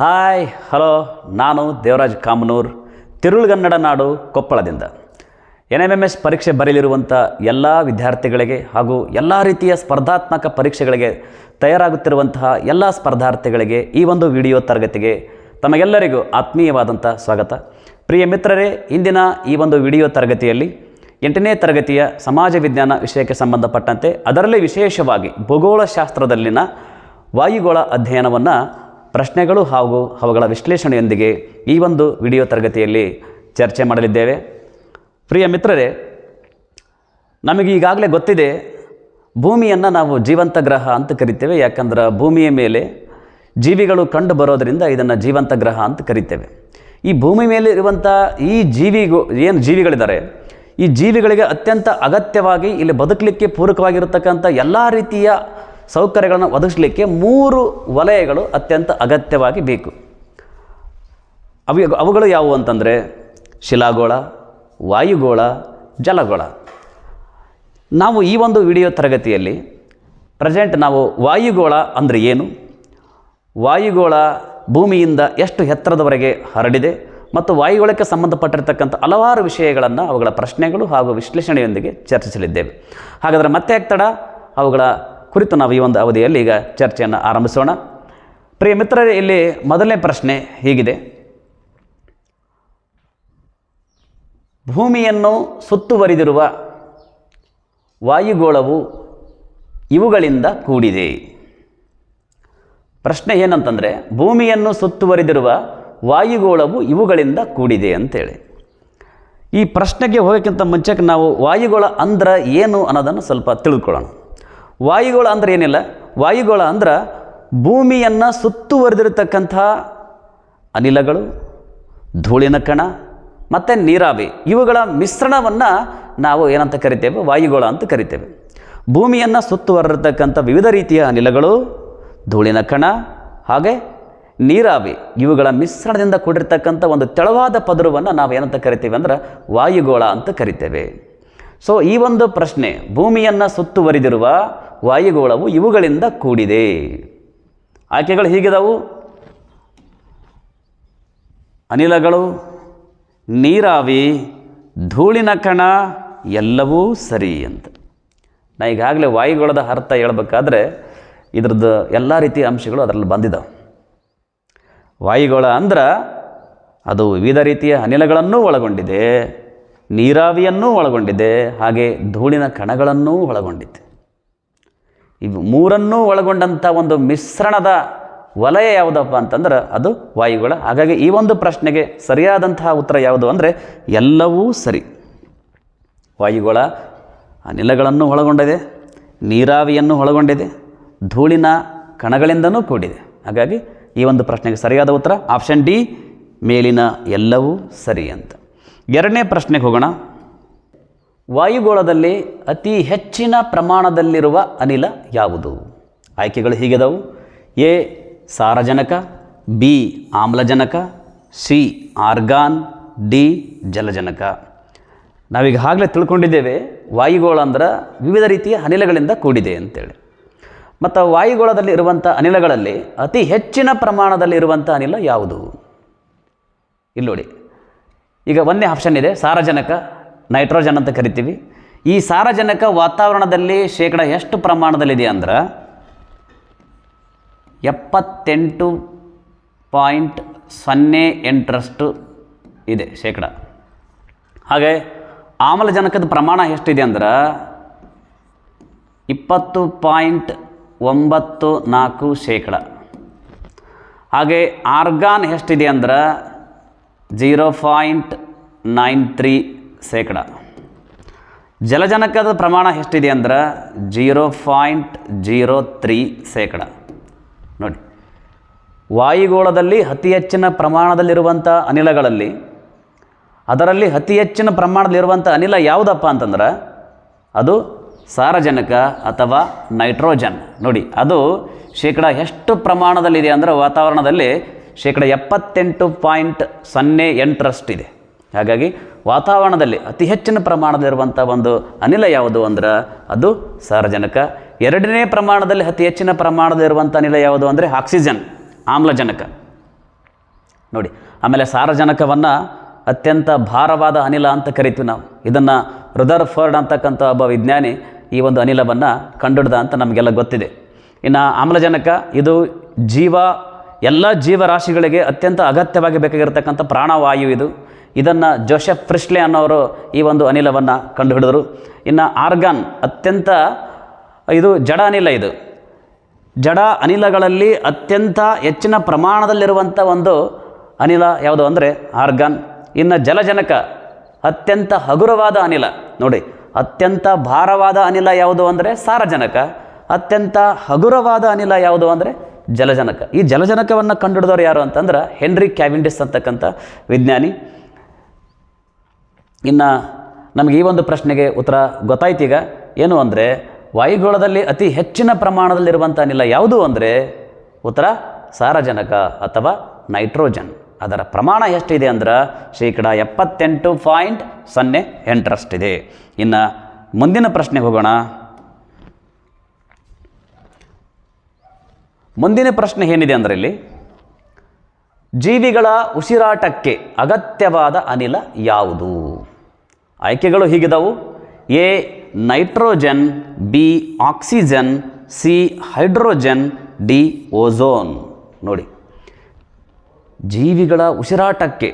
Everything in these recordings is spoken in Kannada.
ಹಾಯ್ ಹಲೋ, ನಾನು ದೇವರಾಜ್ ಕಾಮನೂರ್, ತಿರುಳುಗನ್ನಡ ನಾಡು, ಕೊಪ್ಪಳದಿಂದ. NMMS ಪರೀಕ್ಷೆ ಬರೆಯಲಿರುವಂಥ ಎಲ್ಲ ವಿದ್ಯಾರ್ಥಿಗಳಿಗೆ ಹಾಗೂ ಎಲ್ಲ ರೀತಿಯ ಸ್ಪರ್ಧಾತ್ಮಕ ಪರೀಕ್ಷೆಗಳಿಗೆ ತಯಾರಾಗುತ್ತಿರುವಂತಹ ಎಲ್ಲ ಸ್ಪರ್ಧಾರ್ಥಿಗಳಿಗೆ ಈ ಒಂದು ವಿಡಿಯೋ ತರಗತಿಗೆ ತಮಗೆಲ್ಲರಿಗೂ ಆತ್ಮೀಯವಾದಂಥ ಸ್ವಾಗತ. ಪ್ರಿಯ ಮಿತ್ರರೇ, ಇಂದಿನ ಈ ಒಂದು ವಿಡಿಯೋ ತರಗತಿಯಲ್ಲಿ 8ನೇ ತರಗತಿಯ ಸಮಾಜ ವಿಜ್ಞಾನ ವಿಷಯಕ್ಕೆ ಸಂಬಂಧಪಟ್ಟಂತೆ ಅದರಲ್ಲಿ ವಿಶೇಷವಾಗಿ ಭೂಗೋಳಶಾಸ್ತ್ರದಲ್ಲಿನ ವಾಯುಗೋಳ ಅಧ್ಯಯನವನ್ನು ಪ್ರಶ್ನೆಗಳು ಹಾಗೂ ಅವುಗಳ ವಿಶ್ಲೇಷಣೆಯೊಂದಿಗೆ ಈ ಒಂದು ವಿಡಿಯೋ ತರಗತಿಯಲ್ಲಿ ಚರ್ಚೆ ಮಾಡಲಿದ್ದೇವೆ. ಪ್ರಿಯ ಮಿತ್ರರೇ, ನಮಗೆ ಈಗಾಗಲೇ ಗೊತ್ತಿದೆ, ಭೂಮಿಯನ್ನು ನಾವು ಜೀವಂತ ಗ್ರಹ ಅಂತ ಕರಿತೇವೆ. ಯಾಕಂದ್ರೆ ಭೂಮಿಯ ಮೇಲೆ ಜೀವಿಗಳು ಕಂಡು ಬರೋದರಿಂದ ಇದನ್ನು ಜೀವಂತ ಗ್ರಹ ಅಂತ ಕರಿತೇವೆ. ಈ ಭೂಮಿ ಮೇಲೆ ಇರುವಂಥ ಈ ಏನು ಜೀವಿಗಳಿದ್ದಾರೆ, ಈ ಜೀವಿಗಳಿಗೆ ಅತ್ಯಂತ ಅಗತ್ಯವಾಗಿ ಇಲ್ಲಿ ಬದುಕಲಿಕ್ಕೆ ಪೂರಕವಾಗಿರತಕ್ಕಂಥ ಎಲ್ಲ ರೀತಿಯ ಸೌಕರ್ಯಗಳನ್ನು ಒದಗಿಸಲಿಕ್ಕೆ 3 ವಲಯಗಳು ಅತ್ಯಂತ ಅಗತ್ಯವಾಗಿ ಬೇಕು. ಅವುಗಳು ಯಾವುವು ಅಂತಂದರೆ ಶಿಲಾಗೋಳ, ವಾಯುಗೋಳ, ಜಲಗೋಳ. ನಾವು ಈ ಒಂದು ವಿಡಿಯೋ ತರಗತಿಯಲ್ಲಿ ನಾವು ವಾಯುಗೋಳ ಅಂದರೆ ಏನು, ವಾಯುಗೋಳ ಭೂಮಿಯಿಂದ ಎಷ್ಟು ಎತ್ತರದವರೆಗೆ ಹರಡಿದೆ ಮತ್ತು ವಾಯುಗೋಳಕ್ಕೆ ಸಂಬಂಧಪಟ್ಟಿರ್ತಕ್ಕಂಥ ಹಲವಾರು ವಿಷಯಗಳನ್ನು, ಅವುಗಳ ಪ್ರಶ್ನೆಗಳು ಹಾಗೂ ವಿಶ್ಲೇಷಣೆಯೊಂದಿಗೆ ಚರ್ಚಿಸಲಿದ್ದೇವೆ. ಹಾಗಾದರೆ ಮತ್ತೆ ಆಗ್ತಡ ಅವುಗಳ ಕುರಿತು ನಾವು ಈ ಒಂದು ಅವಧಿಯಲ್ಲಿ ಈಗ ಚರ್ಚೆಯನ್ನು ಆರಂಭಿಸೋಣ. ಪ್ರಿಯ ಮಿತ್ರರೇ, ಇಲ್ಲಿ ಮೊದಲನೇ ಪ್ರಶ್ನೆ ಹೀಗಿದೆ: ಭೂಮಿಯನ್ನು ಸುತ್ತುವರಿದಿರುವ ವಾಯುಗೋಳವು ಇವುಗಳಿಂದ ಕೂಡಿದೆ. ಪ್ರಶ್ನೆ ಏನಂತಂದರೆ, ಭೂಮಿಯನ್ನು ಸುತ್ತುವರಿದಿರುವ ವಾಯುಗೋಳವು ಇವುಗಳಿಂದ ಕೂಡಿದೆ ಅಂತೇಳಿ. ಈ ಪ್ರಶ್ನೆಗೆ ಹೋಗೋಕ್ಕಿಂತ ಮುಂಚೆಗೆ ನಾವು ವಾಯುಗೋಳ ಅಂದ್ರೆ ಏನು ಅನ್ನೋದನ್ನು ಸ್ವಲ್ಪ ತಿಳಿದುಕೊಳ್ಳೋಣ. ವಾಯುಗೋಳ ಅಂದರೆ ಏನಿಲ್ಲ, ವಾಯುಗೋಳ ಅಂದ್ರೆ ಭೂಮಿಯನ್ನು ಸುತ್ತುವರಿದಿರತಕ್ಕಂಥ ಅನಿಲಗಳು, ಧೂಳಿನ ಕಣ ಮತ್ತು ನೀರಾವಿ ಇವುಗಳ ಮಿಶ್ರಣವನ್ನು ನಾವು ಏನಂತ ಕರಿತೇವೆ, ವಾಯುಗೋಳ ಅಂತ ಕರಿತೇವೆ. ಭೂಮಿಯನ್ನು ಸುತ್ತುವರಿದಿರತಕ್ಕಂಥ ವಿವಿಧ ರೀತಿಯ ಅನಿಲಗಳು, ಧೂಳಿನ ಕಣ ಹಾಗೆ ನೀರಾವಿ ಇವುಗಳ ಮಿಶ್ರಣದಿಂದ ಕೂಡಿರ್ತಕ್ಕಂಥ ಒಂದು ತೆಳುವಾದ ಪದರವನ್ನು ನಾವು ಏನಂತ ಕರಿತೇವೆ ಅಂದ್ರೆ ವಾಯುಗೋಳ ಅಂತ ಕರಿತೇವೆ. ಸೊ ಈ ಒಂದು ಪ್ರಶ್ನೆ, ಭೂಮಿಯನ್ನು ಸುತ್ತುವರಿದಿರುವ ವಾಯುಗೋಳವು ಇವುಗಳಿಂದ ಕೂಡಿದೆ. ಆಯ್ಕೆಗಳು ಹೀಗಿದವು: ಅನಿಲಗಳು, ನೀರಾವಿ, ಧೂಳಿನ ಕಣ ಎಲ್ಲವೂ ಸರಿ ಅಂತ. ನಾ ಈಗಾಗಲೇ ವಾಯುಗೋಳದ ಅರ್ಥ ಹೇಳ್ಬೇಕಾದ್ರೆ ಇದ್ರದ್ದು ಎಲ್ಲ ರೀತಿಯ ಅಂಶಗಳು ಅದರಲ್ಲಿ ಬಂದಿದ್ದಾವೆ. ವಾಯುಗೋಳ ಅಂದ್ರೆ ಅದು ವಿವಿಧ ರೀತಿಯ ಅನಿಲಗಳನ್ನು ಒಳಗೊಂಡಿದೆ, ನೀರಾವಿಯನ್ನೂ ಒಳಗೊಂಡಿದೆ, ಹಾಗೆ ಧೂಳಿನ ಕಣಗಳನ್ನೂ ಒಳಗೊಂಡಿದೆ. ಇವು 3ಅನ್ನೂ ಒಳಗೊಂಡಂಥ ಒಂದು ಮಿಶ್ರಣದ ವಲಯ ಯಾವುದಪ್ಪ ಅಂತಂದ್ರೆ ಅದು ವಾಯುಗೋಳ. ಹಾಗಾಗಿ ಈ ಒಂದು ಪ್ರಶ್ನೆಗೆ ಸರಿಯಾದಂತಹ ಉತ್ತರ ಯಾವುದು ಅಂದರೆ ಎಲ್ಲವೂ ಸರಿ. ವಾಯುಗೋಳ ಅನಿಲಗಳನ್ನು ಒಳಗೊಂಡಿದೆ, ನೀರಾವಿಯನ್ನು ಒಳಗೊಂಡಿದೆ, ಧೂಳಿನ ಕಣಗಳಿಂದನೂ ಕೂಡಿದೆ. ಹಾಗಾಗಿ ಈ ಒಂದು ಪ್ರಶ್ನೆಗೆ ಸರಿಯಾದ ಉತ್ತರ ಆಪ್ಷನ್ ಡಿ, ಮೇಲಿನ ಎಲ್ಲವೂ ಸರಿ ಅಂತ. 2ನೇ ಪ್ರಶ್ನೆಗೆ ಹೋಗೋಣ. ವಾಯುಗೋಳದಲ್ಲಿ ಅತಿ ಹೆಚ್ಚಿನ ಪ್ರಮಾಣದಲ್ಲಿರುವ ಅನಿಲ ಯಾವುದು? ಆಯ್ಕೆಗಳು ಹೀಗಿದವು: ಎ ಸಾರಜನಕ, ಬಿ ಆಮ್ಲಜನಕ, ಸಿ ಆರ್ಗಾನ್, ಡಿ ಜಲಜನಕ. ನಾವೀಗಾಗಲೇ ತಿಳ್ಕೊಂಡಿದ್ದೇವೆ ವಾಯುಗೋಳ ಅಂದ್ರೆ ವಿವಿಧ ರೀತಿಯ ಅನಿಲಗಳಿಂದ ಕೂಡಿದೆ ಅಂತೇಳಿ. ಮತ್ತು ವಾಯುಗೋಳದಲ್ಲಿ ಇರುವಂಥ ಅನಿಲಗಳಲ್ಲಿ ಅತಿ ಹೆಚ್ಚಿನ ಪ್ರಮಾಣದಲ್ಲಿ ಇರುವಂಥ ಅನಿಲ ಯಾವುದು? ಇಲ್ಲಿ ನೋಡಿ, ಈಗ ಒಂದೇ ಆಪ್ಷನ್ ಇದೆ ಸಾರಜನಕ, ನೈಟ್ರೋಜನ್ ಅಂತ ಕರಿತೀವಿ. ಈ ಸಾರಜನಕ ವಾತಾವರಣದಲ್ಲಿ ಶೇಕಡ ಎಷ್ಟು ಪ್ರಮಾಣದಲ್ಲಿದೆ ಅಂದ್ರೆ 78.08 ಇದೆ ಶೇಕಡ. ಹಾಗೆ ಆಮ್ಲಜನಕದ ಪ್ರಮಾಣ ಎಷ್ಟಿದೆ ಅಂದ್ರೆ 20.94 ಶೇಕಡ. ಹಾಗೆ ಆರ್ಗಾನ್ ಎಷ್ಟಿದೆ ಅಂದ್ರೆ 0.93 ಶೇಕಡ. ಜಲಜನಕದ ಪ್ರಮಾಣ ಎಷ್ಟಿದೆ ಅಂದ್ರೆ 0.03 ಶೇಕಡ. ನೋಡಿ, ವಾಯುಗೋಳದಲ್ಲಿ ಅತಿ ಹೆಚ್ಚಿನ ಪ್ರಮಾಣದಲ್ಲಿರುವಂಥ ಅನಿಲಗಳಲ್ಲಿ ಅದರಲ್ಲಿ ಅತಿ ಹೆಚ್ಚಿನ ಪ್ರಮಾಣದಲ್ಲಿರುವಂಥ ಅನಿಲ ಯಾವುದಪ್ಪ ಅಂತಂದ್ರೆ ಅದು ಸಾರಜನಕ ಅಥವಾ ನೈಟ್ರೋಜನ್. ನೋಡಿ, ಅದು ಶೇಕಡ ಎಷ್ಟು ಪ್ರಮಾಣದಲ್ಲಿದೆ ಅಂದರೆ ವಾತಾವರಣದಲ್ಲಿ ಶೇಕಡ 78.08 ಇದೆ. ಹಾಗಾಗಿ ವಾತಾವರಣದಲ್ಲಿ ಅತಿ ಹೆಚ್ಚಿನ ಪ್ರಮಾಣದಲ್ಲಿರುವಂಥ ಒಂದು ಅನಿಲ ಯಾವುದು ಅಂದ್ರೆ ಅದು ಸಾರಜನಕ. ಎರಡನೇ ಪ್ರಮಾಣದಲ್ಲಿ ಅತಿ ಹೆಚ್ಚಿನ ಪ್ರಮಾಣದಲ್ಲಿರುವಂಥ ಅನಿಲ ಯಾವುದು ಅಂದರೆ ಆಕ್ಸಿಜನ್, ಆಮ್ಲಜನಕ. ನೋಡಿ. ಆಮೇಲೆ ಸಾರಜನಕವನ್ನು ಅತ್ಯಂತ ಭಾರವಾದ ಅನಿಲ ಅಂತ ಕರಿತೀವಿ ನಾವು. ಇದನ್ನು ರುದರ್ಫರ್ಡ್ ಅಂತಕ್ಕಂಥ ಒಬ್ಬ ವಿಜ್ಞಾನಿ ಈ ಒಂದು ಅನಿಲವನ್ನು ಕಂಡುಹಿಡ್ದ ಅಂತ ನಮಗೆಲ್ಲ ಗೊತ್ತಿದೆ. ಇನ್ನು ಆಮ್ಲಜನಕ, ಇದು ಎಲ್ಲ ಜೀವರಾಶಿಗಳಿಗೆ ಅತ್ಯಂತ ಅಗತ್ಯವಾಗಿ ಬೇಕಾಗಿರ್ತಕ್ಕಂಥ ಪ್ರಾಣವಾಯು ಇದು. ಇದನ್ನು ಜೋಸೆಫ್ ಪ್ರಿಸ್ಲೆ ಅನ್ನೋರು ಈ ಒಂದು ಅನಿಲವನ್ನು ಕಂಡುಹಿಡಿದರು. ಇನ್ನು ಆರ್ಗಾನ್ ಅತ್ಯಂತ ಇದು ಜಡ ಅನಿಲ. ಇದು ಜಡ ಅನಿಲಗಳಲ್ಲಿ ಅತ್ಯಂತ ಹೆಚ್ಚಿನ ಪ್ರಮಾಣದಲ್ಲಿರುವಂಥ ಒಂದು ಅನಿಲ ಯಾವುದು ಅಂದರೆ ಆರ್ಗಾನ್. ಇನ್ನು ಜಲಜನಕ ಅತ್ಯಂತ ಹಗುರವಾದ ಅನಿಲ. ನೋಡಿ, ಅತ್ಯಂತ ಭಾರವಾದ ಅನಿಲ ಯಾವುದು ಅಂದರೆ ಸಾರಜನಕ, ಅತ್ಯಂತ ಹಗುರವಾದ ಅನಿಲ ಯಾವುದು ಅಂದರೆ ಜಲಜನಕ. ಈ ಜಲಜನಕವನ್ನು ಕಂಡುಹಿಡಿದವರು ಯಾರು ಅಂತಂದ್ರೆ ಹೆನ್ರಿ ಕ್ಯಾವಿಂಡಿಸ್ ಅಂತಕ್ಕಂಥ ವಿಜ್ಞಾನಿ. ಇನ್ನು ನಮಗೆ ಈ ಒಂದು ಪ್ರಶ್ನೆಗೆ ಉತ್ತರ ಗೊತ್ತಾಯ್ತೀಗ. ಏನು ಅಂದರೆ ವಾಯುಗೋಳದಲ್ಲಿ ಅತಿ ಹೆಚ್ಚಿನ ಪ್ರಮಾಣದಲ್ಲಿರುವಂಥ ಅನಿಲ ಯಾವುದು ಅಂದರೆ ಉತ್ತರ ಸಾರಜನಕ ಅಥವಾ ನೈಟ್ರೋಜನ್. ಅದರ ಪ್ರಮಾಣ ಎಷ್ಟಿದೆ ಅಂದ್ರೆ 78.08 ಇನ್ನು ಮುಂದಿನ ಪ್ರಶ್ನೆಗೆ ಹೋಗೋಣ. ಮುಂದಿನ ಪ್ರಶ್ನೆ ಏನಿದೆ ಅಂದರೆ ಇಲ್ಲಿ ಜೀವಿಗಳ ಉಸಿರಾಟಕ್ಕೆ ಅಗತ್ಯವಾದ ಅನಿಲ ಯಾವುದು? ಆಯ್ಕೆಗಳು ಹೀಗಿದವು: A nitrogen, B oxygen, C hydrogen, D ozone. ನೋಡಿ, ಜೀವಿಗಳ ಉಸಿರಾಟಕ್ಕೆ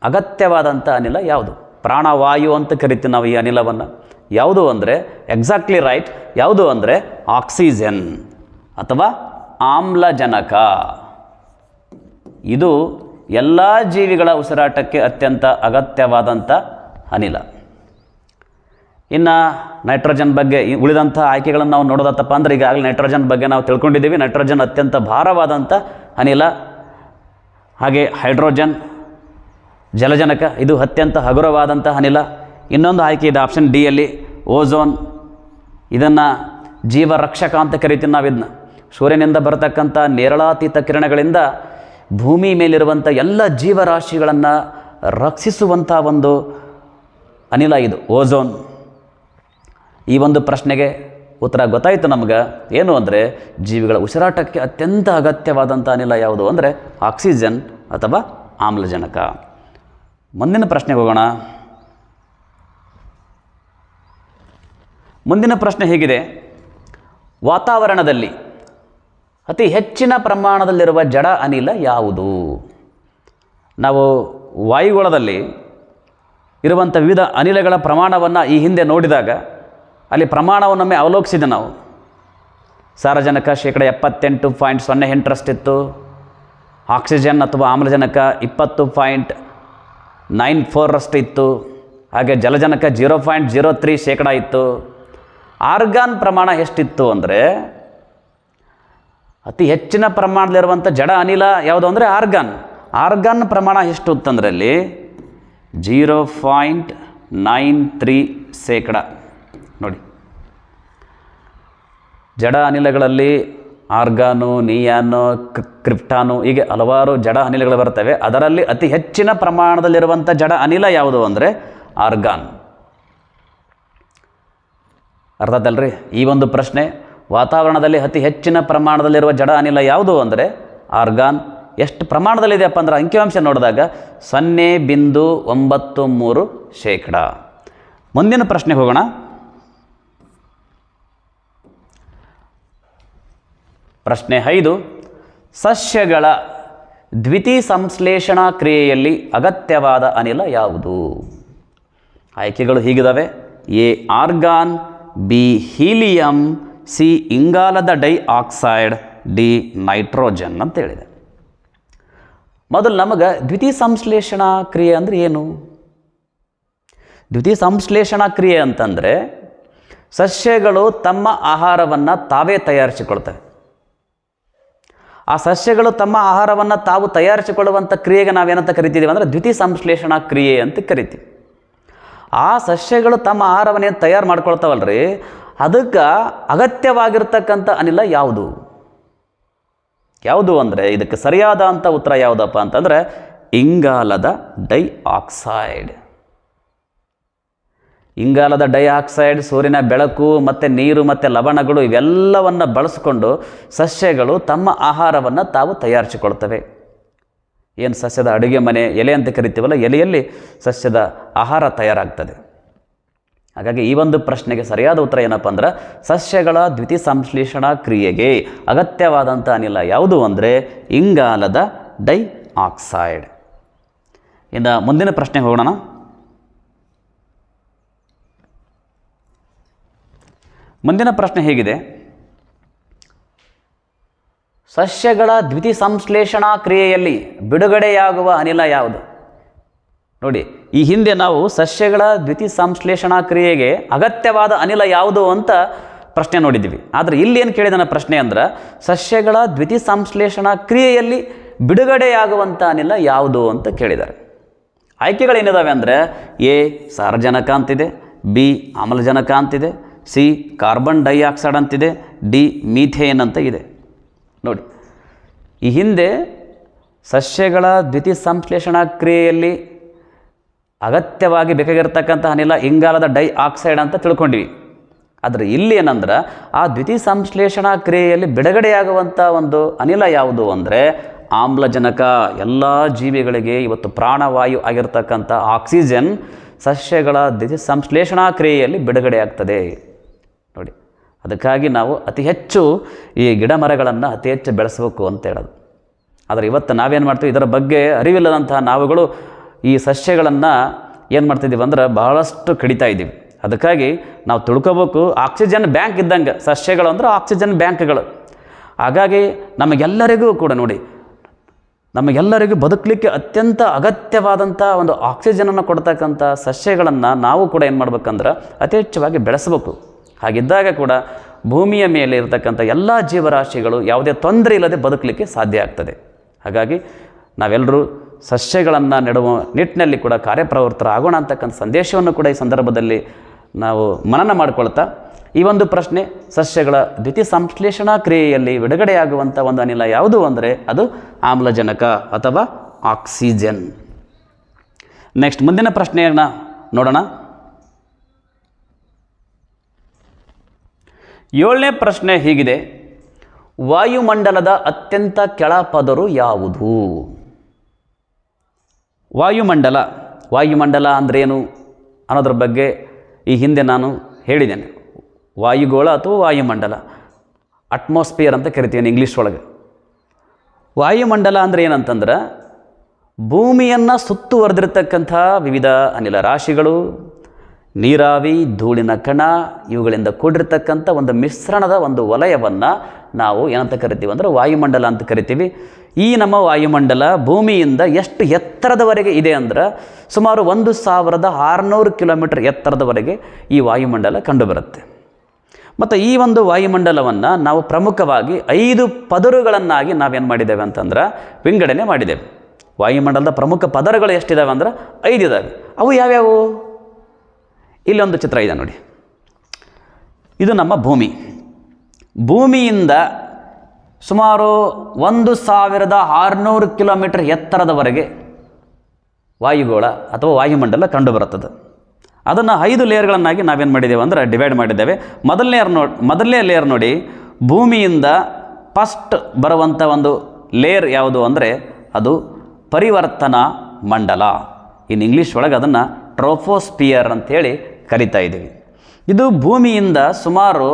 ಅಗತ್ಯವಾದಂಥ ಅನಿಲ ಯಾವುದು? ಪ್ರಾಣವಾಯು ಅಂತ ಕರಿತೀವಿ ನಾವು ಈ ಅನಿಲವನ್ನು. ಯಾವುದು ಅಂದರೆ ಎಕ್ಸಾಕ್ಟ್ಲಿ ರೈಟ್. ಯಾವುದು ಅಂದರೆ ಆಕ್ಸಿಜನ್ ಅಥವಾ ಆಮ್ಲಜನಕ. ಇದು ಎಲ್ಲ ಜೀವಿಗಳ ಉಸಿರಾಟಕ್ಕೆ ಅತ್ಯಂತ ಅಗತ್ಯವಾದಂಥ ಅನಿಲ. ಇನ್ನು ನೈಟ್ರೋಜನ್ ಬಗ್ಗೆ ಉಳಿದಂಥ ಆಯ್ಕೆಗಳನ್ನು ನಾವು ನೋಡೋದತ್ತಪ್ಪ ಅಂದರೆ ಈಗಾಗಲೇ ನೈಟ್ರೋಜನ್ ಬಗ್ಗೆ ನಾವು ತಿಳ್ಕೊಂಡಿದ್ದೀವಿ. ನೈಟ್ರೋಜನ್ ಅತ್ಯಂತ ಭಾರವಾದಂಥ ಅನಿಲ. ಹಾಗೆ ಹೈಡ್ರೋಜನ್ ಜಲಜನಕ, ಇದು ಅತ್ಯಂತ ಹಗುರವಾದಂಥ ಅನಿಲ. ಇನ್ನೊಂದು ಆಯ್ಕೆ ಇದೆ ಆಪ್ಷನ್ ಡಿಯಲ್ಲಿ, ಓಝೋನ್. ಇದನ್ನು ಜೀವರಕ್ಷಕ ಅಂತ ಕರಿತೀವಿ ನಾವು. ಇದನ್ನ ಸೂರ್ಯನಿಂದ ಬರತಕ್ಕಂಥ ನೇರಳಾತೀತ ಕಿರಣಗಳಿಂದ ಭೂಮಿ ಮೇಲಿರುವಂಥ ಎಲ್ಲ ಜೀವರಾಶಿಗಳನ್ನು ರಕ್ಷಿಸುವಂಥ ಒಂದು ಅನಿಲ ಇದು ಓಝೋನ್. ಈ ಒಂದು ಪ್ರಶ್ನೆಗೆ ಉತ್ತರ ಗೊತ್ತಾಯಿತು ನಮ್ಗೆ. ಏನು ಅಂದರೆ ಜೀವಿಗಳ ಉಸಿರಾಟಕ್ಕೆ ಅತ್ಯಂತ ಅಗತ್ಯವಾದಂಥ ಅನಿಲ ಯಾವುದು ಅಂದರೆ ಆಕ್ಸಿಜನ್ ಅಥವಾ ಆಮ್ಲಜನಕ. ಮುಂದಿನ ಪ್ರಶ್ನೆಗೆ ಹೋಗೋಣ. ಮುಂದಿನ ಪ್ರಶ್ನೆ ಹೇಗಿದೆ: ವಾತಾವರಣದಲ್ಲಿ ಅತಿ ಹೆಚ್ಚಿನ ಪ್ರಮಾಣದಲ್ಲಿರುವ ಜಡ ಅನಿಲ ಯಾವುದು? ನಾವು ವಾಯುಗೋಳದಲ್ಲಿ ಇರುವಂಥ ವಿವಿಧ ಅನಿಲಗಳ ಪ್ರಮಾಣವನ್ನು ಈ ಹಿಂದೆ ನೋಡಿದಾಗ ಅಲ್ಲಿ ಪ್ರಮಾಣವನ್ನೊಮ್ಮೆ ಅವಲೋಕಿಸಿದೆ ನಾವು. ಸಾರಜನಕ 78.08 ಇತ್ತು. ಆಕ್ಸಿಜನ್ ಅಥವಾ ಆಮ್ಲಜನಕ 20.94 ಇತ್ತು. ಹಾಗೆ ಜಲಜನಕ 0.03% ಇತ್ತು. ಆರ್ಗಾನ್ ಪ್ರಮಾಣ ಎಷ್ಟಿತ್ತು ಅಂದರೆ ಅತಿ ಹೆಚ್ಚಿನ ಪ್ರಮಾಣದಲ್ಲಿರುವಂಥ ಜಡ ಅನಿಲ ಯಾವುದು ಅಂದರೆ ಆರ್ಗಾನ್ ಪ್ರಮಾಣ ಎಷ್ಟು ಅಂತಂದರೆ ಅಲ್ಲಿ 0.93%. ನೋಡಿ, ಜಡ ಅನಿಲಗಳಲ್ಲಿ ಆರ್ಗಾನು, ನಿಯಾನು, ಕ್ರಿಪ್ಟಾನು ಹೀಗೆ ಹಲವಾರು ಜಡ ಅನಿಲಗಳು ಬರ್ತವೆ. ಅದರಲ್ಲಿ ಅತಿ ಹೆಚ್ಚಿನ ಪ್ರಮಾಣದಲ್ಲಿರುವಂಥ ಜಡ ಅನಿಲ ಯಾವುದು ಅಂದರೆ ಆರ್ಗಾನ್. ಅರ್ಥದಲ್ರಿ ಈ ಒಂದು ಪ್ರಶ್ನೆ? ವಾತಾವರಣದಲ್ಲಿ ಅತಿ ಹೆಚ್ಚಿನ ಪ್ರಮಾಣದಲ್ಲಿರುವ ಜಡ ಅನಿಲ ಯಾವುದು ಅಂದರೆ ಆರ್ಗಾನ್. ಎಷ್ಟು ಪ್ರಮಾಣದಲ್ಲಿದೆಯಪ್ಪ ಅಂದ್ರೆ ಅಂಕಿಅಂಶ ನೋಡಿದಾಗ 0.93%. ಮುಂದಿನ ಪ್ರಶ್ನೆಗೆ ಹೋಗೋಣ. ಪ್ರಶ್ನೆ 5: ಸಸ್ಯಗಳ ದ್ವಿತೀಯ ಸಂಶ್ಲೇಷಣಾ ಕ್ರಿಯೆಯಲ್ಲಿ ಅಗತ್ಯವಾದ ಅನಿಲ ಯಾವುದು? ಆಯ್ಕೆಗಳು ಹೀಗಿದ್ದಾವೆ: A argon, B helium, C ಇಂಗಾಲದ ಡೈಆಕ್ಸೈಡ್, ಡಿ ನೈಟ್ರೋಜನ್ ಅಂತ ಹೇಳಿದೆ. ಮೊದಲು ನಮಗೆ ದ್ವಿತೀಯ ಸಂಶ್ಲೇಷಣಾ ಕ್ರಿಯೆ ಅಂದರೆ ಏನು? ದ್ವಿತೀಯ ಸಂಶ್ಲೇಷಣಾ ಕ್ರಿಯೆ ಅಂತಂದರೆ ಸಸ್ಯಗಳು ತಮ್ಮ ಆಹಾರವನ್ನು ತಾವೇ ತಯಾರಿಸಿಕೊಳ್ತವೆ. ಆ ಸಸ್ಯಗಳು ತಮ್ಮ ಆಹಾರವನ್ನು ತಾವು ತಯಾರಿಸಿಕೊಳ್ಳುವಂಥ ಕ್ರಿಯೆಗೆ ನಾವೇನಂತ ಕರಿತೀವಿ ಅಂದರೆ ದ್ವಿತೀಯ ಸಂಶ್ಲೇಷಣಾ ಕ್ರಿಯೆ ಅಂತ ಕರಿತೀವಿ. ಆ ಸಸ್ಯಗಳು ತಮ್ಮ ಆಹಾರವನ್ನು ಏನು ತಯಾರು ಮಾಡ್ಕೊಳ್ತಾವಲ್ರಿ, ಅದಕ್ಕೆ ಅಗತ್ಯವಾಗಿರ್ತಕ್ಕಂಥ ಅನಿಲ ಯಾವುದು ಅಂದರೆ ಇದಕ್ಕೆ ಸರಿಯಾದ ಅಂಥ ಉತ್ತರ ಯಾವುದಪ್ಪ ಅಂತಂದರೆ ಇಂಗಾಲದ ಡೈಆಕ್ಸೈಡ್. ಇಂಗಾಲದ ಡೈಆಕ್ಸೈಡ್ ಸೂರ್ಯನ ಬೆಳಕು ಮತ್ತು ನೀರು ಮತ್ತು ಲವಣಗಳು ಇವೆಲ್ಲವನ್ನು ಬಳಸಿಕೊಂಡು ಸಸ್ಯಗಳು ತಮ್ಮ ಆಹಾರವನ್ನು ತಾವು ತಯಾರಿಸಿಕೊಳ್ತವೆ. ಏನು ಸಸ್ಯದ ಅಡುಗೆ ಮನೆ ಎಲೆ ಅಂತ ಕರಿತೀವಲ್ಲ, ಎಲೆಯಲ್ಲಿ ಸಸ್ಯದ ಆಹಾರ ತಯಾರಾಗ್ತದೆ. ಹಾಗಾಗಿ ಈ ಒಂದು ಪ್ರಶ್ನೆಗೆ ಸರಿಯಾದ ಉತ್ತರ ಏನಪ್ಪ ಅಂದ್ರೆ ಸಸ್ಯಗಳ ದ್ಯುತಿ ಸಂಶ್ಲೇಷಣಾ ಕ್ರಿಯೆಗೆ ಅಗತ್ಯವಾದಂಥ ಅನಿಲ ಯಾವುದು ಅಂದರೆ ಇಂಗಾಲದ ಡೈಆಕ್ಸೈಡ್. ಇನ್ನು ಮುಂದಿನ ಪ್ರಶ್ನೆಗೆ ಹೋಗೋಣ. ಮುಂದಿನ ಪ್ರಶ್ನೆ ಹೇಗಿದೆ, ಸಸ್ಯಗಳ ದ್ಯುತಿ ಸಂಶ್ಲೇಷಣಾ ಕ್ರಿಯೆಯಲ್ಲಿ ಬಿಡುಗಡೆಯಾಗುವ ಅನಿಲ ಯಾವುದು? ನೋಡಿ, ಈ ಹಿಂದೆ ನಾವು ಸಸ್ಯಗಳ ದ್ಯುತಿ ಸಂಶ್ಲೇಷಣಾ ಕ್ರಿಯೆಗೆ ಅಗತ್ಯವಾದ ಅನಿಲ ಯಾವುದು ಅಂತ ಪ್ರಶ್ನೆ ನೋಡಿದ್ದೀವಿ. ಆದರೆ ಇಲ್ಲಿ ಏನು ಕೇಳಿದಾನ ಪ್ರಶ್ನೆ ಅಂದ್ರೆ ಸಸ್ಯಗಳ ದ್ಯುತಿ ಸಂಶ್ಲೇಷಣಾ ಕ್ರಿಯೆಯಲ್ಲಿ ಬಿಡುಗಡೆಯಾಗುವಂಥ ಅನಿಲ ಯಾವುದು ಅಂತ ಕೇಳಿದ್ದಾರೆ. ಆಯ್ಕೆಗಳೇನಿದಾವೆ ಅಂದರೆ ಎ ಸಾರಜನಕ ಅಂತಿದೆ, ಬಿ ಆಮ್ಲಜನಕ ಅಂತಿದೆ, ಸಿ ಕಾರ್ಬನ್ ಡೈಆಕ್ಸೈಡ್ ಅಂತಿದೆ, ಡಿ ಮೀಥೇನ್ ಅಂತ ಇದೆ. ನೋಡಿ, ಈ ಹಿಂದೆ ಸಸ್ಯಗಳ ದ್ಯುತಿ ಸಂಶ್ಲೇಷಣಾ ಕ್ರಿಯೆಯಲ್ಲಿ ಅಗತ್ಯವಾಗಿ ಬೇಕಾಗಿರ್ತಕ್ಕಂಥ ಅನಿಲ ಇಂಗಾಲದ ಡೈಆಕ್ಸೈಡ್ ಅಂತ ತಿಳ್ಕೊಂಡಿವಿ. ಆದರೆ ಇಲ್ಲಿ ಏನಂದ್ರೆ ಆ ದ್ಯುತಿ ಸಂಶ್ಲೇಷಣಾ ಕ್ರಿಯೆಯಲ್ಲಿ ಬಿಡುಗಡೆಯಾಗುವಂಥ ಒಂದು ಅನಿಲ ಯಾವುದು ಅಂದರೆ ಆಮ್ಲಜನಕ. ಎಲ್ಲ ಜೀವಿಗಳಿಗೆ ಇವತ್ತು ಪ್ರಾಣವಾಯು ಆಗಿರ್ತಕ್ಕಂಥ ಆಕ್ಸಿಜನ್ ಸಸ್ಯಗಳ ದ್ಯುತಿ ಸಂಶ್ಲೇಷಣಾ ಕ್ರಿಯೆಯಲ್ಲಿ ಬಿಡುಗಡೆಯಾಗ್ತದೆ. ನೋಡಿ, ಅದಕ್ಕಾಗಿ ನಾವು ಅತಿ ಹೆಚ್ಚು ಈ ಗಿಡ ಮರಗಳನ್ನು ಅತಿ ಹೆಚ್ಚು ಬೆಳೆಸಬೇಕು ಅಂತ ಹೇಳೋದು. ಆದರೆ ಇವತ್ತು ನಾವೇನು ಮಾಡ್ತೀವಿ, ಇದರ ಬಗ್ಗೆ ಅರಿವಿಲ್ಲದಂತಹ ನಾವುಗಳು ಈ ಸಸ್ಯಗಳನ್ನು ಏನು ಮಾಡ್ತಿದ್ದೀವಿ ಅಂದ್ರೆ ಬಹಳಷ್ಟು ಕಡಿತಾ ಇದ್ದೀವಿ. ಅದಕ್ಕಾಗಿ ನಾವು ತಿಳ್ಕೋಬೇಕು, ಆಕ್ಸಿಜನ್ ಬ್ಯಾಂಕ್ ಇದ್ದಂಗೆ ಸಸ್ಯಗಳು ಅಂದರೆ ಆಕ್ಸಿಜನ್ ಬ್ಯಾಂಕ್ಗಳು. ಹಾಗಾಗಿ ನಮಗೆಲ್ಲರಿಗೂ ಕೂಡ ನೋಡಿ, ನಮಗೆಲ್ಲರಿಗೂ ಬದುಕಲಿಕ್ಕೆ ಅತ್ಯಂತ ಅಗತ್ಯವಾದಂಥ ಒಂದು ಆಕ್ಸಿಜನನ್ನು ಕೊಡ್ತಕ್ಕಂಥ ಸಸ್ಯಗಳನ್ನು ನಾವು ಕೂಡ ಏನು ಮಾಡ್ಬೇಕಂದ್ರೆ ಅತಿ ಹೆಚ್ಚವಾಗಿ ಬೆಳೆಸಬೇಕು. ಹಾಗಿದ್ದಾಗ ಕೂಡ ಭೂಮಿಯ ಮೇಲೆ ಇರತಕ್ಕಂಥ ಎಲ್ಲ ಜೀವರಾಶಿಗಳು ಯಾವುದೇ ತೊಂದರೆ ಇಲ್ಲದೆ ಬದುಕಲಿಕ್ಕೆ ಸಾಧ್ಯ ಆಗ್ತದೆ. ಹಾಗಾಗಿ ನಾವೆಲ್ಲರೂ ಸಸ್ಯಗಳನ್ನು ನೆಡುವ ನಿಟ್ಟಿನಲ್ಲಿ ಕೂಡ ಕಾರ್ಯಪ್ರವೃತ್ತರಾಗೋಣ ಅಂತಕ್ಕಂಥ ಸಂದೇಶವನ್ನು ಕೂಡ ಈ ಸಂದರ್ಭದಲ್ಲಿ ನಾವು ಮನನ ಮಾಡಿಕೊಳ್ತಾ, ಈ ಒಂದು ಪ್ರಶ್ನೆ ಸಸ್ಯಗಳ ದ್ಯುತಿ ಸಂಶ್ಲೇಷಣಾ ಕ್ರಿಯೆಯಲ್ಲಿ ಬಿಡುಗಡೆಯಾಗುವಂಥ ಒಂದು ಅನಿಲ ಯಾವುದು ಅಂದರೆ ಅದು ಆಮ್ಲಜನಕ ಅಥವಾ ಆಕ್ಸಿಜನ್. ನೆಕ್ಸ್ಟ್ ಮುಂದಿನ ಪ್ರಶ್ನೆಯನ್ನು ನೋಡೋಣ. 7ನೇ ಪ್ರಶ್ನೆ ಹೀಗಿದೆ, ವಾಯುಮಂಡಲದ ಅತ್ಯಂತ ಕೆಳಪದರು ಯಾವುದು? ವಾಯುಮಂಡಲ ಅಂದ್ರೇನು ಅನ್ನೋದ್ರ ಬಗ್ಗೆ ಈ ಹಿಂದೆ ನಾನು ಹೇಳಿದ್ದೇನೆ. ವಾಯುಗೋಳ ಅಥವಾ ವಾಯುಮಂಡಲ, ಅಟ್ಮಾಸ್ಫಿಯರ್ ಅಂತ ಕರಿತೀವಿ ಇಂಗ್ಲೀಷ್ ಒಳಗೆ. ವಾಯುಮಂಡಲ ಅಂದರೆ ಏನಂತಂದ್ರೆ ಭೂಮಿಯನ್ನು ಸುತ್ತುವರೆದಿರ್ತಕ್ಕಂಥ ವಿವಿಧ ಅನಿಲ ರಾಶಿಗಳು, ನೀರಾವಿ, ಧೂಳಿನ ಕಣ ಇವುಗಳಿಂದ ಕೂಡಿರ್ತಕ್ಕಂಥ ಒಂದು ಮಿಶ್ರಣದ ಒಂದು ವಲಯವನ್ನು ನಾವು ಏನಂತ ಕರಿತೀವಿ ಅಂದರೆ ವಾಯುಮಂಡಲ ಅಂತ ಕರಿತೀವಿ. ಈ ನಮ್ಮ ವಾಯುಮಂಡಲ ಭೂಮಿಯಿಂದ ಎಷ್ಟು ಎತ್ತರದವರೆಗೆ ಇದೆ ಅಂದ್ರೆ ಸುಮಾರು 1600 ಕಿಲೋಮೀಟರ್ ಎತ್ತರದವರೆಗೆ ಈ ವಾಯುಮಂಡಲ ಕಂಡುಬರುತ್ತೆ. ಮತ್ತು ಈ ಒಂದು ವಾಯುಮಂಡಲವನ್ನು ನಾವು ಪ್ರಮುಖವಾಗಿ 5 ಪದರುಗಳನ್ನಾಗಿ ನಾವೇನು ಮಾಡಿದ್ದೇವೆ ಅಂತಂದ್ರೆ ವಿಂಗಡಣೆ ಮಾಡಿದ್ದೇವೆ. ವಾಯುಮಂಡಲದ ಪ್ರಮುಖ ಪದರಗಳು ಎಷ್ಟಿದ್ದಾವೆ ಅಂದ್ರೆ 5 ಇದ್ದಾವೆ. ಅವು ಯಾವ್ಯಾವು? ಇಲ್ಲೊಂದು ಚಿತ್ರ ಇದೆ ನೋಡಿ. ಇದು ನಮ್ಮ ಭೂಮಿಯಿಂದ ಸುಮಾರು 1600 ಕಿಲೋಮೀಟರ್ ಎತ್ತರದವರೆಗೆ ವಾಯುಗೋಳ ಅಥವಾ ವಾಯುಮಂಡಲ ಕಂಡುಬರುತ್ತದೆ. ಅದನ್ನು 5 ಲೇಯರ್ಗಳನ್ನಾಗಿ ನಾವೇನು ಮಾಡಿದ್ದೇವೆ ಅಂದರೆ ಡಿವೈಡ್ ಮಾಡಿದ್ದೇವೆ. ಮೊದಲನೇ ಲೇಯರ್ ನೋಡಿ, ಭೂಮಿಯಿಂದ ಫಸ್ಟ್ ಬರುವಂಥ ಒಂದು ಲೇಯರ್ ಯಾವುದು ಅಂದರೆ ಅದು ಪರಿವರ್ತನಾ ಮಂಡಲ. ಇನ್ನು ಇಂಗ್ಲೀಷ್ ಒಳಗೆ ಅದನ್ನು ಟ್ರೋಫೋಸ್ಪಿಯರ್ ಅಂಥೇಳಿ ಕರಿತಾ ಇದ್ದೀವಿ. ಇದು ಭೂಮಿಯಿಂದ ಸುಮಾರು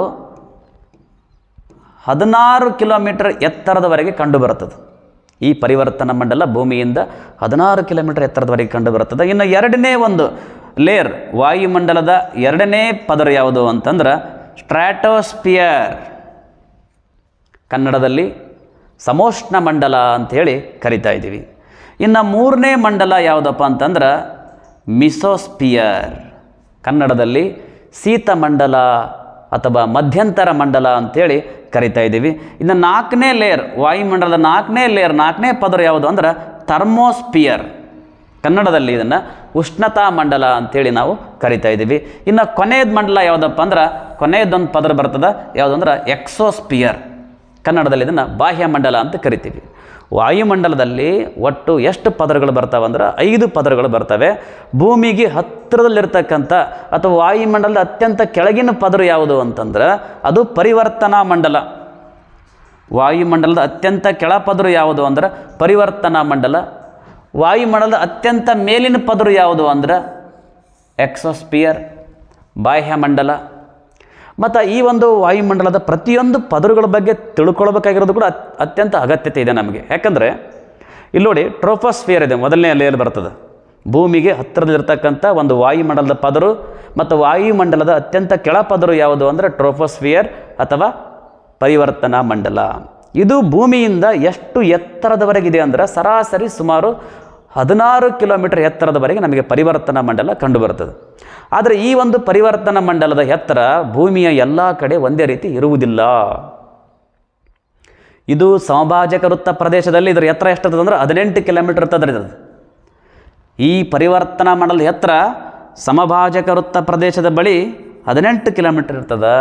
16 ಕಿಲೋಮೀಟರ್ ಎತ್ತರದವರೆಗೆ ಕಂಡುಬರುತ್ತದೆ. ಈ ಪರಿವರ್ತನಾ ಮಂಡಲ ಭೂಮಿಯಿಂದ 16 ಕಿಲೋಮೀಟರ್ ಎತ್ತರದವರೆಗೆ ಕಂಡುಬರುತ್ತದೆ. ಇನ್ನು ಎರಡನೇ ಒಂದು ಲೇಯರ್, ವಾಯುಮಂಡಲದ ಎರಡನೇ ಪದರ ಯಾವುದು ಅಂತಂದ್ರೆ ಸ್ಟ್ರಾಟೋಸ್ಪಿಯರ್, ಕನ್ನಡದಲ್ಲಿ ಸಮೋಷ್ಣ ಮಂಡಲ ಅಂಥೇಳಿ ಕರಿತಾ ಇದ್ದೀವಿ. ಇನ್ನು ಮೂರನೇ ಮಂಡಲ ಯಾವುದಪ್ಪ ಅಂತಂದ್ರೆ ಮಿಸೋಸ್ಪಿಯರ್, ಕನ್ನಡದಲ್ಲಿ ಶೀತಮಂಡಲ ಅಥವಾ ಮಧ್ಯಂತರ ಮಂಡಲ ಅಂಥೇಳಿ ಕರಿತಾ ಇದ್ದೀವಿ. ಇನ್ನು 4ನೇ ಲೇಯರ್, ವಾಯುಮಂಡಲದ 4ನೇ ಲೇಯರ್, 4ನೇ ಪದರ ಯಾವುದು ಅಂದ್ರೆ ಥರ್ಮೋಸ್ಪಿಯರ್, ಕನ್ನಡದಲ್ಲಿ ಇದನ್ನು ಉಷ್ಣತಾ ಮಂಡಲ ಅಂಥೇಳಿ ನಾವು ಕರಿತಾ ಇದ್ದೀವಿ. ಇನ್ನು ಕೊನೆಯದ ಮಂಡಲ ಯಾವುದಪ್ಪ ಅಂದ್ರೆ ಕೊನೆಯದೊಂದು ಪದರ ಬರ್ತದೆ, ಯಾವುದಂದ್ರೆ ಎಕ್ಸೋಸ್ಪಿಯರ್, ಕನ್ನಡದಲ್ಲಿ ಇದನ್ನು ಬಾಹ್ಯ ಮಂಡಲ ಅಂತ ಕರಿತೀವಿ. ವಾಯುಮಂಡಲದಲ್ಲಿ ಒಟ್ಟು ಎಷ್ಟು ಪದರಗಳು ಬರ್ತಾವೆ ಅಂದ್ರೆ 5 ಪದರಗಳು ಬರ್ತವೆ. ಭೂಮಿಗೆ ಹತ್ತಿರದಲ್ಲಿರ್ತಕ್ಕಂಥ ಅಥವಾ ವಾಯುಮಂಡಲದ ಅತ್ಯಂತ ಕೆಳಗಿನ ಪದರು ಯಾವುದು ಅಂತಂದ್ರೆ ಅದು ಪರಿವರ್ತನಾ ಮಂಡಲ. ವಾಯುಮಂಡಲದ ಅತ್ಯಂತ ಕೆಳಪದರು ಯಾವುದು ಅಂದ್ರೆ ಪರಿವರ್ತನಾ ಮಂಡಲ. ವಾಯುಮಂಡಲದ ಅತ್ಯಂತ ಮೇಲಿನ ಪದರು ಯಾವುದು ಅಂದ್ರೆ ಎಕ್ಸೋಸ್ಪಿಯರ್, ಬಾಹ್ಯಮಂಡಲ. ಮತ್ತು ಈ ಒಂದು ವಾಯುಮಂಡಲದ ಪ್ರತಿಯೊಂದು ಪದರುಗಳ ಬಗ್ಗೆ ತಿಳ್ಕೊಳ್ಬೇಕಾಗಿರೋದು ಕೂಡ ಅತ್ಯಂತ ಅಗತ್ಯತೆ ಇದೆ ನಮಗೆ. ಯಾಕಂದರೆ ಇಲ್ಲಿ ನೋಡಿ, ಟ್ರೋಪೋಸ್ಫಿಯರ್ ಇದೆ, ಮೊದಲನೇ ಲೇಯರ್ ಬರ್ತದೆ. ಭೂಮಿಗೆ ಹತ್ತಿರದಲ್ಲಿರ್ತಕ್ಕಂಥ ಒಂದು ವಾಯುಮಂಡಲದ ಪದರು ಮತ್ತು ವಾಯುಮಂಡಲದ ಅತ್ಯಂತ ಕೆಳಪದರು ಯಾವುದು ಅಂದರೆ ಟ್ರೋಪೋಸ್ಫಿಯರ್ ಅಥವಾ ಪರಿವರ್ತನಾ ಮಂಡಲ. ಇದು ಭೂಮಿಯಿಂದ ಎಷ್ಟು ಎತ್ತರದವರೆಗಿದೆ ಅಂದರೆ ಸರಾಸರಿ ಸುಮಾರು 16 ಕಿಲೋಮೀಟರ್ ಎತ್ತರದವರೆಗೆ ನಮಗೆ ಪರಿವರ್ತನಾ ಮಂಡಲ ಕಂಡುಬರುತ್ತದೆ. ಆದರೆ ಈ ಒಂದು ಪರಿವರ್ತನಾ ಮಂಡಲದ ಎತ್ತರ ಭೂಮಿಯ ಎಲ್ಲ ಕಡೆ ಒಂದೇ ರೀತಿ ಇರುವುದಿಲ್ಲ. ಇದು ಸಮಭಾಜಕ ವೃತ್ತ ಪ್ರದೇಶದಲ್ಲಿ ಇದರ ಎತ್ತರ ಎಷ್ಟಿರ್ತದೆ ಅಂದರೆ 18 ಕಿಲೋಮೀಟರ್ ಇರ್ತದೆ. ಈ ಪರಿವರ್ತನಾ ಮಂಡಲದ ಎತ್ತರ ಸಮಭಾಜಕ ವೃತ್ತ ಪ್ರದೇಶದ ಬಳಿ 18 ಕಿಲೋಮೀಟರ್ ಇರ್ತದೆ.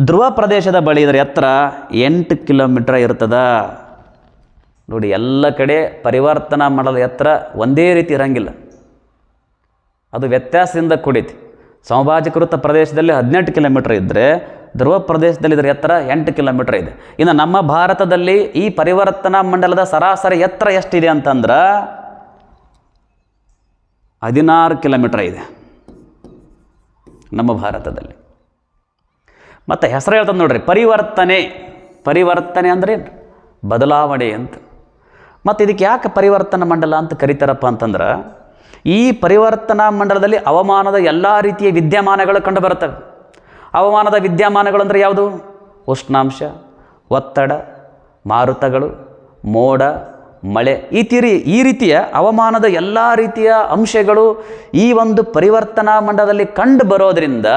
ಧ್ರುವ ಪ್ರದೇಶದ ಬಳಿ ಇದರ ಎತ್ತರ 8 ಕಿಲೋಮೀಟರ್ ಇರ್ತದೆ. ನೋಡಿ, ಎಲ್ಲ ಕಡೆ ಪರಿವರ್ತನಾ ಮಂಡಲದ ಎತ್ತರ ಒಂದೇ ರೀತಿ ಇರಂಗಿಲ್ಲ, ಅದು ವ್ಯತ್ಯಾಸದಿಂದ ಕೂಡೈತಿ. ಸಮಭಾಜಕ ವೃತ್ತ ಪ್ರದೇಶದಲ್ಲಿ 18 ಕಿಲೋಮೀಟರ್ ಇದ್ದರೆ ಧ್ರುವ ಪ್ರದೇಶದಲ್ಲಿ ಇದರ ಎತ್ತರ 8 ಕಿಲೋಮೀಟರ್ ಇದೆ. ಇನ್ನು ನಮ್ಮ ಭಾರತದಲ್ಲಿ ಈ ಪರಿವರ್ತನಾ ಮಂಡಲದ ಸರಾಸರಿ ಎತ್ತರ ಎಷ್ಟಿದೆ ಅಂತಂದ್ರೆ 16 ಕಿಲೋಮೀಟರ್ ಇದೆ ನಮ್ಮ ಭಾರತದಲ್ಲಿ. ಮತ್ತು ಹೆಸರು ಹೇಳ್ತದೆ ನೋಡ್ರಿ, ಪರಿವರ್ತನೆ ಅಂದರೆ ಬದಲಾವಣೆ ಅಂತ. ಮತ್ತು ಇದಕ್ಕೆ ಯಾಕೆ ಪರಿವರ್ತನಾ ಮಂಡಲ ಅಂತ ಕರೀತಾರಪ್ಪ ಅಂತಂದ್ರೆ, ಈ ಪರಿವರ್ತನಾ ಮಂಡಲದಲ್ಲಿ ಹವಾಮಾನದ ಎಲ್ಲ ರೀತಿಯ ವಿದ್ಯಮಾನಗಳು ಕಂಡುಬರುತ್ತವೆ. ಹವಾಮಾನದ ವಿದ್ಯಮಾನಗಳು ಅಂದರೆ ಯಾವುದು? ಉಷ್ಣಾಂಶ, ಒತ್ತಡ, ಮಾರುತಗಳು, ಮೋಡ, ಮಳೆ, ಈ ರೀತಿಯ ಹವಾಮಾನದ ಎಲ್ಲ ರೀತಿಯ ಅಂಶಗಳು ಈ ಒಂದು ಪರಿವರ್ತನಾ ಮಂಡಲದಲ್ಲಿ ಕಂಡು ಬರೋದರಿಂದ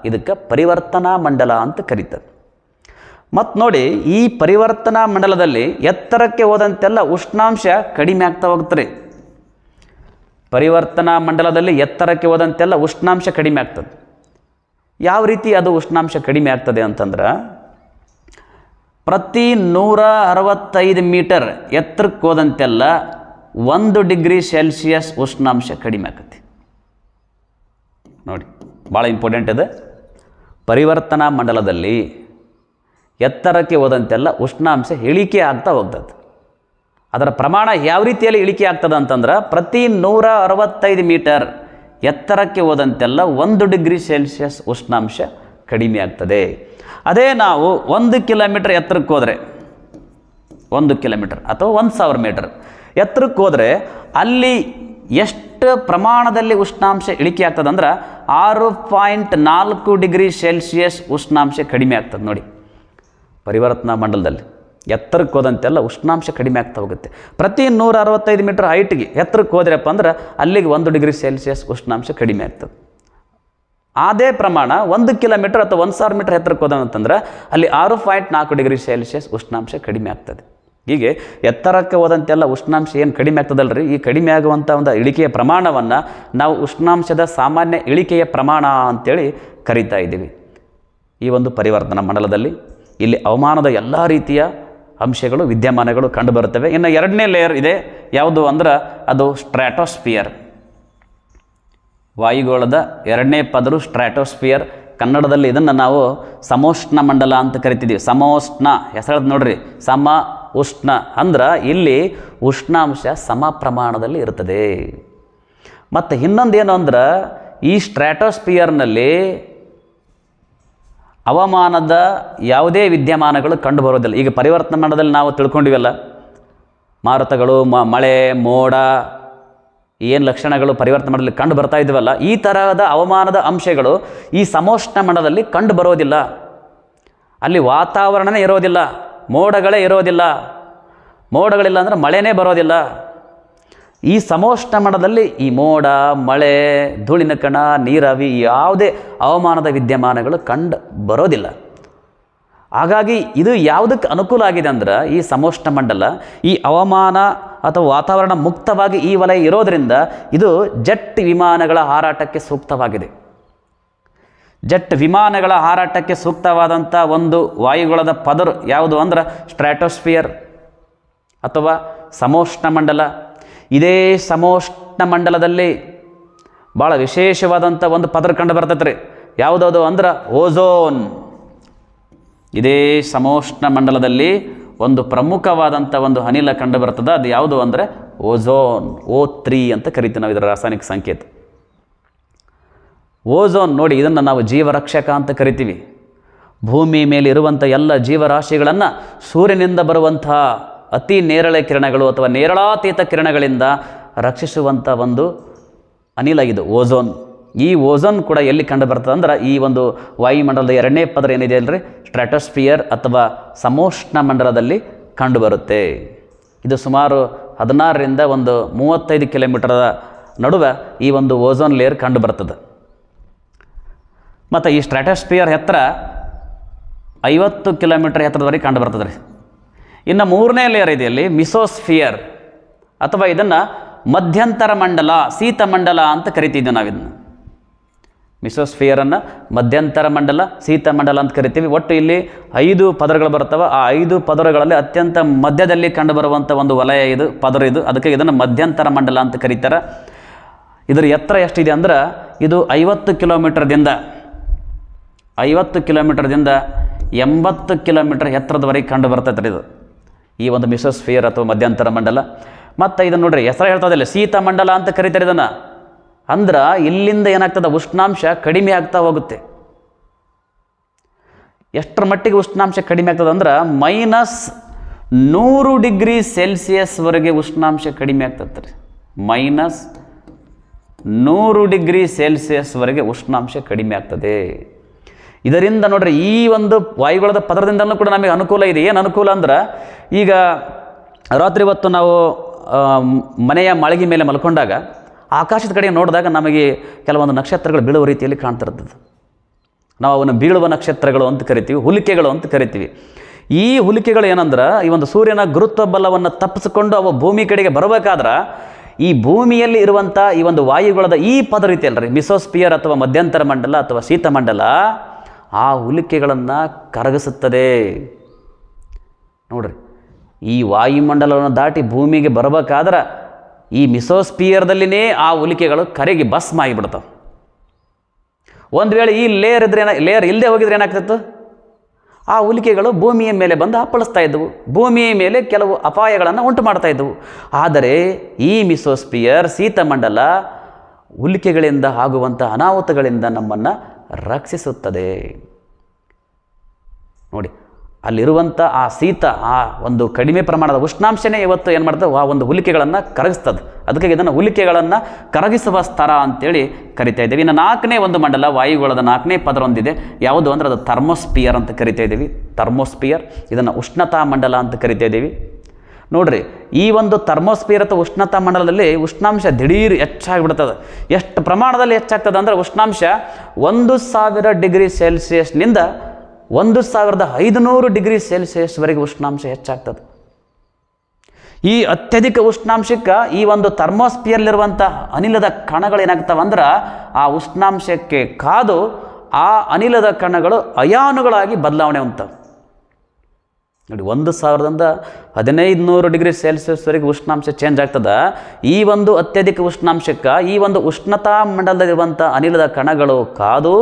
ಇದಕ್ಕೆ ಪರಿವರ್ತನಾ ಮಂಡಲ ಅಂತ ಕರೀತಾರೆ. ಮತ್ತು ನೋಡಿ, ಈ ಪರಿವರ್ತನಾ ಮಂಡಲದಲ್ಲಿ ಎತ್ತರಕ್ಕೆ ಹೋದಂತೆಲ್ಲ ಉಷ್ಣಾಂಶ ಕಡಿಮೆ ಆಗ್ತಾ ಹೋಗ್ತಾರೆ. ಪರಿವರ್ತನಾ ಮಂಡಲದಲ್ಲಿ ಎತ್ತರಕ್ಕೆ ಹೋದಂತೆಲ್ಲ ಉಷ್ಣಾಂಶ ಕಡಿಮೆ ಆಗ್ತದೆ. ಯಾವ ರೀತಿ ಅದು ಉಷ್ಣಾಂಶ ಕಡಿಮೆ ಆಗ್ತದೆ ಅಂತಂದ್ರೆ, ಪ್ರತಿ 165 ಮೀಟರ್ ಎತ್ತರಕ್ಕೆ ಹೋದಂತೆಲ್ಲ 1 ಡಿಗ್ರಿ ಸೆಲ್ಸಿಯಸ್ ಉಷ್ಣಾಂಶ ಕಡಿಮೆ ಆಗುತ್ತೆ. ನೋಡಿ, ಭಾಳ ಇಂಪಾರ್ಟೆಂಟ್ ಇದೆ. ಪರಿವರ್ತನಾ ಮಂಡಲದಲ್ಲಿ ಎತ್ತರಕ್ಕೆ ಹೋದಂತೆಲ್ಲ ಉಷ್ಣಾಂಶ ಇಳಿಕೆ ಆಗ್ತಾ ಹೋಗ್ತದೆ. ಅದರ ಪ್ರಮಾಣ ಯಾವ ರೀತಿಯಲ್ಲಿ ಇಳಿಕೆ ಆಗ್ತದೆ ಅಂತಂದ್ರೆ, ಪ್ರತಿ 165 ಮೀಟರ್ ಎತ್ತರಕ್ಕೆ ಹೋದಂತೆಲ್ಲ 1 ಡಿಗ್ರಿ ಸೆಲ್ಸಿಯಸ್ ಉಷ್ಣಾಂಶ ಕಡಿಮೆ ಆಗ್ತದೆ. ಅದೇ ನಾವು 1 ಕಿಲೋಮೀಟರ್ ಎತ್ತರಕ್ಕೆ ಹೋದರೆ, 1 ಕಿಲೋಮೀಟರ್ ಅಥವಾ 1000 ಮೀಟರ್ ಎತ್ತರಕ್ಕೆ ಹೋದರೆ ಅಲ್ಲಿ ಎಷ್ಟು ಪ್ರಮಾಣದಲ್ಲಿ ಉಷ್ಣಾಂಶ ಇಳಿಕೆ ಆಗ್ತದೆ ಅಂದ್ರೆ 6.4 ಡಿಗ್ರಿ ಸೆಲ್ಸಿಯಸ್ ಉಷ್ಣಾಂಶ ಕಡಿಮೆ ಆಗ್ತದೆ. ನೋಡಿ, ಪರಿವರ್ತನಾ ಮಂಡಲದಲ್ಲಿ ಎತ್ತರಕ್ಕೆ ಹೋದಂತೆಲ್ಲ ಉಷ್ಣಾಂಶ ಕಡಿಮೆ ಆಗ್ತಾ ಹೋಗುತ್ತೆ. ಪ್ರತಿ 165 ಮೀಟರ್ ಹೈಟ್ಗೆ ಎತ್ತರಕ್ಕೆ ಹೋದ್ರಪ್ಪ ಅಂದ್ರೆ ಅಲ್ಲಿಗೆ 1 ಡಿಗ್ರಿ ಸೆಲ್ಸಿಯಸ್ ಉಷ್ಣಾಂಶ ಕಡಿಮೆ ಆಗ್ತದೆ. ಅದೇ ಪ್ರಮಾಣ 1 ಕಿಲೋಮೀಟರ್ ಅಥವಾ 1000 ಮೀಟರ್ ಎತ್ತರಕ್ಕೆ ಹೋದಂತಂದ್ರೆ ಅಲ್ಲಿ 6.4 ಡಿಗ್ರಿ ಸೆಲ್ಸಿಯಸ್ ಉಷ್ಣಾಂಶ ಕಡಿಮೆ ಆಗ್ತದೆ. ಹೀಗೆ ಎತ್ತರಕ್ಕೆ ಹೋದಂತೆಲ್ಲ ಉಷ್ಣಾಂಶ ಏನು ಕಡಿಮೆ ಆಗ್ತದಲ್ರಿ, ಈ ಕಡಿಮೆ ಆಗುವಂಥ ಒಂದು ಇಳಿಕೆಯ ಪ್ರಮಾಣವನ್ನು ನಾವು ಉಷ್ಣಾಂಶದ ಸಾಮಾನ್ಯ ಇಳಿಕೆಯ ಪ್ರಮಾಣ ಅಂತೇಳಿ ಕರೀತಾ ಇದ್ದೀವಿ. ಈ ಒಂದು ಪರಿವರ್ತನಾ ಮಂಡಲದಲ್ಲಿ ಇಲ್ಲಿ ಹವಾಮಾನದ ಎಲ್ಲ ರೀತಿಯ ಅಂಶಗಳು ವಿದ್ಯಮಾನಗಳು ಕಂಡುಬರುತ್ತವೆ. ಇನ್ನು ಎರಡನೇ ಲೇಯರ್ ಇದೆ, ಯಾವುದು ಅಂದ್ರೆ ಅದು ಸ್ಟ್ರಾಟೋಸ್ಫಿಯರ್. ವಾಯುಗೋಳದ ಎರಡನೇ ಪದರು ಸ್ಟ್ರಾಟೋಸ್ಫಿಯರ್. ಕನ್ನಡದಲ್ಲಿ ಇದನ್ನು ನಾವು ಸಮೋಷ್ಣ ಮಂಡಲ ಅಂತ ಕರಿತಿದ್ದೀವಿ. ಸಮೋಷ್ಣ ಹೆಸರು ನೋಡ್ರಿ, ಸಮ ಉಷ್ಣ ಅಂದ್ರೆ ಇಲ್ಲಿ ಉಷ್ಣಾಂಶ ಸಮ ಪ್ರಮಾಣದಲ್ಲಿ ಇರ್ತದೆ. ಮತ್ತು ಇನ್ನೊಂದೇನು ಅಂದ್ರೆ ಈ ಸ್ಟ್ರಾಟೋಸ್ಫಿಯರ್ನಲ್ಲಿ ಹವಾಮಾನದ ಯಾವುದೇ ವಿದ್ಯಮಾನಗಳು ಕಂಡು ಬರೋದಿಲ್ಲ. ಈಗ ಪರಿವರ್ತನಾ ಮಂಡಲದಲ್ಲಿ ನಾವು ತಿಳ್ಕೊಂಡಿವಲ್ಲ, ಮಾರುತಗಳು, ಮಳೆ, ಮೋಡ, ಏನು ಲಕ್ಷಣಗಳು ಪರಿವರ್ತನಾ ಮಂಡಲದಲ್ಲಿ ಕಂಡು ಬರ್ತಾ ಇದ್ದೀವಲ್ಲ, ಈ ತರಹದ ಹವಾಮಾನದ ಅಂಶಗಳು ಈ ಸಮೋಷ್ಣ ಮಂಡಲದಲ್ಲಿ ಕಂಡು ಬರೋದಿಲ್ಲ. ಅಲ್ಲಿ ವಾತಾವರಣನೇ ಇರೋದಿಲ್ಲ, ಮೋಡಗಳೇ ಇರೋದಿಲ್ಲ. ಮೋಡಗಳಿಲ್ಲ ಅಂದರೆ ಮಳೆನೇ ಬರೋದಿಲ್ಲ. ಈ ಸಮೋಷ್ಣ ಮಂಡಲದಲ್ಲಿ ಈ ಮೋಡ, ಮಳೆ, ಧೂಳಿನ ಕಣ, ನೀರಾವಿ ಯಾವುದೇ ಹವಾಮಾನದ ವಿದ್ಯಮಾನಗಳು ಕಂಡು ಬರೋದಿಲ್ಲ. ಹಾಗಾಗಿ ಇದು ಯಾವುದಕ್ಕೆ ಅನುಕೂಲ ಆಗಿದೆ ಅಂದ್ರೆ, ಈ ಸಮೋಷ್ಣ ಮಂಡಲ ಈ ಹವಾಮಾನ ಅಥವಾ ವಾತಾವರಣ ಮುಕ್ತವಾಗಿ ಈ ವಲಯ ಇರೋದರಿಂದ ಇದು ಜೆಟ್ ವಿಮಾನಗಳ ಹಾರಾಟಕ್ಕೆ ಸೂಕ್ತವಾಗಿದೆ. ಜೆಟ್ ವಿಮಾನಗಳ ಹಾರಾಟಕ್ಕೆ ಸೂಕ್ತವಾದಂಥ ಒಂದು ವಾಯುಗೋಳದ ಪದರು ಯಾವುದು ಅಂದ್ರೆ ಸ್ಟ್ರಾಟೋಸ್ಫಿಯರ್ ಅಥವಾ ಸಮೋಷ್ಣ ಮಂಡಲ. ಇದೇ ಸಮೋಷ್ಣ ಮಂಡಲದಲ್ಲಿ ಭಾಳ ವಿಶೇಷವಾದಂಥ ಒಂದು ಪದರ ಕಂಡು ಬರ್ತೈತೆ ರೀ. ಯಾವುದದು ಅಂದ್ರೆ ಓಝೋನ್. ಇದೇ ಸಮೋಷ್ಣ ಮಂಡಲದಲ್ಲಿ ಒಂದು ಪ್ರಮುಖವಾದಂಥ ಒಂದು ಅನಿಲ ಕಂಡು ಬರ್ತದೆ, ಅದು ಯಾವುದು ಅಂದರೆ ಓಝೋನ್ O3 ಅಂತ ಕರಿತೀವಿ ನಾವು ಇದರ ರಾಸಾಯನಿಕ ಸಂಕೇತ. ಓಝೋನ್ ನೋಡಿ, ಇದನ್ನು ನಾವು ಜೀವರಕ್ಷಕ ಅಂತ ಕರಿತೀವಿ. ಭೂಮಿ ಮೇಲೆ ಇರುವಂಥ ಎಲ್ಲ ಜೀವರಾಶಿಗಳನ್ನು ಸೂರ್ಯನಿಂದ ಬರುವಂಥ ಅತಿ ನೇರಳೆ ಕಿರಣಗಳು ಅಥವಾ ನೇರಳಾತೀತ ಕಿರಣಗಳಿಂದ ರಕ್ಷಿಸುವಂಥ ಒಂದು ಅನಿಲ ಇದು ಓಝೋನ್. ಈ ಓಝೋನ್ ಕೂಡ ಎಲ್ಲಿ ಕಂಡು ಬರ್ತದೆ ಅಂದ್ರೆ ಈ ಒಂದು ವಾಯುಮಂಡಲದ 2ನೇ ಪದರ ಏನಿದೆ ಅಲ್ರಿ, ಸ್ಟ್ರಾಟೋಸ್ಫಿಯರ್ ಅಥವಾ ಸಮೋಷ್ಣ ಮಂಡಲದಲ್ಲಿ ಕಂಡುಬರುತ್ತೆ. ಇದು ಸುಮಾರು 16ರಿಂದ 35 ಕಿಲೋಮೀಟರ್ ನಡುವೆ ಈ ಒಂದು ಓಝೋನ್ ಲೇಯರ್ ಕಂಡು ಬರ್ತದೆ. ಮತ್ತು ಈ ಸ್ಟ್ರಾಟೋಸ್ಫಿಯರ್ ಎತ್ತರ 50 ಕಿಲೋಮೀಟರ್ ಎತ್ತರದವರೆಗೆ ಕಂಡು ಬರ್ತದೆ ರೀ. ಇನ್ನು 3ನೇ ಲೇಯರ್ ಇದೆಯಲ್ಲಿ ಮಿಸೋಸ್ಫಿಯರ್ ಅಥವಾ ಇದನ್ನು ಮಧ್ಯಂತರ ಮಂಡಲ, ಶೀತ ಮಂಡಲ ಅಂತ ಕರಿತಿದ್ದೀವಿ ನಾವು. ಇದನ್ನು ಮಿಸೋಸ್ಫಿಯರನ್ನು ಮಧ್ಯಂತರ ಮಂಡಲ, ಶೀತ ಮಂಡಲ ಅಂತ ಕರಿತೀವಿ. ಒಟ್ಟು ಇಲ್ಲಿ 5 ಪದರಗಳು ಬರ್ತವೆ. ಆ 5 ಪದರಗಳಲ್ಲಿ ಅತ್ಯಂತ ಮಧ್ಯದಲ್ಲಿ ಕಂಡುಬರುವಂಥ ಒಂದು ವಲಯ ಇದು, ಪದರ ಇದು. ಅದಕ್ಕೆ ಇದನ್ನು ಮಧ್ಯಂತರ ಮಂಡಲ ಅಂತ ಕರೀತಾರೆ. ಇದರ ಎತ್ತರ ಎಷ್ಟಿದೆ ಅಂದ್ರೆ ಇದು 50 ಕಿಲೋಮೀಟರ್ದಿಂದ 80 ಕಿಲೋಮೀಟರ್ ಎತ್ತರದವರೆಗೆ ಕಂಡು ಬರ್ತೈತೆ ಇದು, ಈ ಒಂದು ಮಿಸೋಸ್ಫಿಯರ್ ಅಥವಾ ಮಧ್ಯಂತರ ಮಂಡಲ. ಮತ್ತು ಇದನ್ನು ನೋಡ್ರಿ, ಹೆಸರು ಹೇಳ್ತದಿಲ್ಲ, ಶೀತ ಮಂಡಲ ಅಂತ ಕರೀತಾರೆ ಇದನ್ನು. ಅಂದ್ರೆ ಇಲ್ಲಿಂದ ಏನಾಗ್ತದೆ, ಉಷ್ಣಾಂಶ ಕಡಿಮೆ ಆಗ್ತಾ ಹೋಗುತ್ತೆ. ಎಷ್ಟರ ಮಟ್ಟಿಗೆ ಉಷ್ಣಾಂಶ ಕಡಿಮೆ ಆಗ್ತದೆ ಅಂದ್ರೆ -100 ಡಿಗ್ರಿ ಸೆಲ್ಸಿಯಸ್ವರೆಗೆ ಉಷ್ಣಾಂಶ ಕಡಿಮೆ ಆಗ್ತದೆ ರೀ. -100 ಡಿಗ್ರಿ ಸೆಲ್ಸಿಯಸ್ವರೆಗೆ ಉಷ್ಣಾಂಶ ಕಡಿಮೆ ಆಗ್ತದೆ. ಇದರಿಂದ ನೋಡ್ರಿ, ಈ ಒಂದು ವಾಯುಗುಣದ ಪದರದಿಂದಲೂ ಕೂಡ ನಮಗೆ ಅನುಕೂಲ ಇದೆ. ಏನು ಅನುಕೂಲ ಅಂದ್ರೆ, ಈಗ ರಾತ್ರಿ ಹೊತ್ತು ನಾವು ಮನೆಯ ಮಾಳಿಗೆ ಮೇಲೆ ಮಲ್ಕೊಂಡಾಗ ಆಕಾಶದ ಕಡೆ ನೋಡಿದಾಗ ನಮಗೆ ಕೆಲವೊಂದು ನಕ್ಷತ್ರಗಳು ಬೀಳುವ ರೀತಿಯಲ್ಲಿ ಕಾಣ್ತಿರ್ತದೆ. ನಾವು ಅವನ್ನು ಬೀಳುವ ನಕ್ಷತ್ರಗಳು ಅಂತ ಕರಿತೀವಿ, ಹುಲಿಕೆಗಳು ಅಂತ ಕರಿತೀವಿ. ಈ ಹುಲಿಕೆಗಳು ಏನಂದ್ರೆ, ಈ ಒಂದು ಸೂರ್ಯನ ಗುರುತ್ವ ಬಲವನ್ನು ತಪ್ಪಿಸಿಕೊಂಡು ಅವು ಭೂಮಿ ಕಡೆಗೆ ಬರಬೇಕಾದ್ರೆ ಈ ಭೂಮಿಯಲ್ಲಿ ಇರುವಂಥ ಈ ಒಂದು ವಾಯುಗುಣದ ಈ ಪದರ ರೀತಿ ಅಲ್ರಿ, ಮಿಸೋಸ್ಫಿಯರ್ ಅಥವಾ ಮಧ್ಯಂತರ ಮಂಡಲ ಅಥವಾ ಶೀತ ಮಂಡಲ ಆ ಹುಲಿಕೆಗಳನ್ನು ಕರಗಿಸುತ್ತದೆ. ನೋಡ್ರಿ, ಈ ವಾಯುಮಂಡಲವನ್ನು ದಾಟಿ ಭೂಮಿಗೆ ಬರಬೇಕಾದ್ರೆ ಈ ಮಿಸೋಸ್ಫಿಯರ್ದಲ್ಲಿನೇ ಆ ಹುಲಿಕೆಗಳು ಕರಗಿ ಭಸ್ಮ ಆಗಿಬಿಡ್ತಾವೆ. ಒಂದು ವೇಳೆ ಈ ಲೇಯರ್ ಇಲ್ಲದೆ ಹೋಗಿದ್ರೆ ಏನಾಗ್ತಿತ್ತು, ಆ ಹುಲಿಕೆಗಳು ಭೂಮಿಯ ಮೇಲೆ ಬಂದು ಅಪ್ಪಳಿಸ್ತಾ ಇದ್ದವು, ಭೂಮಿಯ ಮೇಲೆ ಕೆಲವು ಅಪಾಯಗಳನ್ನು ಉಂಟು ಮಾಡ್ತಾ ಇದ್ದವು. ಆದರೆ ಈ ಮಿಸೋಸ್ಫಿಯರ್ ಶೀತಮಂಡಲ ಹುಲಿಕೆಗಳಿಂದ ಆಗುವಂಥ ಅನಾಹುತಗಳಿಂದ ನಮ್ಮನ್ನು ರಕ್ಷಿಸುತ್ತದೆ. ನೋಡಿ, ಅಲ್ಲಿರುವಂಥ ಆ ಶೀತ, ಆ ಒಂದು ಕಡಿಮೆ ಪ್ರಮಾಣದ ಉಷ್ಣಾಂಶನೇ ಇವತ್ತು ಏನು ಮಾಡ್ತದೆ, ಆ ಒಂದು ಹುಲಿಕೆಗಳನ್ನು ಕರಗಿಸ್ತದೆ. ಅದಕ್ಕೆ ಇದನ್ನು ಹುಲಿಕೆಗಳನ್ನು ಕರಗಿಸುವ ಸ್ತರ ಅಂತೇಳಿ ಕರಿತಾ ಇದ್ದೀವಿ. ಇನ್ನು 4ನೇ ಒಂದು ಮಂಡಲ, ವಾಯುಗೋಳದ 4ನೇ ಪದರ ಹೊಂದಿದೆ. ಯಾವುದು ಅಂದರೆ ಅದು ಥರ್ಮೋಸ್ಫಿಯರ್ ಅಂತ ಕರಿತಾ ಇದ್ದೀವಿ. ಥರ್ಮೋಸ್ಫಿಯರ್, ಇದನ್ನು ಉಷ್ಣತಾ ಮಂಡಲ ಅಂತ ಕರಿತಾ ಇದ್ದೀವಿ. ನೋಡ್ರಿ, ಈ ಒಂದು ಥರ್ಮೋಸ್ಫಿಯರ್ ಅಥವಾ ಉಷ್ಣತಾ ಮಂಡಲದಲ್ಲಿ ಉಷ್ಣಾಂಶ ದಿಢೀರ್ ಹೆಚ್ಚಾಗಿಬಿಡ್ತದೆ. ಎಷ್ಟು ಪ್ರಮಾಣದಲ್ಲಿ ಹೆಚ್ಚಾಗ್ತದೆ ಅಂದರೆ ಉಷ್ಣಾಂಶ 1000 ಡಿಗ್ರಿ ಸೆಲ್ಸಿಯಸ್ನಿಂದ 1500 ಡಿಗ್ರಿ ಸೆಲ್ಸಿಯಸ್ವರೆಗೆ ಉಷ್ಣಾಂಶ ಹೆಚ್ಚಾಗ್ತದೆ. ಈ ಅತ್ಯಧಿಕ ಉಷ್ಣಾಂಶಕ್ಕೆ ಈ ಒಂದು ಥರ್ಮೋಸ್ಫಿಯರ್ಲಿರುವಂಥ ಅನಿಲದ ಕಣಗಳು ಏನಾಗ್ತವೆ ಅಂದ್ರೆ ಆ ಉಷ್ಣಾಂಶಕ್ಕೆ ಕಾದು ಆ ಅನಿಲದ ಕಣಗಳು ಅಯಾನುಗಳಾಗಿ ಬದಲಾವಣೆ ಹೊಂದ್ತವೆ. ನೋಡಿ, 1000ರಿಂದ 1500 ಡಿಗ್ರಿ ಸೆಲ್ಸಿಯಸ್ವರೆಗೆ ಉಷ್ಣಾಂಶ ಚೇಂಜ್ ಆಗ್ತದೆ. ಈ ಒಂದು ಅತ್ಯಧಿಕ ಉಷ್ಣಾಂಶಕ್ಕೆ ಈ ಒಂದು ಉಷ್ಣತಾ ಮಂಡಲದಲ್ಲಿರುವಂಥ ಅನಿಲದ ಕಣಗಳು ಕಾದು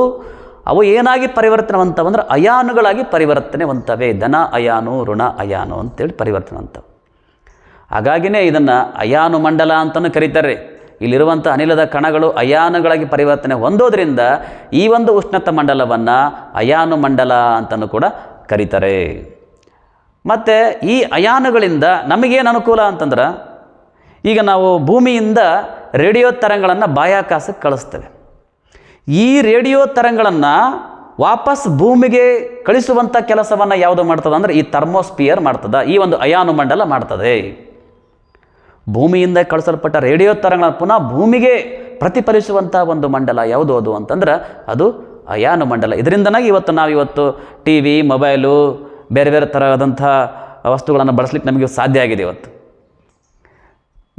ಅವು ಏನಾಗಿ ಪರಿವರ್ತನೆ ಹೊಂತವಂದ್ರೆ ಅಯಾನುಗಳಾಗಿ ಪರಿವರ್ತನೆ ಹೊಂತವೆ. ಧನ ಅಯಾನು, ಋಣ ಅಯಾನು ಅಂತೇಳಿ ಪರಿವರ್ತನೆ ಹೊಂತವೆ. ಹಾಗಾಗಿನೇ ಇದನ್ನು ಅಯಾನು ಮಂಡಲ ಅಂತಲೂ ಕರೀತಾರೆ. ಇಲ್ಲಿರುವಂಥ ಅನಿಲದ ಕಣಗಳು ಅಯಾನುಗಳಾಗಿ ಪರಿವರ್ತನೆ ಹೊಂದೋದ್ರಿಂದ ಈ ಒಂದು ಉಷ್ಣತ ಮಂಡಲವನ್ನು ಅಯಾನು ಮಂಡಲ ಅಂತಲೂ ಕೂಡ ಕರೀತಾರೆ. ಮತ್ತು ಈ ಅಯಾನುಗಳಿಂದ ನಮಗೇನು ಅನುಕೂಲ ಅಂತಂದ್ರೆ, ಈಗ ನಾವು ಭೂಮಿಯಿಂದ ರೇಡಿಯೋ ತರಂಗಗಳನ್ನು ಬಾಹ್ಯಾಕಾಶಕ್ಕೆ ಕಳಿಸ್ತೇವೆ. ಈ ರೇಡಿಯೋ ತರಂಗಗಳನ್ನು ವಾಪಸ್ ಭೂಮಿಗೆ ಕಳಿಸುವಂಥ ಕೆಲಸವನ್ನು ಯಾವುದು ಮಾಡ್ತದೆ ಅಂದರೆ ಈ ಥರ್ಮೋಸ್ಫಿಯರ್ ಮಾಡ್ತದೆ, ಈ ಒಂದು ಅಯಾನು ಮಂಡಲ ಮಾಡ್ತದೆ. ಭೂಮಿಯಿಂದ ಕಳಿಸಲ್ಪಟ್ಟ ರೇಡಿಯೋ ತರಂಗಗಳನ್ನು ಪುನಃ ಭೂಮಿಗೆ ಪ್ರತಿಫಲಿಸುವಂಥ ಒಂದು ಮಂಡಲ ಯಾವುದು ಅದು ಅಂತಂದ್ರೆ ಅದು ಅಯಾನು ಮಂಡಲ. ಇದರಿಂದನಾಗಿ ನಾವಿವತ್ತು ಟಿ ವಿ, ಮೊಬೈಲು, ಬೇರೆ ಬೇರೆ ಥರವಾದಂಥ ವಸ್ತುಗಳನ್ನು ಬಳಸಲಿಕ್ಕೆ ನಮಗೆ ಸಾಧ್ಯ ಆಗಿದೆ ಇವತ್ತು.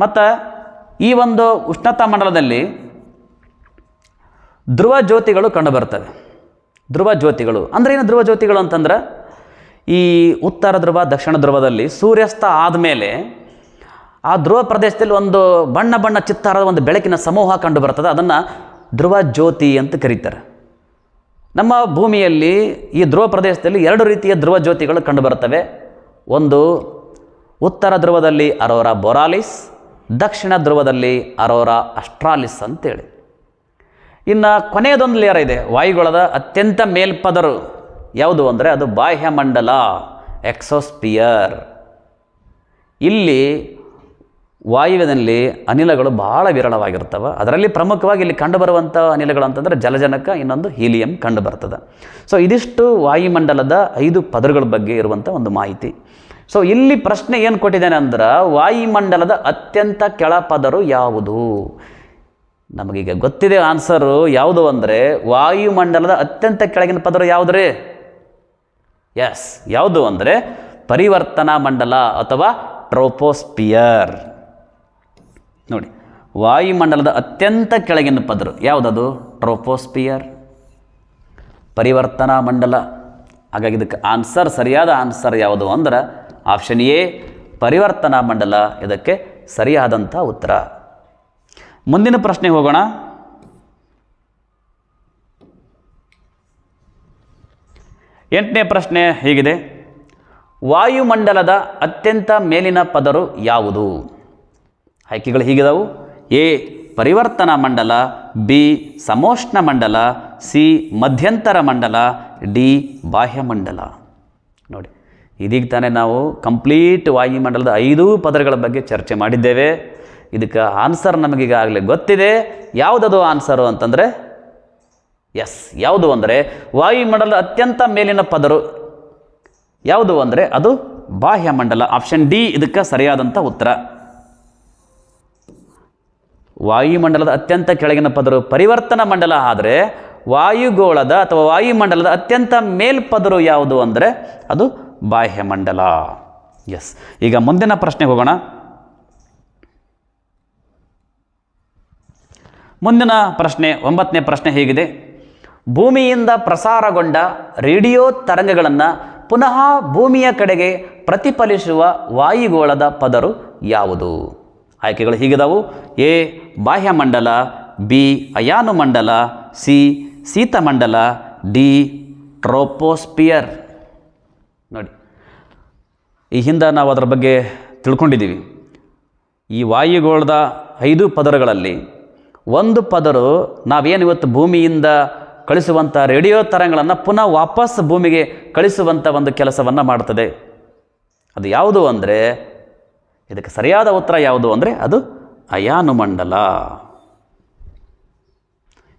ಮತ್ತು ಈ ಒಂದು ಉಷ್ಣತಾ ಮಂಡಲದಲ್ಲಿ ಧ್ರುವ ಜ್ಯೋತಿಗಳು ಕಂಡುಬರ್ತವೆ. ಧ್ರುವ ಜ್ಯೋತಿಗಳು ಅಂದರೆ ಏನು? ಧ್ರುವ ಜ್ಯೋತಿಗಳು ಅಂತಂದ್ರೆ ಈ ಉತ್ತರ ಧ್ರುವ, ದಕ್ಷಿಣ ಧ್ರುವದಲ್ಲಿ ಸೂರ್ಯಾಸ್ತ ಆದಮೇಲೆ ಆ ಧ್ರುವ ಪ್ರದೇಶದಲ್ಲಿ ಒಂದು ಬಣ್ಣ ಚಿತ್ತಾರದ ಒಂದು ಬೆಳಕಿನ ಸಮೂಹ ಕಂಡು ಬರ್ತದೆ. ಅದನ್ನು ಧ್ರುವ ಜ್ಯೋತಿ ಅಂತ ಕರೀತಾರೆ. ನಮ್ಮ ಭೂಮಿಯಲ್ಲಿ ಈ ಧ್ರುವ ಪ್ರದೇಶದಲ್ಲಿ 2 ರೀತಿಯ ಧ್ರುವ ಜ್ಯೋತಿಗಳು ಕಂಡುಬರ್ತವೆ. ಒಂದು ಉತ್ತರ ಧ್ರುವದಲ್ಲಿ ಅರೋರಾ ಬೋರಾಲಿಸ್, ದಕ್ಷಿಣ ಧ್ರುವದಲ್ಲಿ ಅರೋರಾ ಆಸ್ಟ್ರಾಲಿಸ್ ಅಂತೇಳಿ. ಇನ್ನು ಕೊನೆಯದೊಂದು ಲೇಯರ್ ಇದೆ ವಾಯುಗೋಳದ ಅತ್ಯಂತ ಮೇಲ್ಪದರು ಯಾವುದು ಅಂದರೆ ಅದು ಬಾಹ್ಯಮಂಡಲ, ಎಕ್ಸೋಸ್ಪಿಯರ್. ಇಲ್ಲಿ ವಾಯುವಿನಲ್ಲಿ ಅನಿಲಗಳು ಭಾಳ ವಿರಳವಾಗಿರ್ತವೆ. ಅದರಲ್ಲಿ ಪ್ರಮುಖವಾಗಿ ಇಲ್ಲಿ ಕಂಡುಬರುವಂಥ ಅನಿಲಗಳು ಅಂತಂದರೆ ಜಲಜನಕ, ಇನ್ನೊಂದು ಹೀಲಿಯಂ ಕಂಡುಬರ್ತದೆ. ಸೊ ಇದಿಷ್ಟು ವಾಯುಮಂಡಲದ 5 ಪದರಗಳ ಬಗ್ಗೆ ಇರುವಂಥ ಒಂದು ಮಾಹಿತಿ. ಸೊ ಇಲ್ಲಿ ಪ್ರಶ್ನೆ ಏನು ಕೊಟ್ಟಿದ್ದೇನೆ ಅಂದ್ರೆ ವಾಯುಮಂಡಲದ ಅತ್ಯಂತ ಕೆಳಪದರು ಯಾವುದು? ನಮಗೀಗ ಗೊತ್ತಿದೆ ಆನ್ಸರು ಯಾವುದು ಅಂದರೆ ವಾಯುಮಂಡಲದ ಅತ್ಯಂತ ಕೆಳಗಿನ ಪದರು ಯಾವುದ್ರಿ? ಎಸ್, ಯಾವುದು ಅಂದರೆ ಪರಿವರ್ತನಾ ಮಂಡಲ ಅಥವಾ ಟ್ರೋಪೋಸ್ಪಿಯರ್. ನೋಡಿ, ವಾಯುಮಂಡಲದ ಅತ್ಯಂತ ಕೆಳಗಿನ ಪದರು ಯಾವುದದು? ಟ್ರೋಪೋಸ್ಪಿಯರ್, ಪರಿವರ್ತನಾ ಮಂಡಲ. ಹಾಗಾಗಿ ಇದಕ್ಕೆ ಸರಿಯಾದ ಆನ್ಸರ್ ಯಾವುದು ಅಂದ್ರೆ ಆಪ್ಷನ್ ಎ, ಪರಿವರ್ತನಾ ಮಂಡಲ ಇದಕ್ಕೆ ಸರಿಯಾದಂಥ ಉತ್ತರ. ಮುಂದಿನ ಪ್ರಶ್ನೆ ಹೋಗೋಣ. ಎಂಟನೇ ಪ್ರಶ್ನೆ ಹೀಗಿದೆ: ವಾಯುಮಂಡಲದ ಅತ್ಯಂತ ಮೇಲಿನ ಪದರು ಯಾವುದು? ಆಯ್ಕೆಗಳು ಹೀಗಿದವು: ಎ ಪರಿವರ್ತನಾ ಮಂಡಲ, ಬಿ ಸಮೋಷ್ಣ ಮಂಡಲ, ಸಿ ಮಧ್ಯಂತರ ಮಂಡಲ, ಡಿ ಬಾಹ್ಯಮಂಡಲ. ನೋಡಿ, ಇದೀಗ ತಾನೇ ನಾವು ಕಂಪ್ಲೀಟ್ ವಾಯುಮಂಡಲದ 5 ಪದರಗಳ ಬಗ್ಗೆ ಚರ್ಚೆ ಮಾಡಿದ್ದೇವೆ. ಇದಕ್ಕೆ ಆನ್ಸರ್ ನಮಗೀಗಾಗಲೇ ಗೊತ್ತಿದೆ. ಯಾವುದದು ಆನ್ಸರು ಅಂತಂದರೆ ಎಸ್, ಯಾವುದು ಅಂದರೆ ವಾಯುಮಂಡಲದ ಅತ್ಯಂತ ಮೇಲಿನ ಪದರು ಯಾವುದು ಅಂದರೆ ಅದು ಬಾಹ್ಯಮಂಡಲ. ಆಪ್ಷನ್ ಡಿ ಇದಕ್ಕೆ ಸರಿಯಾದಂಥ ಉತ್ತರ. ವಾಯುಮಂಡಲದ ಅತ್ಯಂತ ಕೆಳಗಿನ ಪದರು ಪರಿವರ್ತನಾ ಮಂಡಲ ಆದರೆ ವಾಯುಗೋಳದ ಅಥವಾ ವಾಯುಮಂಡಲದ ಅತ್ಯಂತ ಮೇಲ್ಪದರು ಯಾವುದು ಅಂದರೆ ಅದು ಬಾಹ್ಯಮಂಡಲ. ಎಸ್, ಈಗ ಮುಂದಿನ ಪ್ರಶ್ನೆಗೆ ಹೋಗೋಣ. ಮುಂದಿನ ಪ್ರಶ್ನೆ 9ನೇ ಪ್ರಶ್ನೆ ಹೀಗಿದೆ: ಭೂಮಿಯಿಂದ ಪ್ರಸಾರಗೊಂಡ ರೇಡಿಯೋ ತರಂಗಗಳನ್ನು ಪುನಃ ಭೂಮಿಯ ಕಡೆಗೆ ಪ್ರತಿಫಲಿಸುವ ವಾಯುಗೋಳದ ಪದರು ಯಾವುದು? ಆಯ್ಕೆಗಳು ಹೀಗಿದವು: ಎ ಬಾಹ್ಯಮಂಡಲ, ಬಿ ಅಯಾನುಮಂಡಲ, ಸಿ ಶೀತಮಂಡಲ, ಡಿ ಟ್ರೋಪೋಸ್ಪಿಯರ್. ನೋಡಿ, ಈ ಹಿಂದೆ ನಾವು ಅದರ ಬಗ್ಗೆ ತಿಳ್ಕೊಂಡಿದ್ದೀವಿ. ಈ ವಾಯುಗೋಳದ 5 ಪದರಗಳಲ್ಲಿ ಒಂದು ಪದರು ನಾವೇನು ಇವತ್ತು ಭೂಮಿಯಿಂದ ಕಳಿಸುವಂಥ ರೇಡಿಯೋ ತರಂಗಗಳನ್ನು ಪುನಃ ವಾಪಸ್ ಭೂಮಿಗೆ ಕಳಿಸುವಂಥ ಒಂದು ಕೆಲಸವನ್ನು ಮಾಡ್ತದೆ. ಅದು ಯಾವುದು ಅಂದರೆ ಇದಕ್ಕೆ ಸರಿಯಾದ ಉತ್ತರ ಯಾವುದು ಅಂದರೆ ಅದು ಅಯಾನುಮಂಡಲ.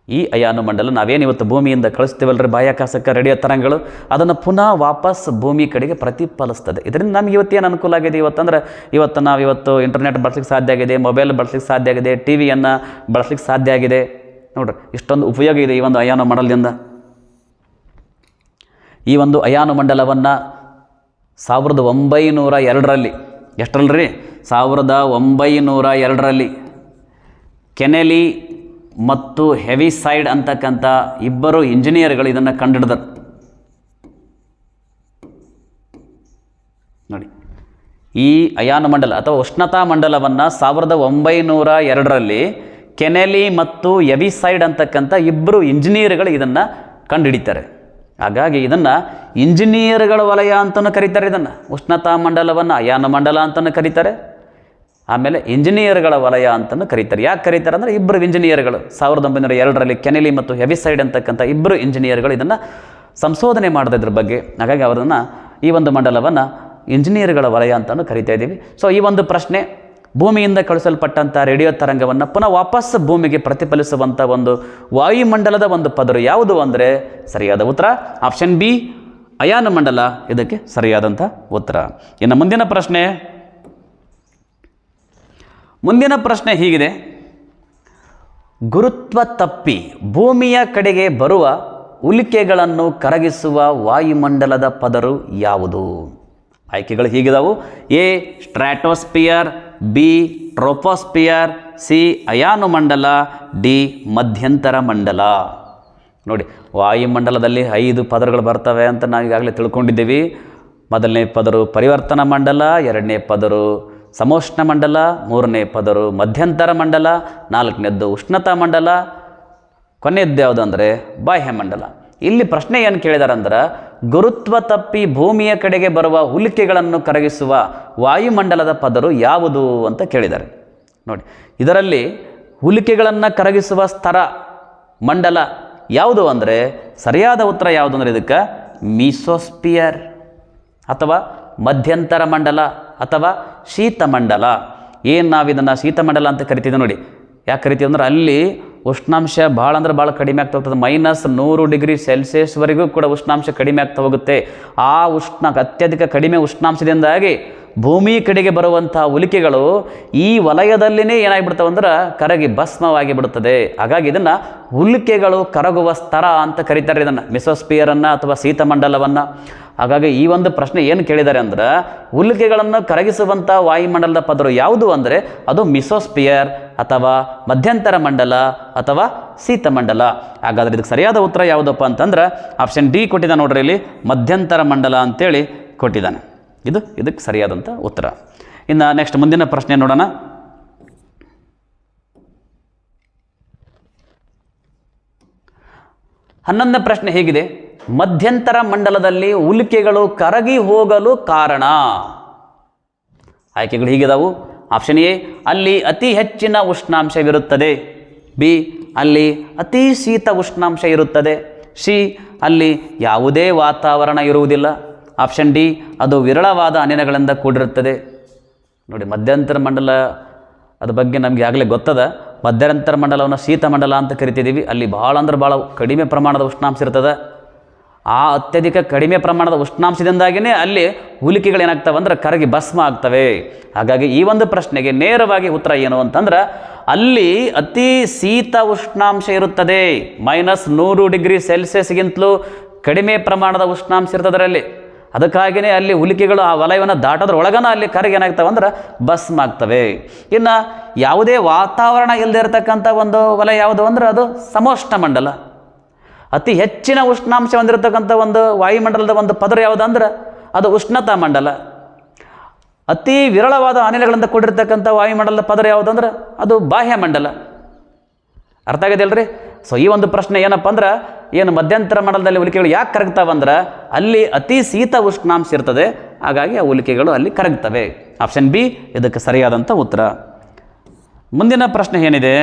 ಈ ಅಯಾನುಮಂಡಲ ನಾವೇನು ಇವತ್ತು ಭೂಮಿಯಿಂದ ಕಳಿಸ್ತೀವಲ್ರಿ ಬಾಹ್ಯಾಕಾಶಕ್ಕೆ ರೇಡಿಯೋ ತರಂಗಗಳು, ಅದನ್ನು ಪುನಃ ವಾಪಸ್ ಭೂಮಿ ಕಡೆಗೆ ಪ್ರತಿಫಲಿಸ್ತದೆ. ಇದರಿಂದ ನಮ್ಗೆ ಇವತ್ತೇನು ಅನುಕೂಲ ಆಗಿದೆ ಇವತ್ತು ನಾವು ಇಂಟರ್ನೆಟ್ ಬಳಸಲಿಕ್ಕೆ ಸಾಧ್ಯ ಆಗಿದೆ, ಮೊಬೈಲ್ ಬಳಸಲಿಕ್ಕೆ ಸಾಧ್ಯ ಆಗಿದೆ, ಟಿ ವಿಯನ್ನು ಬಳಸಲಿಕ್ಕೆ ಸಾಧ್ಯ ಆಗಿದೆ. ನೋಡ್ರಿ, ಇಷ್ಟೊಂದು ಉಪಯೋಗ ಇದೆ ಈ ಒಂದು ಅಯಾನುಮಂಡಲದಿಂದ. ಈ ಒಂದು ಅಯಾನುಮಂಡಲವನ್ನು 1902ರಲ್ಲಿ, ಎಷ್ಟರಲ್ರಿ? 1902ರಲ್ಲಿ ಕೆನೆಲಿ ಮತ್ತು ಹೆವಿಸೈಡ್ ಅಂತಕ್ಕಂಥ 2 ಇಂಜಿನಿಯರ್ಗಳು ಇದನ್ನು ಕಂಡುಹಿಡಿದರು. ನೋಡಿ, ಈ ಅಯಾನುಮಂಡಲ ಅಥವಾ ಉಷ್ಣತಾ ಮಂಡಲವನ್ನು 1902ರಲ್ಲಿ ಕೆನೆಲಿ ಮತ್ತು ಹೆವಿಸೈಡ್ ಅಂತಕ್ಕಂಥ 2 ಇಂಜಿನಿಯರ್ಗಳು ಇದನ್ನು ಕಂಡುಹಿಡಿತಾರೆ. ಹಾಗಾಗಿ ಇದನ್ನು ಇಂಜಿನಿಯರ್ಗಳ ವಲಯ ಅಂತಲೂ ಕರೀತಾರೆ. ಇದನ್ನು ಉಷ್ಣತಾ ಮಂಡಲವನ್ನು ಅಯಾನುಮಂಡಲ ಅಂತಲೂ ಕರೀತಾರೆ, ಆಮೇಲೆ ಇಂಜಿನಿಯರ್ಗಳ ವಲಯ ಅಂತಲೂ ಕರೀತಾರೆ. ಯಾಕೆ ಕರೀತಾರೆ ಅಂದರೆ 2 ಇಂಜಿನಿಯರ್ಗಳು 1902ರಲ್ಲಿ ಕೆನೆಲಿ ಮತ್ತು ಹೆವಿಸೈಡ್ ಅಂತಕ್ಕಂಥ 2 ಇಂಜಿನಿಯರ್ಗಳು ಇದನ್ನು ಸಂಶೋಧನೆ ಮಾಡಿದ್ರ ಬಗ್ಗೆ. ಹಾಗಾಗಿ ಅವರನ್ನು ಈ ಒಂದು ಮಂಡಲವನ್ನು ಇಂಜಿನಿಯರ್ಗಳ ವಲಯ ಅಂತಲೂ ಕರಿತಾ ಇದ್ದೀವಿ. ಸೊ ಈ ಒಂದು ಪ್ರಶ್ನೆ ಭೂಮಿಯಿಂದ ಕಳಿಸಲ್ಪಟ್ಟಂಥ ರೇಡಿಯೋ ತರಂಗವನ್ನು ಪುನಃ ವಾಪಸ್ ಭೂಮಿಗೆ ಪ್ರತಿಫಲಿಸುವಂಥ ಒಂದು ವಾಯುಮಂಡಲದ ಒಂದು ಪದರು ಯಾವುದು ಅಂದರೆ ಸರಿಯಾದ ಉತ್ತರ ಆಪ್ಷನ್ ಬಿ ಅಯಾನುಮಂಡಲ ಇದಕ್ಕೆ ಸರಿಯಾದಂಥ ಉತ್ತರ. ಇನ್ನು ಮುಂದಿನ ಪ್ರಶ್ನೆ ಹೀಗಿದೆ: ಗುರುತ್ವ ತಪ್ಪಿ ಭೂಮಿಯ ಕಡೆಗೆ ಬರುವ ಉಲ್ಕೆಗಳನ್ನು ಕರಗಿಸುವ ವಾಯುಮಂಡಲದ ಪದರು ಯಾವುದು? ಆಯ್ಕೆಗಳು ಹೀಗಿದವು: A stratosphere, B troposphere, C ಅಯಾನುಮಂಡಲ, ಡಿ ಮಧ್ಯಂತರ ಮಂಡಲ. ನೋಡಿ, ವಾಯುಮಂಡಲದಲ್ಲಿ 5 ಪದರಗಳು ಬರ್ತವೆ ಅಂತ ನಾವು ಈಗಾಗಲೇ ತಿಳ್ಕೊಂಡಿದ್ದೀವಿ. ಮೊದಲನೇ ಪದರು ಪರಿವರ್ತನಾ ಮಂಡಲ, 2ನೇ ಪದರು ಸಮೋಷ್ಣ ಮಂಡಲ, 3ನೇ ಪದರು ಮಧ್ಯಂತರ ಮಂಡಲ, 4ನೇದ್ದು ಉಷ್ಣತಾ ಮಂಡಲ, ಕೊನೆಯದ್ದು ಯಾವುದು ಅಂದರೆ ಬಾಹ್ಯಮಂಡಲ. ಇಲ್ಲಿ ಪ್ರಶ್ನೆ ಏನು ಕೇಳಿದಾರೆ ಅಂದ್ರೆ ಗುರುತ್ವ ತಪ್ಪಿ ಭೂಮಿಯ ಕಡೆಗೆ ಬರುವ ಉಲ್ಕೆಗಳನ್ನು ಕರಗಿಸುವ ವಾಯುಮಂಡಲದ ಪದರು ಯಾವುದು ಅಂತ ಕೇಳಿದ್ದಾರೆ. ನೋಡಿ, ಇದರಲ್ಲಿ ಉಲ್ಕೆಗಳನ್ನು ಕರಗಿಸುವ ಸ್ತರ ಮಂಡಲ ಯಾವುದು ಅಂದರೆ ಸರಿಯಾದ ಉತ್ತರ ಯಾವುದು ಅಂದರೆ ಇದಕ್ಕೆ ಮೀಸೋಸ್ಪಿಯರ್ ಅಥವಾ ಮಧ್ಯಂತರ ಮಂಡಲ ಅಥವಾ ಶೀತಮಂಡಲ. ಏನು ನಾವು ಇದನ್ನು ಶೀತಮಂಡಲ ಅಂತ ಕರಿತೀವಿ ನೋಡಿ. ಯಾಕೆ ಕರಿತೀವಿ ಅಂದ್ರೆ ಅಲ್ಲಿ ಉಷ್ಣಾಂಶ ಭಾಳ ಅಂದ್ರೆ ಭಾಳ ಕಡಿಮೆ ಆಗ್ತಾ ಹೋಗ್ತದೆ. -100°C ಕೂಡ ಉಷ್ಣಾಂಶ ಕಡಿಮೆ ಆಗ್ತಾ ಹೋಗುತ್ತೆ. ಆ ಅತ್ಯಧಿಕ ಕಡಿಮೆ ಉಷ್ಣಾಂಶದಿಂದಾಗಿ ಭೂಮಿ ಕಡೆಗೆ ಬರುವಂಥ ಉಲ್ಕೆಗಳು ಈ ವಲಯದಲ್ಲಿನೇ ಏನಾಗಿಬಿಡ್ತಾವೆ ಅಂದ್ರೆ ಕರಗಿ ಭಸ್ಮವಾಗಿ ಬಿಡುತ್ತದೆ. ಹಾಗಾಗಿ ಇದನ್ನು ಉಲ್ಕೆಗಳು ಕರಗುವ ಸ್ತರ ಅಂತ ಕರೀತಾರೆ ಇದನ್ನು, ಮೆಸೋಸ್ಪಿಯರನ್ನು ಅಥವಾ ಶೀತಮಂಡಲವನ್ನು. ಹಾಗಾಗಿ ಈ ಒಂದು ಪ್ರಶ್ನೆ ಏನು ಕೇಳಿದ್ದಾರೆ ಅಂದ್ರೆ ಉಲ್ಕೆಗಳನ್ನು ಕರಗಿಸುವಂಥ ವಾಯುಮಂಡಲದ ಪದರು ಯಾವುದು ಅಂದರೆ ಅದು ಮಿಸೋಸ್ಪಿಯರ್ ಅಥವಾ ಮಧ್ಯಂತರ ಮಂಡಲ ಅಥವಾ ಶೀತಮಂಡಲ. ಹಾಗಾದರೆ ಇದಕ್ಕೆ ಸರಿಯಾದ ಉತ್ತರ ಯಾವುದಪ್ಪ ಅಂತಂದ್ರೆ ಆಪ್ಷನ್ ಡಿ ಕೊಟ್ಟಿದ್ದಾನೆ ನೋಡ್ರಿ, ಇಲ್ಲಿ ಮಧ್ಯಂತರ ಮಂಡಲ ಅಂತೇಳಿ ಕೊಟ್ಟಿದ್ದಾನೆ. ಇದಕ್ಕೆ ಸರಿಯಾದಂಥ ಉತ್ತರ. ಇನ್ನು ನೆಕ್ಸ್ಟ್ ಮುಂದಿನ ಪ್ರಶ್ನೆ ನೋಡೋಣ. ಹನ್ನೊಂದನೇ ಪ್ರಶ್ನೆ ಹೇಗಿದೆ, ಮಧ್ಯಂತರ ಮಂಡಲದಲ್ಲಿ ಉಲ್ಕೆಗಳು ಕರಗಿ ಹೋಗಲು ಕಾರಣ. ಆಯ್ಕೆಗಳು ಹೀಗಿದಾವು. ಆಪ್ಷನ್ ಎ, ಅಲ್ಲಿ ಅತಿ ಹೆಚ್ಚಿನ ಉಷ್ಣಾಂಶವಿರುತ್ತದೆ. ಬಿ, ಅಲ್ಲಿ ಅತಿ ಶೀತ ಉಷ್ಣಾಂಶ ಇರುತ್ತದೆ. ಸಿ, ಅಲ್ಲಿ ಯಾವುದೇ ವಾತಾವರಣ ಇರುವುದಿಲ್ಲ. ಆಪ್ಷನ್ ಡಿ, ಅದು ವಿರಳವಾದ ಅನಿಲಗಳಿಂದ ಕೂಡಿರುತ್ತದೆ. ನೋಡಿ, ಮಧ್ಯಂತರ ಮಂಡಲ ಅದ್ರ ಬಗ್ಗೆ ನಮಗೆ ಆಗಲೇ ಗೊತ್ತದ. ಮಧ್ಯಂತರ ಮಂಡಲವನ್ನು ಶೀತಮಂಡಲ ಅಂತ ಕರಿತಿದ್ದೀವಿ. ಅಲ್ಲಿ ಭಾಳ ಅಂದ್ರೆ ಭಾಳ ಕಡಿಮೆ ಪ್ರಮಾಣದ ಉಷ್ಣಾಂಶ ಇರ್ತದೆ. ಆ ಅತ್ಯಧಿಕ ಕಡಿಮೆ ಪ್ರಮಾಣದ ಉಷ್ಣಾಂಶದಿಂದಾಗಿಯೇ ಅಲ್ಲಿ ಉಲ್ಕೆಗಳೇನಾಗ್ತವೆ ಅಂದ್ರೆ ಕರಗಿ ಭಸ್ಮ ಆಗ್ತವೆ. ಹಾಗಾಗಿ ಈ ಒಂದು ಪ್ರಶ್ನೆಗೆ ನೇರವಾಗಿ ಉತ್ತರ ಏನು ಅಂತಂದ್ರೆ ಅಲ್ಲಿ ಅತಿ ಶೀತ ಉಷ್ಣಾಂಶ ಇರುತ್ತದೆ. -100°C ಕಡಿಮೆ ಪ್ರಮಾಣದ ಉಷ್ಣಾಂಶ ಇರ್ತದರಲ್ಲಿ. ಅದಕ್ಕಾಗಿಯೇ ಅಲ್ಲಿ ಉಲ್ಕೆಗಳು ಆ ವಲಯವನ್ನು ದಾಟೋದ್ರ ಒಳಗನ ಅಲ್ಲಿ ಕರಗಿ ಏನಾಗ್ತವೆ ಅಂದ್ರೆ ಭಸ್ಮ ಆಗ್ತವೆ. ಇನ್ನು ಯಾವುದೇ ವಾತಾವರಣ ಇಲ್ಲದೆ ಇರತಕ್ಕಂಥ ಒಂದು ವಲಯ ಯಾವುದು ಅಂದ್ರೆ ಅದು ಸಮೋಷ್ಣ ಮಂಡಲ. ಅತಿ ಹೆಚ್ಚಿನ ಉಷ್ಣಾಂಶ ಹೊಂದಿರತಕ್ಕಂಥ ಒಂದು ವಾಯುಮಂಡಲದ ಒಂದು ಪದರ ಯಾವುದು ಅಂದ್ರೆ ಅದು ಉಷ್ಣತಾ ಮಂಡಲ. ಅತಿ ವಿರಳವಾದ ಅನಿಲಗಳಿಂದ ಕೂಡಿರ್ತಕ್ಕಂಥ ವಾಯುಮಂಡಲದ ಪದರ ಯಾವುದು ಅಂದ್ರೆ ಅದು ಬಾಹ್ಯ ಮಂಡಲ. ಅರ್ಥ ಆಗಿದೆಯಲ್ರಿ? ಸೊ ಈ ಒಂದು ಪ್ರಶ್ನೆ ಏನಪ್ಪ ಅಂದ್ರೆ ಏನು ಮಧ್ಯಂತರ ಮಂಡಲದಲ್ಲಿ ಉಲ್ಕೆಗಳು ಯಾಕೆ ಕರಗ್ತಾವಂದ್ರೆ ಅಲ್ಲಿ ಅತಿ ಶೀತ ಉಷ್ಣಾಂಶ ಇರ್ತದೆ. ಹಾಗಾಗಿ ಆ ಉಲ್ಕೆಗಳು ಅಲ್ಲಿ ಕರಗ್ತವೆ. ಆಪ್ಷನ್ ಬಿ ಇದಕ್ಕೆ ಸರಿಯಾದಂಥ ಉತ್ತರ. ಮುಂದಿನ ಪ್ರಶ್ನೆ ಏನಿದೆ,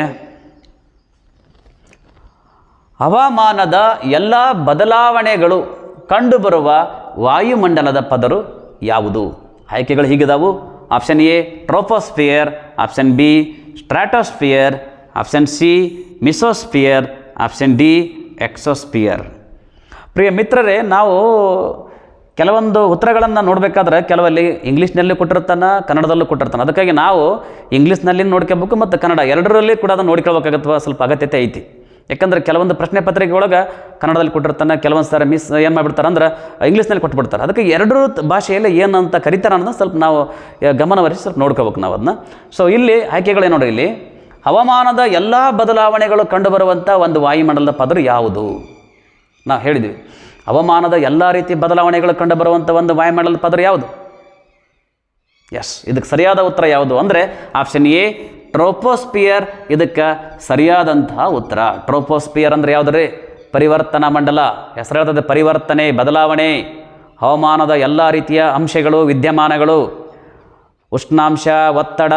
ಹವಾಮಾನದ ಎಲ್ಲ ಬದಲಾವಣೆಗಳು ಕಂಡುಬರುವ ವಾಯುಮಂಡಲದ ಪದರು ಯಾವುದು? ಆಯ್ಕೆಗಳು ಹೀಗಿದಾವು. Option A troposphere, option B stratosphere, option C mesosphere, option D exosphere. ಪ್ರಿಯ ಮಿತ್ರರೇ, ನಾವು ಕೆಲವೊಂದು ಉತ್ತರಗಳನ್ನು ನೋಡಬೇಕಾದ್ರೆ ಕೆಲವಲ್ಲಿ ಇಂಗ್ಲೀಷ್ನಲ್ಲಿ ಕೊಟ್ಟಿರ್ತಾನೆ, ಕನ್ನಡದಲ್ಲೂ ಕೊಟ್ಟಿರ್ತಾನೆ. ಅದಕ್ಕಾಗಿ ನಾವು ಇಂಗ್ಲೀಷ್ನಲ್ಲಿ ನೋಡ್ಕೋಬೇಕು ಮತ್ತು ಕನ್ನಡ ಎರಡರಲ್ಲಿ ಕೂಡ ಅದನ್ನು ನೋಡ್ಕೊಳ್ಬೇಕಾಗತ್ವ ಸ್ವಲ್ಪ ಅಗತ್ಯತೆ ಐತಿ. ಯಾಕಂದರೆ ಕೆಲವೊಂದು ಪ್ರಶ್ನೆ ಪತ್ರಿಕೆ ಒಳಗೆ ಕನ್ನಡದಲ್ಲಿ ಕೊಟ್ಟಿರ್ತಾನೆ, ಕೆಲವೊಂದು ಸಾರಿ ಏನು ಮಾಡಿಬಿಡ್ತಾರೆ ಅಂದ್ರೆ ಇಂಗ್ಲೀಷ್ನಲ್ಲಿ ಕೊಟ್ಬಿಡ್ತಾರೆ. ಅದಕ್ಕೆ ಎರಡೂ ಭಾಷೆಯಲ್ಲಿ ಏನಂತ ಕರೀತಾರೆ ಅನ್ನೋದು ಸ್ವಲ್ಪ ನಾವು ಗಮನವರಿಸಿ ಸ್ವಲ್ಪ ನೋಡ್ಕೋಬೇಕು ನಾವು ಅದನ್ನ. ಸೊ ಇಲ್ಲಿ ಆಯ್ಕೆಗಳೇ ನೋಡ್ರಿ, ಇಲ್ಲಿ ಹವಾಮಾನದ ಎಲ್ಲ ಬದಲಾವಣೆಗಳು ಕಂಡುಬರುವಂಥ ಒಂದು ವಾಯುಮಂಡಲದ ಪದರು ಯಾವುದು? ನಾವು ಹೇಳಿದ್ವಿ ಹವಾಮಾನದ ಎಲ್ಲ ರೀತಿ ಬದಲಾವಣೆಗಳು ಕಂಡುಬರುವಂಥ ಒಂದು ವಾಯುಮಂಡಲದ ಪದರು ಯಾವುದು? ಎಸ್, ಇದಕ್ಕೆ ಸರಿಯಾದ ಉತ್ತರ ಯಾವುದು ಅಂದರೆ ಆಪ್ಷನ್ ಎ ಟ್ರೋಪೋಸ್ಫಿಯರ್ ಇದಕ್ಕೆ ಸರಿಯಾದಂತಹ ಉತ್ತರ. ಟ್ರೋಪೋಸ್ಫಿಯರ್ ಅಂದರೆ ಯಾವುದ್ರಿ? ಪರಿವರ್ತನಾ ಮಂಡಲ. ಹೆಸರು ಹೇಳ್ತದೆ ಪರಿವರ್ತನೆ, ಬದಲಾವಣೆ. ಹವಾಮಾನದ ಎಲ್ಲ ರೀತಿಯ ಅಂಶಗಳು, ವಿದ್ಯಮಾನಗಳು, ಉಷ್ಣಾಂಶ, ಒತ್ತಡ,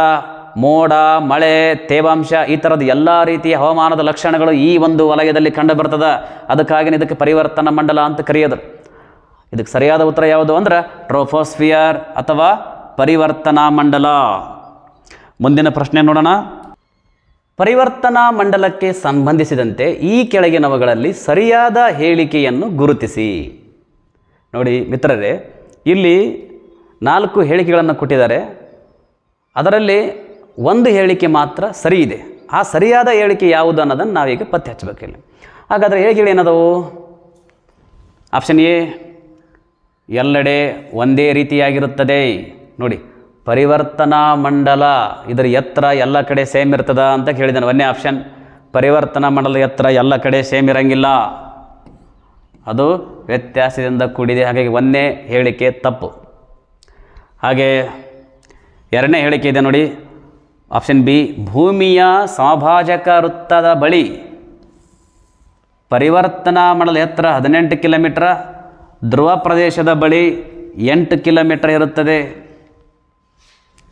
ಮೋಡ, ಮಳೆ, ತೇವಾಂಶ, ಈ ಥರದ ಎಲ್ಲ ರೀತಿಯ ಹವಾಮಾನದ ಲಕ್ಷಣಗಳು ಈ ಒಂದು ವಲಯದಲ್ಲಿ ಕಂಡು ಬರ್ತದೆ. ಅದಕ್ಕಾಗಿ ಇದಕ್ಕೆ ಪರಿವರ್ತನಾ ಮಂಡಲ ಅಂತ ಕರೆಯೋದು. ಇದಕ್ಕೆ ಸರಿಯಾದ ಉತ್ತರ ಯಾವುದು ಅಂದ್ರೆ ಟ್ರೋಪೋಸ್ಫಿಯರ್ ಅಥವಾ ಪರಿವರ್ತನಾ ಮಂಡಲ. ಮುಂದಿನ ಪ್ರಶ್ನೆ ನೋಡೋಣ. ಪರಿವರ್ತನಾ ಮಂಡಲಕ್ಕೆ ಸಂಬಂಧಿಸಿದಂತೆ ಈ ಕೆಳಗಿನವುಗಳಲ್ಲಿ ಸರಿಯಾದ ಹೇಳಿಕೆಯನ್ನು ಗುರುತಿಸಿ. ನೋಡಿ ಮಿತ್ರರೇ, ಇಲ್ಲಿ 4 ಹೇಳಿಕೆಗಳನ್ನು ಕೊಟ್ಟಿದ್ದಾರೆ. ಅದರಲ್ಲಿ ಒಂದು ಹೇಳಿಕೆ ಮಾತ್ರ ಸರಿ ಇದೆ. ಆ ಸರಿಯಾದ ಹೇಳಿಕೆ ಯಾವುದು ಅನ್ನೋದನ್ನು ನಾವೀಗ ಪತ್ತೆ ಹಚ್ಚಬೇಕಿಲ್ಲ. ಹಾಗಾದರೆ ಹೇಳಿಕೆಗಳು ಏನದವು? ಆಪ್ಷನ್ ಎ ಎಲ್ಲೆಡೆ ಒಂದೇ ರೀತಿಯಾಗಿರುತ್ತದೆ. ನೋಡಿ, ಪರಿವರ್ತನಾ ಮಂಡಲ ಇದರ ಎತ್ತರ ಎಲ್ಲ ಕಡೆ ಸೇಮ್ ಇರ್ತದ ಅಂತ ಹೇಳಿದ್ದಾನೆ. ಒಂದೇ ಆಪ್ಷನ್. ಪರಿವರ್ತನಾ ಮಂಡಲದ ಎತ್ತರ ಎಲ್ಲ ಕಡೆ ಸೇಮ್ ಇರಂಗಿಲ್ಲ, ಅದು ವ್ಯತ್ಯಾಸದಿಂದ ಕೂಡಿದೆ. ಹಾಗಾಗಿ ಒಂದೇ ಹೇಳಿಕೆ ತಪ್ಪು. ಹಾಗೆ ಎರಡನೇ ಹೇಳಿಕೆ ಇದೆ ನೋಡಿ, ಆಪ್ಷನ್ ಬಿ ಭೂಮಿಯ ಸಮಭಾಜಕ ವೃತ್ತದ ಬಳಿ ಪರಿವರ್ತನಾ ಮಂಡಲದ ಎತ್ತರ 18 ಕಿಲೋಮೀಟರ್, ಧ್ರುವ ಪ್ರದೇಶದ ಬಳಿ 8 ಕಿಲೋಮೀಟರ್ ಇರುತ್ತದೆ.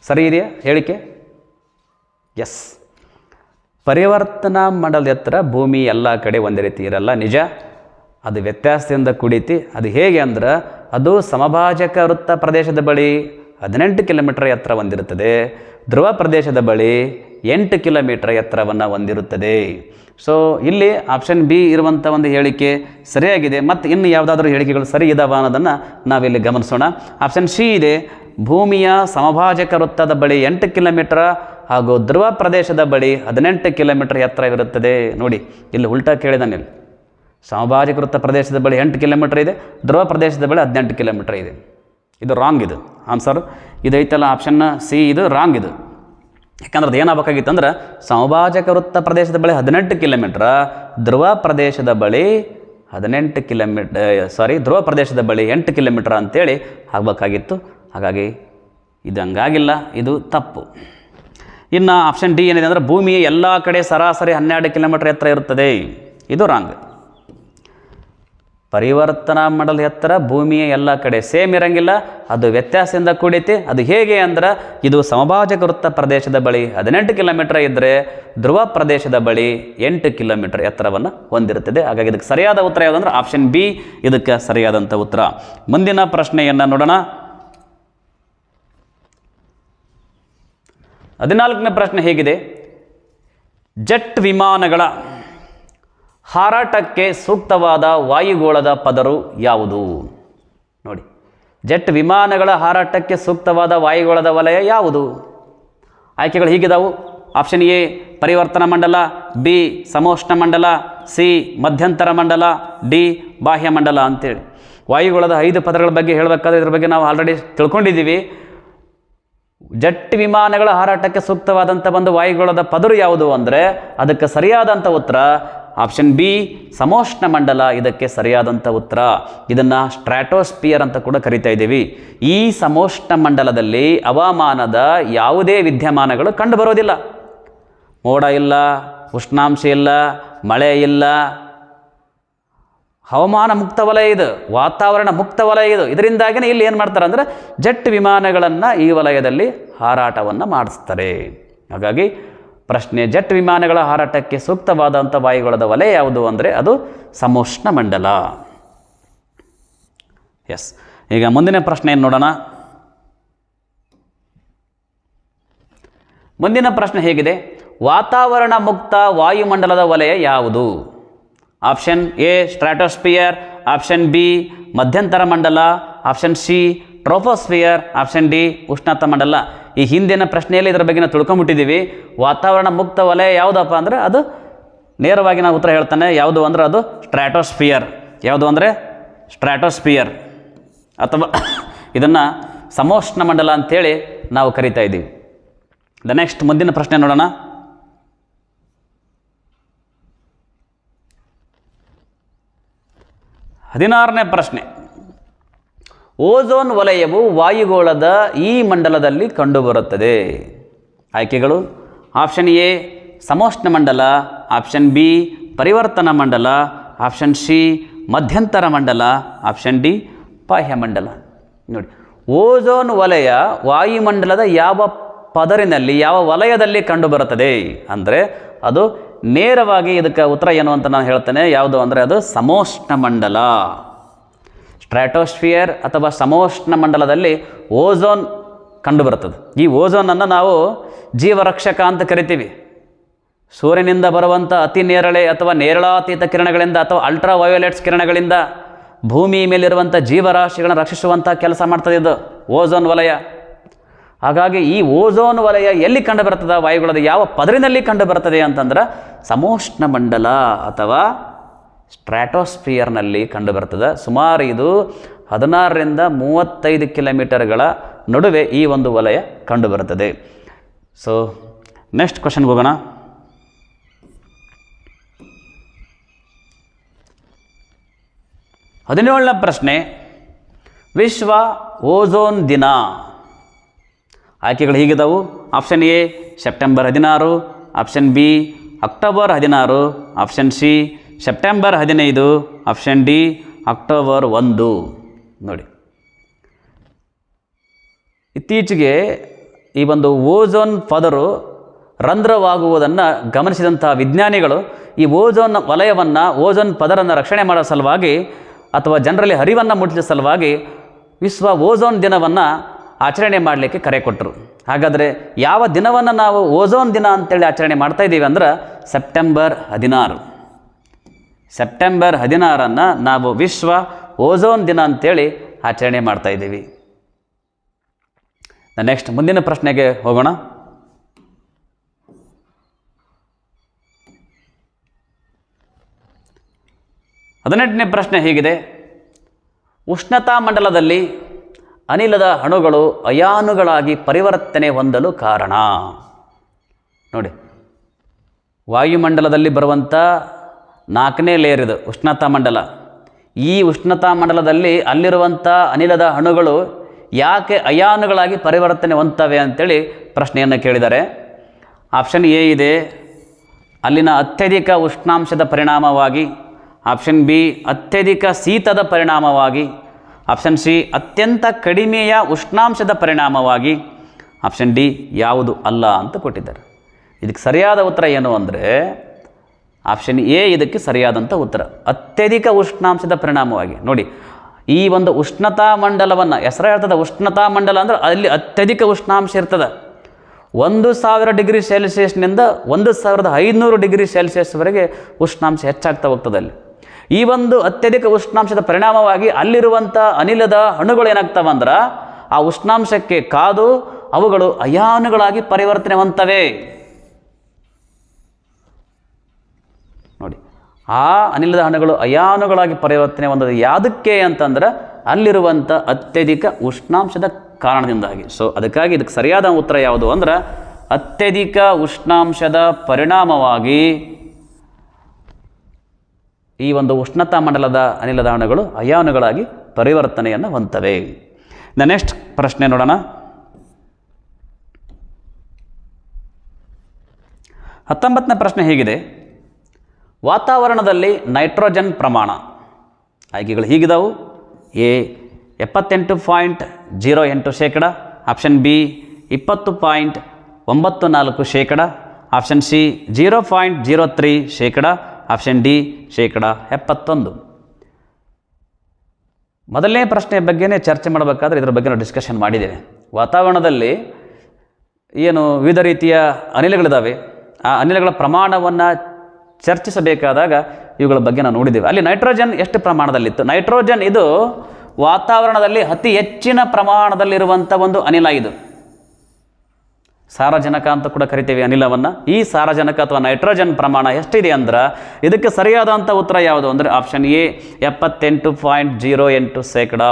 ಸರಿ ಇದೆಯಾ ಹೇಳಿಕೆ? ಎಸ್, ಪರಿವರ್ತನಾ ಮಂಡಲದ ಎತ್ತರ ಭೂಮಿ ಎಲ್ಲ ಕಡೆ ಒಂದೇ ರೀತಿ ಇರಲ್ಲ, ನಿಜ. ಅದು ವ್ಯತ್ಯಾಸದಿಂದ ಕೂಡಿತಿ. ಅದು ಹೇಗೆ ಅಂದ್ರೆ, ಅದು ಸಮಭಾಜಕ ವೃತ್ತ ಪ್ರದೇಶದ ಬಳಿ 18 ಕಿಲೋಮೀಟರ್ ಎತ್ತರ ಹೊಂದಿರುತ್ತದೆ, ಧ್ರುವ ಪ್ರದೇಶದ ಬಳಿ 8 ಕಿಲೋಮೀಟರ್ ಎತ್ತರವನ್ನು ಹೊಂದಿರುತ್ತದೆ. ಸೊ ಇಲ್ಲಿ ಆಪ್ಷನ್ ಬಿ ಇರುವಂಥ ಒಂದು ಹೇಳಿಕೆ ಸರಿಯಾಗಿದೆ. ಮತ್ತು ಇನ್ನು ಯಾವುದಾದ್ರೂ ಹೇಳಿಕೆಗಳು ಸರಿ ಇದಾವ ಅನ್ನೋದನ್ನು ನಾವಿಲ್ಲಿ ಗಮನಿಸೋಣ. ಆಪ್ಷನ್ ಸಿ ಇದೆ, ಭೂಮಿಯ ಸಮಭಾಜಕ ವೃತ್ತದ ಬಳಿ 8 ಕಿಲೋಮೀಟರ್ ಹಾಗೂ ಧ್ರುವ ಪ್ರದೇಶದ ಬಳಿ 18 ಕಿಲೋಮೀಟರ್ ಎತ್ತರವಿರುತ್ತದೆ. ನೋಡಿ, ಇಲ್ಲಿ ಉಲ್ಟಾ ಕೇಳಿದಾನೆ. ಸಮಭಾಜಕ ವೃತ್ತ ಪ್ರದೇಶದ ಬಳಿ 8 ಕಿಲೋಮೀಟರ್ ಇದೆ, ಧ್ರುವ ಪ್ರದೇಶದ ಬಳಿ 18 ಕಿಲೋಮೀಟರ್ ಇದೆ. ಇದು ರಾಂಗ್. ಇದು ಆನ್ಸರ್ ಇದೈತಲ್ಲ, ಆಪ್ಷನ್ ಸಿ ಇದು ರಾಂಗ್. ಇದು ಯಾಕಂದ್ರೆ ಅದು ಏನಾಗಬೇಕಾಗಿತ್ತು ಅಂದ್ರೆ, ಸಮಭಾಜಕ ವೃತ್ತ ಪ್ರದೇಶದ ಬಳಿ 18 ಕಿಲೋಮೀಟ್ರ, ಧ್ರುವ ಪ್ರದೇಶದ ಬಳಿ 18 ಕಿಲೋಮೀಟರ್ ಧ್ರುವ ಪ್ರದೇಶದ ಬಳಿ 8 ಕಿಲೋಮೀಟರ್ ಅಂತೇಳಿ ಆಗಬೇಕಾಗಿತ್ತು. ಹಾಗಾಗಿ ಇದು ಹಂಗಾಗಿಲ್ಲ, ಇದು ತಪ್ಪು. ಇನ್ನು ಆಪ್ಷನ್ ಡಿ ಏನಿದೆ ಅಂದರೆ, ಭೂಮಿಯ ಎಲ್ಲ ಕಡೆ ಸರಾಸರಿ 12 ಕಿಲೋಮೀಟರ್ ಎತ್ತರ ಇರುತ್ತದೆ. ಇದು ರಾಂಗ್. ಪರಿವರ್ತನಾ ಮಂಡಲದ ಎತ್ತರ ಭೂಮಿಯ ಎಲ್ಲ ಕಡೆ ಸೇಮ್ ಇರಂಗಿಲ್ಲ, ಅದು ವ್ಯತ್ಯಾಸದಿಂದ ಕೂಡೈತಿ. ಅದು ಹೇಗೆ ಅಂದ್ರೆ, ಇದು ಸಮಭಾಜಕ ವೃತ್ತ ಪ್ರದೇಶದ ಬಳಿ 18 ಕಿಲೋಮೀಟರ್ ಇದ್ದರೆ ಧ್ರುವ ಪ್ರದೇಶದ ಬಳಿ 8 ಕಿಲೋಮೀಟರ್ ಎತ್ತರವನ್ನು ಹೊಂದಿರುತ್ತದೆ. ಹಾಗಾಗಿ ಇದಕ್ಕೆ ಸರಿಯಾದ ಉತ್ತರ ಯಾವುದಂದ್ರೆ ಆಪ್ಷನ್ ಬಿ ಇದಕ್ಕೆ ಸರಿಯಾದಂಥ ಉತ್ತರ. ಮುಂದಿನ ಪ್ರಶ್ನೆಯನ್ನು ನೋಡೋಣ. 14ನೇ ಪ್ರಶ್ನೆ ಹೇಗಿದೆ, ಜೆಟ್ ವಿಮಾನಗಳ ಹಾರಾಟಕ್ಕೆ ಸೂಕ್ತವಾದ ವಾಯುಗೋಳದ ಪದರು ಯಾವುದು? ನೋಡಿ, ಜೆಟ್ ವಿಮಾನಗಳ ಹಾರಾಟಕ್ಕೆ ಸೂಕ್ತವಾದ ವಾಯುಗೋಳದ ವಲಯ ಯಾವುದು? ಆಯ್ಕೆಗಳು ಹೀಗಿದಾವು. ಆಪ್ಷನ್ ಎ ಪರಿವರ್ತನಾ ಮಂಡಲ, ಬಿ ಸಮೋಷ್ಣ ಮಂಡಲ, ಸಿ ಮಧ್ಯಂತರ ಮಂಡಲ, ಡಿ ಬಾಹ್ಯ ಮಂಡಲ ಅಂತೇಳಿ. ವಾಯುಗೋಳದ 5 ಪದರಗಳ ಬಗ್ಗೆ ಹೇಳಬೇಕಾದ್ರೆ ಇದ್ರ ಬಗ್ಗೆ ನಾವು ಆಲ್ರೆಡಿ ತಿಳ್ಕೊಂಡಿದ್ದೀವಿ. ಜೆಟ್ ವಿಮಾನಗಳ ಹಾರಾಟಕ್ಕೆ ಸೂಕ್ತವಾದಂಥ ಒಂದು ವಾಯುಗೋಳದ ಪದರು ಯಾವುದು ಅಂದರೆ, ಅದಕ್ಕೆ ಸರಿಯಾದಂಥ ಉತ್ತರ ಆಪ್ಷನ್ ಬಿ ಸಮೋಷ್ಣ ಮಂಡಲ. ಇದಕ್ಕೆ ಸರಿಯಾದಂಥ ಉತ್ತರ. ಇದನ್ನು ಸ್ಟ್ರಾಟೋಸ್ಪಿಯರ್ ಅಂತ ಕೂಡ ಕರಿತಾ ಇದ್ದೀವಿ. ಈ ಸಮೋಷ್ಣ ಮಂಡಲದಲ್ಲಿ ಹವಾಮಾನದ ಯಾವುದೇ ವಿದ್ಯಮಾನಗಳು ಕಂಡುಬರೋದಿಲ್ಲ. ಮೋಡ ಇಲ್ಲ, ಉಷ್ಣಾಂಶ ಇಲ್ಲ, ಮಳೆ ಇಲ್ಲ, ಹವಾಮಾನ ಮುಕ್ತ ವಲಯ ಇದು, ವಾತಾವರಣ ಮುಕ್ತ ವಲಯ ಇದು. ಇದರಿಂದಾಗಿಯೇ ಇಲ್ಲಿ ಏನು ಮಾಡ್ತಾರೆ ಅಂದರೆ, ಜೆಟ್ ವಿಮಾನಗಳನ್ನು ಈ ವಲಯದಲ್ಲಿ ಹಾರಾಟವನ್ನು ಮಾಡಿಸ್ತಾರೆ. ಹಾಗಾಗಿ ಪ್ರಶ್ನೆ, ಜೆಟ್ ವಿಮಾನಗಳ ಹಾರಾಟಕ್ಕೆ ಸೂಕ್ತವಾದಂಥ ವಾಯುಗೋಳದ ವಲಯ ಯಾವುದು ಅಂದರೆ ಅದು ಸಮೋಷ್ಣ ಮಂಡಲ. ಎಸ್, ಈಗ ಮುಂದಿನ ಪ್ರಶ್ನೆಯನ್ನು ನೋಡೋಣ. ಮುಂದಿನ ಪ್ರಶ್ನೆ ಹೇಗಿದೆ, ವಾತಾವರಣ ಮುಕ್ತ ವಾಯುಮಂಡಲದ ವಲಯ ಯಾವುದು? Option A stratosphere, option B ಮಧ್ಯಂತರ ಮಂಡಲ, option C troposphere, option D ಉಷ್ಣತ ಮಂಡಲ. ಈ ಹಿಂದಿನ ಪ್ರಶ್ನೆಯಲ್ಲಿ ಇದರ ಬಗ್ಗೆ ನಾವು ತಿಳ್ಕೊಂಬಿಟ್ಟಿದ್ದೀವಿ. ವಾತಾವರಣ ಮುಕ್ತ ವಲಯ ಯಾವುದಪ್ಪ ಅಂದರೆ ಅದು ನೇರವಾಗಿ ನಾವು ಉತ್ತರ ಹೇಳ್ತಾನೆ. ಯಾವುದು ಅಂದರೆ ಅದು ಸ್ಟ್ರಾಟೋಸ್ಫಿಯರ್. ಯಾವುದು ಅಂದರೆ ಸ್ಟ್ರಾಟೋಸ್ಫಿಯರ್, ಅಥವಾ ಇದನ್ನು ಸಮೋಷ್ಣ ಮಂಡಲ ಅಂಥೇಳಿ ನಾವು ಕರಿತಾ ಇದ್ದೀವಿ. ನೆಕ್ಸ್ಟ್ ಮುಂದಿನ ಪ್ರಶ್ನೆ ನೋಡೋಣ. ಹದಿನಾರನೇ ಪ್ರಶ್ನೆ, ಓಝೋನ್ ವಲಯವು ವಾಯುಗೋಳದ ಈ ಮಂಡಲದಲ್ಲಿ ಕಂಡುಬರುತ್ತದೆ. ಆಯ್ಕೆಗಳು ಆಪ್ಷನ್ ಎ ಸಮೋಷ್ಣ ಮಂಡಲ, ಆಪ್ಷನ್ ಬಿ ಪರಿವರ್ತನಾ ಮಂಡಲ, ಆಪ್ಷನ್ ಸಿ ಮಧ್ಯಂತರ ಮಂಡಲ, ಆಪ್ಷನ್ ಡಿ ಬಾಹ್ಯ ಮಂಡಲ. ನೋಡಿ, ಓಝೋನ್ ವಲಯ ವಾಯುಮಂಡಲದ ಯಾವ ಪದರಿನಲ್ಲಿ, ಯಾವ ವಲಯದಲ್ಲಿ ಕಂಡುಬರುತ್ತದೆ ಅಂದರೆ ಅದು ನೇರವಾಗಿ ಇದಕ್ಕೆ ಉತ್ತರ ಏನು ಅಂತ ನಾನು ಹೇಳ್ತೇನೆ. ಯಾವುದು ಅಂದರೆ ಅದು ಸಮೋಷ್ಣ ಮಂಡಲ. ಸ್ಟ್ರಾಟೋಸ್ಫಿಯರ್ ಅಥವಾ ಸಮೋಷ್ಣ ಮಂಡಲದಲ್ಲಿ ಓಝೋನ್ ಕಂಡುಬರುತ್ತದೆ. ಈ ಓಝೋನನ್ನು ನಾವು ಜೀವರಕ್ಷಕ ಅಂತ ಕರಿತೀವಿ. ಸೂರ್ಯನಿಂದ ಬರುವಂಥ ಅತಿ ನೇರಳೆ ಅಥವಾ ನೇರಳಾತೀತ ಕಿರಣಗಳಿಂದ ಅಥವಾ ಅಲ್ಟ್ರಾ ವಯೋಲೆಟ್ಸ್ ಕಿರಣಗಳಿಂದ ಭೂಮಿ ಮೇಲಿರುವಂಥ ಜೀವರಾಶಿಗಳನ್ನು ರಕ್ಷಿಸುವಂಥ ಕೆಲಸ ಮಾಡ್ತದೆ ಇದು ಓಝೋನ್ ವಲಯ. ಹಾಗಾಗಿ ಈ ಓಝೋನ್ ವಲಯ ಎಲ್ಲಿ ಕಂಡುಬರ್ತದೆ, ವಾಯುಗೋಳದ ಯಾವ ಪದರಿನಲ್ಲಿ ಕಂಡುಬರ್ತದೆ ಅಂತಂದ್ರೆ ಸಮೋಷ್ಣ ಮಂಡಲ ಅಥವಾ ಸ್ಟ್ರಾಟೋಸ್ಫಿಯರ್ನಲ್ಲಿ ಕಂಡುಬರ್ತದೆ. ಸುಮಾರು ಇದು 16ರಿಂದ 35 ಕಿಲೋಮೀಟರ್ಗಳ ನಡುವೆ ಈ ಒಂದು ವಲಯ ಕಂಡುಬರುತ್ತದೆ. ಸೊ ನೆಕ್ಸ್ಟ್ ಕ್ವಶನ್ಗೆ ಹೋಗೋಣ. ಹದಿನೇಳನೇ ಪ್ರಶ್ನೆ, ವಿಶ್ವ ಓಝೋನ್ ದಿನ. ಆಯ್ಕೆಗಳು ಹೀಗಿದ್ದವು. Option A September 16, option B October 16, option C September 15, option D October 1. ನೋಡಿ, ಇತ್ತೀಚೆಗೆ ಈ ಒಂದು ಓಝೋನ್ ಪದರು ರಂಧ್ರವಾಗುವುದನ್ನು ಗಮನಿಸಿದಂಥ ವಿಜ್ಞಾನಿಗಳು ಈ ಓಝೋನ್ ವಲಯವನ್ನು, ಓಝೋನ್ ಪದರನ್ನು ರಕ್ಷಣೆ ಮಾಡೋ ಸಲುವಾಗಿ ಅಥವಾ ಜನರಲ್ಲಿ ಅರಿವನ್ನು ಮೂಡಿಸುವ ಸಲುವಾಗಿ ವಿಶ್ವ ಓಝೋನ್ ದಿನವನ್ನು ಆಚರಣೆ ಮಾಡಲಿಕ್ಕೆ ಕರೆ ಕೊಟ್ಟರು. ಹಾಗಾದರೆ ಯಾವ ದಿನವನ್ನು ನಾವು ಓಝೋನ್ ದಿನ ಅಂತೇಳಿ ಆಚರಣೆ ಮಾಡ್ತಾ ಇದ್ದೀವಿ ಅಂದ್ರೆ ಸೆಪ್ಟೆಂಬರ್ 16. ಸೆಪ್ಟೆಂಬರ್ 16 ನಾವು ವಿಶ್ವ ಓಝೋನ್ ದಿನ ಅಂತೇಳಿ ಆಚರಣೆ ಮಾಡ್ತಾ ಇದ್ದೀವಿ. ನೆಕ್ಸ್ಟ್ ಮುಂದಿನ ಪ್ರಶ್ನೆಗೆ ಹೋಗೋಣ. ಹದಿನೆಂಟನೇ ಪ್ರಶ್ನೆ ಹೀಗಿದೆ: ಉಷ್ಣತಾ ಮಂಡಲದಲ್ಲಿ ಅನಿಲದ ಅಣುಗಳು ಅಯಾನುಗಳಾಗಿ ಪರಿವರ್ತನೆ ಹೊಂದಲು ಕಾರಣ. ನೋಡಿ, ವಾಯುಮಂಡಲದಲ್ಲಿ ಬರುವಂಥ 4ನೇ ಲೇಯರ್ ಇದು ಉಷ್ಣತಾ ಮಂಡಲ. ಈ ಉಷ್ಣತಾ ಮಂಡಲದಲ್ಲಿ ಅಲ್ಲಿರುವಂಥ ಅನಿಲದ ಅಣುಗಳು ಯಾಕೆ ಅಯಾನುಗಳಾಗಿ ಪರಿವರ್ತನೆ ಹೊಂದ್ತವೆ ಅಂತೇಳಿ ಪ್ರಶ್ನೆಯನ್ನು ಕೇಳಿದ್ದಾರೆ. ಆಪ್ಷನ್ ಎ ಇದೆ, ಅಲ್ಲಿನ ಅತ್ಯಧಿಕ ಉಷ್ಣಾಂಶದ ಪರಿಣಾಮವಾಗಿ. ಆಪ್ಷನ್ ಬಿ, ಅತ್ಯಧಿಕ ಶೀತದ ಪರಿಣಾಮವಾಗಿ. ಆಪ್ಷನ್ ಸಿ, ಅತ್ಯಂತ ಕಡಿಮೆಯ ಉಷ್ಣಾಂಶದ ಪರಿಣಾಮವಾಗಿ. ಆಪ್ಷನ್ ಡಿ, ಯಾವುದು ಅಲ್ಲ ಅಂತ ಕೊಟ್ಟಿದ್ದಾರೆ. ಇದಕ್ಕೆ ಸರಿಯಾದ ಉತ್ತರ ಏನು ಅಂದರೆ ಆಪ್ಷನ್ ಎ ಇದಕ್ಕೆ ಸರಿಯಾದಂಥ ಉತ್ತರ, ಅತ್ಯಧಿಕ ಉಷ್ಣಾಂಶದ ಪರಿಣಾಮವಾಗಿ. ನೋಡಿ, ಈ ಒಂದು ಉಷ್ಣತಾ ಮಂಡಲವನ್ನು ಹೆಸರು ಹೇಳ್ತದೆ. ಉಷ್ಣತಾ ಮಂಡಲ ಅಂದ್ರೆ ಅಲ್ಲಿ ಅತ್ಯಧಿಕ ಉಷ್ಣಾಂಶ ಇರ್ತದೆ. 1000 ಡಿಗ್ರಿ ಸೆಲ್ಸಿಯಸ್ನಿಂದ 1500 ಡಿಗ್ರಿ ಸೆಲ್ಸಿಯಸ್ವರೆಗೆ ಉಷ್ಣಾಂಶ ಹೆಚ್ಚಾಗ್ತಾ ಹೋಗ್ತದೆ ಅಲ್ಲಿ. ಈ ಒಂದು ಅತ್ಯಧಿಕ ಉಷ್ಣಾಂಶದ ಪರಿಣಾಮವಾಗಿ ಅಲ್ಲಿರುವಂಥ ಅನಿಲದ ಅಣುಗಳು ಏನಾಗ್ತವೆ ಅಂದ್ರೆ ಆ ಉಷ್ಣಾಂಶಕ್ಕೆ ಕಾದು ಅವುಗಳು ಅಯಾನುಗಳಾಗಿ ಪರಿವರ್ತನೆ ಹೊಂದ್ತವೆ. ನೋಡಿ, ಆ ಅನಿಲದ ಅಣುಗಳು ಅಯಾನುಗಳಾಗಿ ಪರಿವರ್ತನೆ ಹೊಂದೋದು ಯಾವುದಕ್ಕೆ ಅಂತಂದ್ರೆ ಅಲ್ಲಿರುವಂಥ ಅತ್ಯಧಿಕ ಉಷ್ಣಾಂಶದ ಕಾರಣದಿಂದಾಗಿ. ಸೊ ಅದಕ್ಕಾಗಿ ಇದಕ್ಕೆ ಸರಿಯಾದ ಉತ್ತರ ಯಾವುದು ಅಂದ್ರೆ ಅತ್ಯಧಿಕ ಉಷ್ಣಾಂಶದ ಪರಿಣಾಮವಾಗಿ ಈ ಒಂದು ಉಷ್ಣತಾ ಮಂಡಲದ ಅನಿಲದ ಅಣುಗಳು ಅಯಾನುಗಳಾಗಿ ಪರಿವರ್ತನೆಯನ್ನು ಹೊಂದ್ತವೆ. ನೆಕ್ಸ್ಟ್ ಪ್ರಶ್ನೆ ನೋಡೋಣ. 19ನೇ ಪ್ರಶ್ನೆ ಹೀಗಿದೆ: ವಾತಾವರಣದಲ್ಲಿ ನೈಟ್ರೋಜನ್ ಪ್ರಮಾಣ. ಆಯ್ಕೆಗಳು ಹೀಗಿದಾವು: A 78.08%, option B 20.94%, option C 0.03%, option D 71%. ಮೊದಲನೇ ಪ್ರಶ್ನೆಯ ಬಗ್ಗೆನೇ ಚರ್ಚೆ ಮಾಡಬೇಕಾದ್ರೆ ಇದರ ಬಗ್ಗೆ ನಾವು ಡಿಸ್ಕಷನ್ ಮಾಡಿದ್ದೇವೆ. ವಾತಾವರಣದಲ್ಲಿ ಏನು ವಿವಿಧ ರೀತಿಯ ಅನಿಲಗಳಿದ್ದಾವೆ, ಆ ಅನಿಲಗಳ ಪ್ರಮಾಣವನ್ನು ಚರ್ಚಿಸಬೇಕಾದಾಗ ಇವುಗಳ ಬಗ್ಗೆ ನಾವು ನೋಡಿದ್ದೇವೆ. ಅಲ್ಲಿ ನೈಟ್ರೋಜನ್ ಎಷ್ಟು ಪ್ರಮಾಣದಲ್ಲಿತ್ತು? ನೈಟ್ರೋಜನ್ ಇದು ವಾತಾವರಣದಲ್ಲಿ ಅತಿ ಹೆಚ್ಚಿನ ಪ್ರಮಾಣದಲ್ಲಿರುವಂಥ ಒಂದು ಅನಿಲ. ಇದು ಸಾರಜನಕ ಅಂತ ಕೂಡ ಕರಿತೇವೆ ಅನಿಲವನ್ನು. ಈ ಸಾರಜನಕ ಅಥವಾ ನೈಟ್ರೋಜನ್ ಪ್ರಮಾಣ ಎಷ್ಟಿದೆ ಅಂದ್ರೆ ಇದಕ್ಕೆ ಸರಿಯಾದಂಥ ಉತ್ತರ ಯಾವುದು ಅಂದರೆ ಆಪ್ಷನ್ ಎ 78.08%.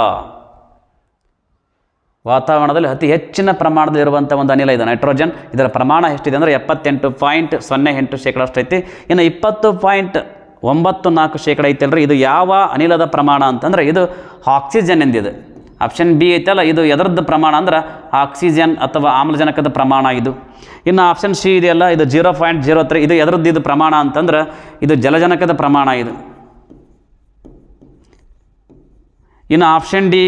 ವಾತಾವರಣದಲ್ಲಿ ಅತಿ ಹೆಚ್ಚಿನ ಪ್ರಮಾಣದಲ್ಲಿರುವಂಥ ಒಂದು ಅನಿಲ ಇದೆ ನೈಟ್ರೋಜನ್. ಇದರ ಪ್ರಮಾಣ ಎಷ್ಟಿದೆ ಅಂದರೆ 78.08% ಅಷ್ಟೈತಿ. ಇನ್ನು 20.94% ಐತಲ್ರಿ, ಇದು ಯಾವ ಅನಿಲದ ಪ್ರಮಾಣ ಅಂತಂದ್ರೆ ಇದು ಆಕ್ಸಿಜನ್ ಎಂದಿದೆ. ಆಪ್ಷನ್ ಬಿ ಐತಲ್ಲ, ಇದು ಎದರದ್ದು ಪ್ರಮಾಣ ಅಂದ್ರೆ ಆಕ್ಸಿಜನ್ ಅಥವಾ ಆಮ್ಲಜನಕದ ಪ್ರಮಾಣ ಇದು. ಇನ್ನು ಆಪ್ಷನ್ ಸಿ ಇದೆಯಲ್ಲ, ಇದು 0.03, ಇದು ಎದರದ್ದು ಇದು ಪ್ರಮಾಣ ಅಂತಂದ್ರೆ ಇದು ಜಲಜನಕದ ಪ್ರಮಾಣ ಇದು. ಇನ್ನು ಆಪ್ಷನ್ ಡಿ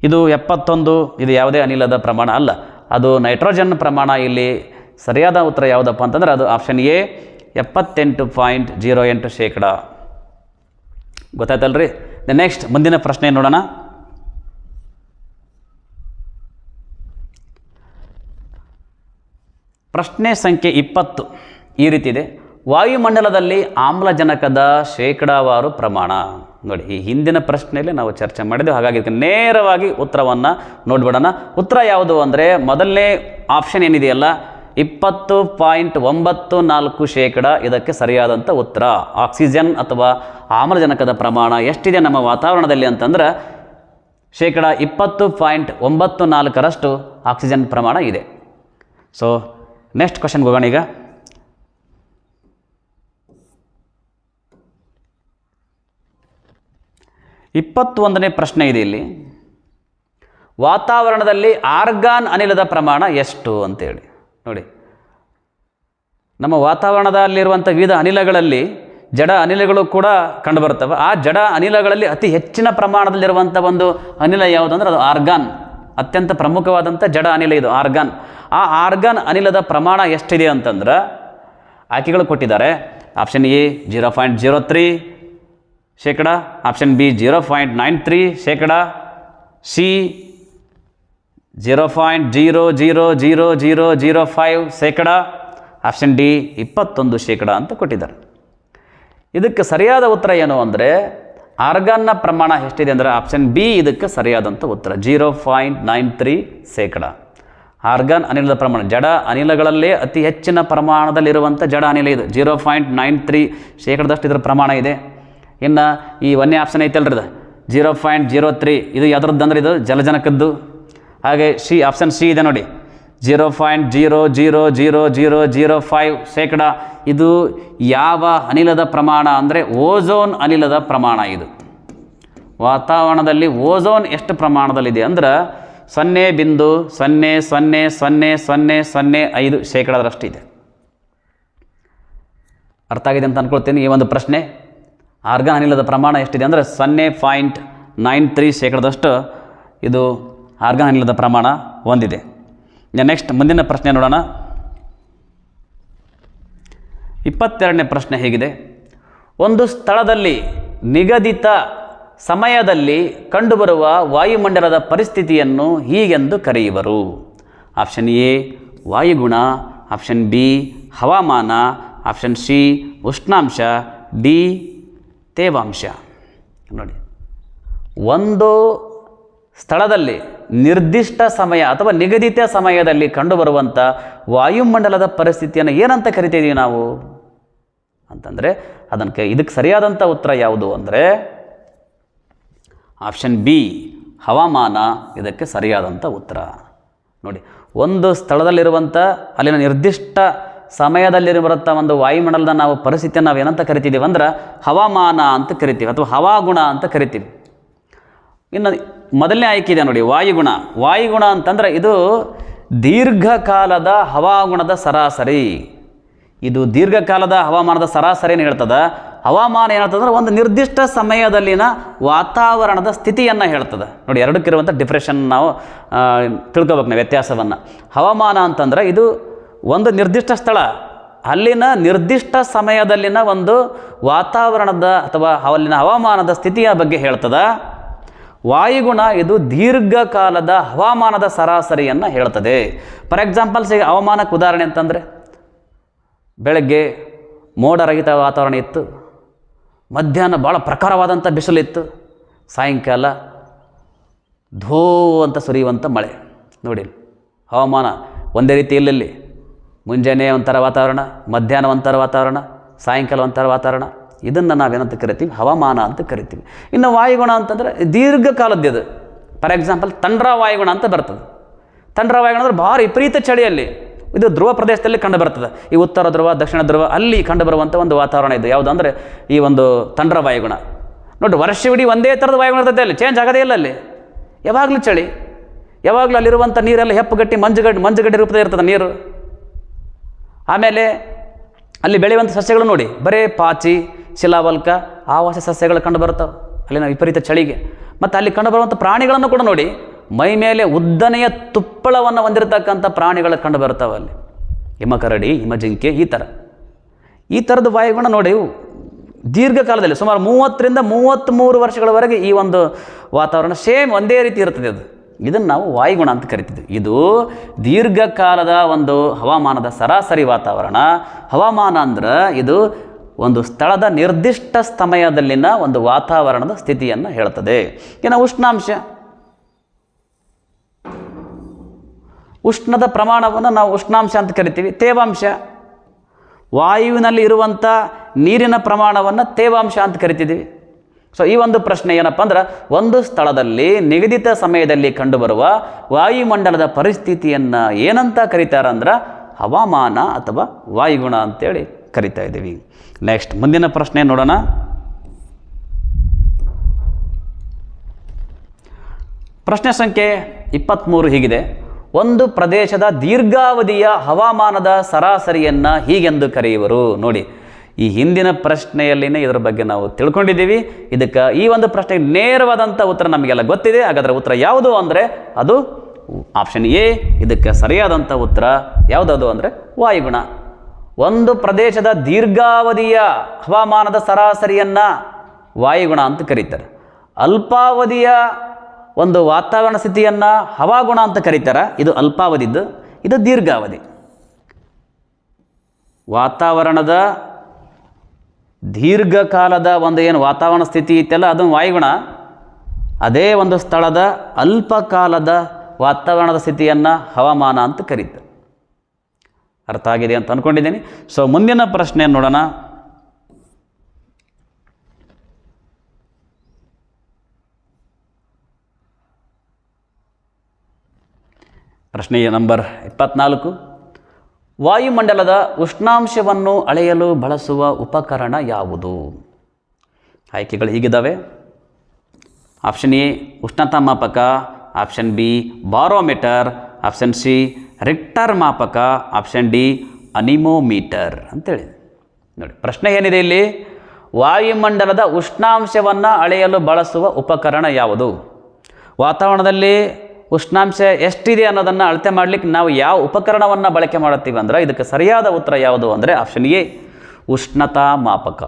ಇದು 71, ಇದು ಯಾವುದೇ ಅನಿಲದ ಪ್ರಮಾಣ ಅಲ್ಲ, ಅದು ನೈಟ್ರೋಜನ್ ಪ್ರಮಾಣ. ಇಲ್ಲಿ ಸರಿಯಾದ ಉತ್ತರ ಯಾವುದಪ್ಪ ಅಂತಂದ್ರೆ ಅದು ಆಪ್ಷನ್ ಎ 78.08%. ಗೊತ್ತಾಯ್ತಲ್ರಿ? ನೆಕ್ಸ್ಟ್ ಮುಂದಿನ ಪ್ರಶ್ನೆ ನೋಡೋಣ. ಪ್ರಶ್ನೆ ಸಂಖ್ಯೆ 20 ಈ ರೀತಿ ಇದೆ: ವಾಯುಮಂಡಲದಲ್ಲಿ ಆಮ್ಲಜನಕದ ಶೇಕಡಾವಾರು ಪ್ರಮಾಣ. ನೋಡಿ, ಈ ಹಿಂದಿನ ಪ್ರಶ್ನೆಯಲ್ಲಿ ನಾವು ಚರ್ಚೆ ಮಾಡಿದ್ದೆವು, ಹಾಗಾಗಿ ಇದಕ್ಕೆ ನೇರವಾಗಿ ಉತ್ತರವನ್ನು ನೋಡ್ಬಿಡೋಣ. ಉತ್ತರ ಯಾವುದು ಅಂದರೆ ಮೊದಲನೇ ಆಪ್ಷನ್ ಏನಿದೆಯಲ್ಲ 20.94% ಇದಕ್ಕೆ ಸರಿಯಾದಂಥ ಉತ್ತರ. ಆಕ್ಸಿಜನ್ ಅಥವಾ ಆಮ್ಲಜನಕದ ಪ್ರಮಾಣ ಎಷ್ಟಿದೆ ನಮ್ಮ ವಾತಾವರಣದಲ್ಲಿ ಅಂತಂದ್ರೆ 20.94% ಆಕ್ಸಿಜನ್ ಪ್ರಮಾಣ ಇದೆ. ಸೊ ನೆಕ್ಸ್ಟ್ ಕ್ವಶನ್ಗೆ ಹೋಗೋಣ. ಈಗ 21ನೇ ಪ್ರಶ್ನೆ ಇದೆ ಇಲ್ಲಿ: ವಾತಾವರಣದಲ್ಲಿ ಆರ್ಗಾನ್ ಅನಿಲದ ಪ್ರಮಾಣ ಎಷ್ಟು ಅಂತೇಳಿ. ನೋಡಿ, ನಮ್ಮ ವಾತಾವರಣದಲ್ಲಿರುವಂಥ ವಿವಿಧ ಅನಿಲಗಳಲ್ಲಿ ಜಡ ಅನಿಲಗಳು ಕೂಡ ಕಂಡುಬರ್ತವೆ. ಆ ಜಡ ಅನಿಲಗಳಲ್ಲಿ ಅತಿ ಹೆಚ್ಚಿನ ಪ್ರಮಾಣದಲ್ಲಿರುವಂಥ ಒಂದು ಅನಿಲ ಯಾವುದಂದ್ರೆ ಅದು ಆರ್ಗಾನ್. ಅತ್ಯಂತ ಪ್ರಮುಖವಾದಂಥ ಜಡ ಅನಿಲ ಇದು ಆರ್ಗಾನ್. ಆ ಆರ್ಗಾನ್ ಅನಿಲದ ಪ್ರಮಾಣ ಎಷ್ಟಿದೆ ಅಂತಂದ್ರೆ ಆಯ್ಕೆಗಳು ಕೊಟ್ಟಿದ್ದಾರೆ. ಆಪ್ಷನ್ ಎ 0.03 ಶೇಕಡ, option B 0.93 C 0.00005 option D 21 ಅಂತ ಕೊಟ್ಟಿದ್ದಾರೆ. ಇದಕ್ಕೆ ಸರಿಯಾದ ಉತ್ತರ ಏನು ಅಂದರೆ ಆರ್ಗಾನ್ನ ಪ್ರಮಾಣ ಎಷ್ಟಿದೆ ಅಂದರೆ ಆಪ್ಷನ್ ಬಿ ಇದಕ್ಕೆ ಸರಿಯಾದಂಥ ಉತ್ತರ 0.93. ಆರ್ಗಾನ್ ಅನಿಲದ ಪ್ರಮಾಣ ಜಡ ಅನಿಲಗಳಲ್ಲೇ ಅತಿ ಹೆಚ್ಚಿನ ಪ್ರಮಾಣದಲ್ಲಿರುವಂಥ ಜಡ ಅನಿಲ ಇದು 0.93% ಇದರ ಪ್ರಮಾಣ ಇದೆ. ಇನ್ನು ಈ ಒಂದೇ ಆಪ್ಷನ್ ಐತಲ್ರಿ ಇದು 0.03 ಇದು ಯಾವ್ದ್ರದ್ದು ಅಂದ್ರೆ ಇದು ಜಲಜನಕದ್ದು. ಹಾಗೆ ಆಪ್ಷನ್ ಸಿ ಇದೆ ನೋಡಿ 0.00005 ಇದು ಯಾವ ಅನಿಲದ ಪ್ರಮಾಣ ಅಂದರೆ ಓಝೋನ್ ಅನಿಲದ ಪ್ರಮಾಣ. ಇದು ವಾತಾವರಣದಲ್ಲಿ ಓಝೋನ್ ಎಷ್ಟು ಪ್ರಮಾಣದಲ್ಲಿದೆ ಅಂದ್ರೆ 0.0000005% ಇದೆ. ಅರ್ಥ ಆಗಿದೆ ಅಂತ ಅಂದ್ಕೊಳ್ತೀನಿ. ಈ ಒಂದು ಪ್ರಶ್ನೆ ಆರ್ಗಾನ್ ಅನಿಲದ ಪ್ರಮಾಣ ಎಷ್ಟಿದೆ ಅಂದರೆ 0.93% ಇದು ಆರ್ಗಾನ್ ಅನಿಲದ ಪ್ರಮಾಣ ಹೊಂದಿದೆ. ನೆಕ್ಸ್ಟ್ ಮುಂದಿನ ಪ್ರಶ್ನೆ ನೋಡೋಣ. 22ನೇ ಪ್ರಶ್ನೆ ಹೇಗಿದೆ, ಒಂದು ಸ್ಥಳದಲ್ಲಿ ನಿಗದಿತ ಸಮಯದಲ್ಲಿ ಕಂಡುಬರುವ ವಾಯುಮಂಡಲದ ಪರಿಸ್ಥಿತಿಯನ್ನು ಹೀಗೆಂದು ಕರೆಯುವರು. ಆಪ್ಷನ್ ಎ ವಾಯುಗುಣ, ಆಪ್ಷನ್ ಬಿ ಹವಾಮಾನ, ಆಪ್ಷನ್ ಸಿ ಉಷ್ಣಾಂಶ, ಡಿ ತೇವಾಂಶ. ನೋಡಿ, ಒಂದು ಸ್ಥಳದಲ್ಲಿ ನಿರ್ದಿಷ್ಟ ಸಮಯ ಅಥವಾ ನಿಗದಿತ ಸಮಯದಲ್ಲಿ ಕಂಡುಬರುವಂಥ ವಾಯುಮಂಡಲದ ಪರಿಸ್ಥಿತಿಯನ್ನು ಏನಂತ ಕರಿತೀವಿ ನಾವು ಅಂತಂದರೆ ಇದಕ್ಕೆ ಸರಿಯಾದಂಥ ಉತ್ತರ ಯಾವುದು ಅಂದರೆ ಆಪ್ಷನ್ ಬಿ ಹವಾಮಾನ ಇದಕ್ಕೆ ಸರಿಯಾದಂಥ ಉತ್ತರ. ನೋಡಿ, ಒಂದು ಸ್ಥಳದಲ್ಲಿರುವಂಥ ಅಲ್ಲಿನ ನಿರ್ದಿಷ್ಟ ಸಮಯದಲ್ಲಿರುವಂಥ ಒಂದು ವಾಯುಮಂಡಲದ ನಾವು ಪರಿಸ್ಥಿತಿಯನ್ನು ನಾವು ಏನಂತ ಕರಿತಿದ್ದೀವಿ ಅಂದ್ರೆ ಹವಾಮಾನ ಅಂತ ಕರಿತೀವಿ ಅಥವಾ ಹವಾಗುಣ ಅಂತ ಕರಿತೀವಿ. ಇನ್ನು ಮೊದಲನೇ ಆಯ್ಕೆ ಇದೆ ನೋಡಿ ವಾಯುಗುಣ. ವಾಯುಗುಣ ಅಂತಂದರೆ ಇದು ದೀರ್ಘಕಾಲದ ಹವಾಗುಣದ ಸರಾಸರಿ. ಇದು ದೀರ್ಘಕಾಲದ ಹವಾಮಾನದ ಸರಾಸರಿಯನ್ನು ಹೇಳ್ತದೆ. ಹವಾಮಾನ ಏನಂತಂದ್ರೆ ಒಂದು ನಿರ್ದಿಷ್ಟ ಸಮಯದಲ್ಲಿನ ವಾತಾವರಣದ ಸ್ಥಿತಿಯನ್ನು ಹೇಳ್ತದೆ. ನೋಡಿ, ಎರಡಕ್ಕಿರುವಂಥ ಡಿಫ್ರೆಷನ್ ನಾವು ತಿಳ್ಕೊಬೇಕು ನಾವು ವ್ಯತ್ಯಾಸವನ್ನು. ಹವಾಮಾನ ಅಂತಂದರೆ ಇದು ಒಂದು ನಿರ್ದಿಷ್ಟ ಸ್ಥಳ ಅಲ್ಲಿನ ನಿರ್ದಿಷ್ಟ ಸಮಯದಲ್ಲಿನ ಒಂದು ವಾತಾವರಣದ ಅಥವಾ ಅಲ್ಲಿನ ಹವಾಮಾನದ ಸ್ಥಿತಿಯ ಬಗ್ಗೆ ಹೇಳ್ತದೆ. ವಾಯುಗುಣ ಇದು ದೀರ್ಘಕಾಲದ ಹವಾಮಾನದ ಸರಾಸರಿಯನ್ನು ಹೇಳ್ತದೆ. ಫಾರ್ ಎಕ್ಸಾಂಪಲ್ಸ್, ಈಗ ಹವಾಮಾನಕ್ಕೆ ಉದಾಹರಣೆ ಅಂತಂದರೆ ಬೆಳಗ್ಗೆ ಮೋಡರಹಿತ ವಾತಾವರಣ ಇತ್ತು, ಮಧ್ಯಾಹ್ನ ಭಾಳ ಪ್ರಖರವಾದಂಥ ಬಿಸಿಲಿತ್ತು, ಸಾಯಂಕಾಲ ಧೋ ಅಂತ ಸುರಿಯುವಂಥ ಮಳೆ. ನೋಡಿ, ಹವಾಮಾನ ಒಂದೇ ರೀತಿ ಇಲ್ಲಲ್ಲಿ ಮುಂಜಾನೆ ಒಂಥರ ವಾತಾವರಣ, ಮಧ್ಯಾಹ್ನ ಒಂಥರ ವಾತಾವರಣ, ಸಾಯಂಕಾಲ ಒಂಥರ ವಾತಾವರಣ. ಇದನ್ನು ನಾವೇನಂತ ಕರಿತೀವಿ ಹವಾಮಾನ ಅಂತ ಕರಿತೀವಿ. ಇನ್ನು ವಾಯುಗುಣ ಅಂತಂದರೆ ದೀರ್ಘಕಾಲದ್ದು ಇದು. ಫಾರ್ ಎಕ್ಸಾಂಪಲ್ ತಂಡ್ರ ವಾಯುಗುಣ ಅಂತ ಬರ್ತದೆ. ತಂಡ್ರ ವಾಯುಗುಣ ಅಂದರೆ ಭಾರಿ ವಿಪರೀತ ಚಳಿಯಲ್ಲಿ ಇದು ಧ್ರುವ ಪ್ರದೇಶದಲ್ಲಿ ಕಂಡು ಬರ್ತದೆ. ಈ ಉತ್ತರ ಧ್ರುವ ದಕ್ಷಿಣ ಧ್ರುವ ಅಲ್ಲಿ ಕಂಡು ಬರುವಂಥ ಒಂದು ವಾತಾವರಣ ಇದು ಯಾವುದು ಅಂದರೆ ಈ ಒಂದು ತಂಡ್ರ ವಾಯುಗುಣ. ನೋಡಿ, ವರ್ಷವಿಡೀ ಒಂದೇ ಥರದ ವಾಯುಗುಣ ಇರ್ತದೆ, ಅಲ್ಲಿ ಚೇಂಜ್ ಆಗೋದೇ ಇಲ್ಲ. ಅಲ್ಲಿ ಯಾವಾಗಲೂ ಚಳಿ, ಯಾವಾಗಲೂ ಅಲ್ಲಿರುವಂಥ ನೀರೆಲ್ಲ ಹೆಪ್ಪುಗಟ್ಟಿ ಮಂಜುಗಡ್ಡೆ ರೂಪದಲ್ಲಿ ಇರ್ತದೆ ನೀರು. ಆಮೇಲೆ ಅಲ್ಲಿ ಬೆಳೆಯುವಂಥ ಸಸ್ಯಗಳು ನೋಡಿ ಬರೇ ಪಾಚಿ, ಶಿಲಾವಲ್ಕ, ಆವಾಸ ಸಸ್ಯಗಳು ಕಂಡು ಬರ್ತವೆ ಅಲ್ಲಿನ ವಿಪರೀತ ಚಳಿಗೆ. ಮತ್ತು ಅಲ್ಲಿ ಕಂಡು ಬರುವಂಥ ಪ್ರಾಣಿಗಳನ್ನು ಕೂಡ ನೋಡಿ ಮೈ ಮೇಲೆ ಉದ್ದನೆಯ ತುಪ್ಪಳವನ್ನು ಹೊಂದಿರತಕ್ಕಂಥ ಪ್ರಾಣಿಗಳು ಕಂಡು ಬರ್ತಾವೆ ಅಲ್ಲಿ. ಹಿಮಕರಡಿ, ಹಿಮಜಿಂಕೆ, ಈ ಥರದ ವಾಯುಗುಣ ನೋಡಿ ದೀರ್ಘಕಾಲದಲ್ಲಿ ಸುಮಾರು 30ರಿಂದ 33 ವರ್ಷಗಳವರೆಗೆ ಈ ಒಂದು ವಾತಾವರಣ ಸೇಮ್ ಒಂದೇ ರೀತಿ ಇರ್ತದೆ. ಇದನ್ನು ನಾವು ವಾಯುಗುಣ ಅಂತ ಕರಿತಿದ್ವಿ. ಇದು ದೀರ್ಘಕಾಲದ ಒಂದು ಹವಾಮಾನದ ಸರಾಸರಿ ವಾತಾವರಣ. ಹವಾಮಾನ ಅಂದ್ರೆ ಇದು ಒಂದು ಸ್ಥಳದ ನಿರ್ದಿಷ್ಟ ಸಮಯದಲ್ಲಿನ ಒಂದು ವಾತಾವರಣದ ಸ್ಥಿತಿಯನ್ನು ಹೇಳ್ತದೆ. ಇನ್ನು ಉಷ್ಣಾಂಶ, ಉಷ್ಣದ ಪ್ರಮಾಣವನ್ನು ನಾವು ಉಷ್ಣಾಂಶ ಅಂತ ಕರಿತೀವಿ. ತೇವಾಂಶ, ವಾಯುವಿನಲ್ಲಿ ಇರುವಂಥ ನೀರಿನ ಪ್ರಮಾಣವನ್ನು ತೇವಾಂಶ ಅಂತ ಕರಿತಿದ್ದೀವಿ. ಸೊ ಈ ಒಂದು ಪ್ರಶ್ನೆ ಏನಪ್ಪ ಅಂದ್ರೆ ಒಂದು ಸ್ಥಳದಲ್ಲಿ ನಿಗದಿತ ಸಮಯದಲ್ಲಿ ಕಂಡುಬರುವ ವಾಯುಮಂಡಲದ ಪರಿಸ್ಥಿತಿಯನ್ನು ಏನಂತ ಕರೀತಾರೆ ಅಂದ್ರೆ ಹವಾಮಾನ ಅಥವಾ ವಾಯುಗುಣ ಅಂತೇಳಿ ಕರಿತಾ ಇದ್ದೀವಿ. ನೆಕ್ಸ್ಟ್ ಮುಂದಿನ ಪ್ರಶ್ನೆ ನೋಡೋಣ. ಪ್ರಶ್ನೆ ಸಂಖ್ಯೆ 23 ಹೀಗಿದೆ, ಒಂದು ಪ್ರದೇಶದ ದೀರ್ಘಾವಧಿಯ ಹವಾಮಾನದ ಸರಾಸರಿಯನ್ನು ಹೀಗೆಂದು ಕರೆಯುವರು. ನೋಡಿ, ಈ ಹಿಂದಿನ ಪ್ರಶ್ನೆಯಲ್ಲಿನೇ ಇದರ ಬಗ್ಗೆ ನಾವು ತಿಳ್ಕೊಂಡಿದ್ದೀವಿ. ಇದಕ್ಕೆ ಈ ಒಂದು ಪ್ರಶ್ನೆಗೆ ನೇರವಾದಂಥ ಉತ್ತರ ನಮಗೆಲ್ಲ ಗೊತ್ತಿದೆ. ಹಾಗಾದರೆ ಉತ್ತರ ಯಾವುದು ಅಂದರೆ ಅದು ಆಪ್ಷನ್ ಎ ಇದಕ್ಕೆ ಸರಿಯಾದಂಥ ಉತ್ತರ ಯಾವುದದು ಅಂದರೆ ವಾಯುಗುಣ. ಒಂದು ಪ್ರದೇಶದ ದೀರ್ಘಾವಧಿಯ ಹವಾಮಾನದ ಸರಾಸರಿಯನ್ನು ವಾಯುಗುಣ ಅಂತ ಕರೀತಾರೆ. ಅಲ್ಪಾವಧಿಯ ಒಂದು ವಾತಾವರಣ ಸ್ಥಿತಿಯನ್ನು ಹವಾಗುಣ ಅಂತ ಕರೀತಾರೆ. ಇದು ಅಲ್ಪಾವಧಿದ್ದು, ಇದು ದೀರ್ಘಾವಧಿ. ವಾತಾವರಣದ ದೀರ್ಘಕಾಲದ ಒಂದು ಏನು ವಾತಾವರಣ ಸ್ಥಿತಿ ಇತ್ತಲ್ಲ ಅದು ವಾಯುಗುಣ. ಅದೇ ಒಂದು ಸ್ಥಳದ ಅಲ್ಪಕಾಲದ ವಾತಾವರಣದ ಸ್ಥಿತಿಯನ್ನು ಹವಾಮಾನ ಅಂತ ಕರೀತಾರೆ. ಅರ್ಥ ಆಗಿದೆ ಅಂತ ಅಂದ್ಕೊಂಡಿದ್ದೀನಿ. ಸೊ ಮುಂದಿನ ಪ್ರಶ್ನೆ ನೋಡೋಣ. ಪ್ರಶ್ನೆ ನಂಬರ್ 24. ವಾಯುಮಂಡಲದ ಉಷ್ಣಾಂಶವನ್ನು ಅಳೆಯಲು ಬಳಸುವ ಉಪಕರಣ ಯಾವುದು? ಆಯ್ಕೆಗಳು ಹೀಗಿದ್ದಾವೆ. ಆಪ್ಷನ್ ಎ ಉಷ್ಣತಾ ಮಾಪಕ, option B barometer, option C Richter ಮಾಪಕ, ಆಪ್ಷನ್ ಡಿ ಅನಿಮೋಮೀಟರ್ ಅಂತೇಳಿ. ನೋಡಿ ಪ್ರಶ್ನೆ ಏನಿದೆ ಇಲ್ಲಿ, ವಾಯುಮಂಡಲದ ಉಷ್ಣಾಂಶವನ್ನು ಅಳೆಯಲು ಬಳಸುವ ಉಪಕರಣ ಯಾವುದು? ವಾತಾವರಣದಲ್ಲಿ ಉಷ್ಣಾಂಶ ಎಷ್ಟಿದೆ ಅನ್ನೋದನ್ನು ಅಳತೆ ಮಾಡಲಿಕ್ಕೆ ನಾವು ಯಾವ ಉಪಕರಣವನ್ನು ಬಳಕೆ ಮಾಡುತ್ತೀವಿ ಅಂದರೆ ಇದಕ್ಕೆ ಸರಿಯಾದ ಉತ್ತರ ಯಾವುದು ಅಂದರೆ ಆಪ್ಷನ್ ಎ ಉಷ್ಣತಾ ಮಾಪಕ.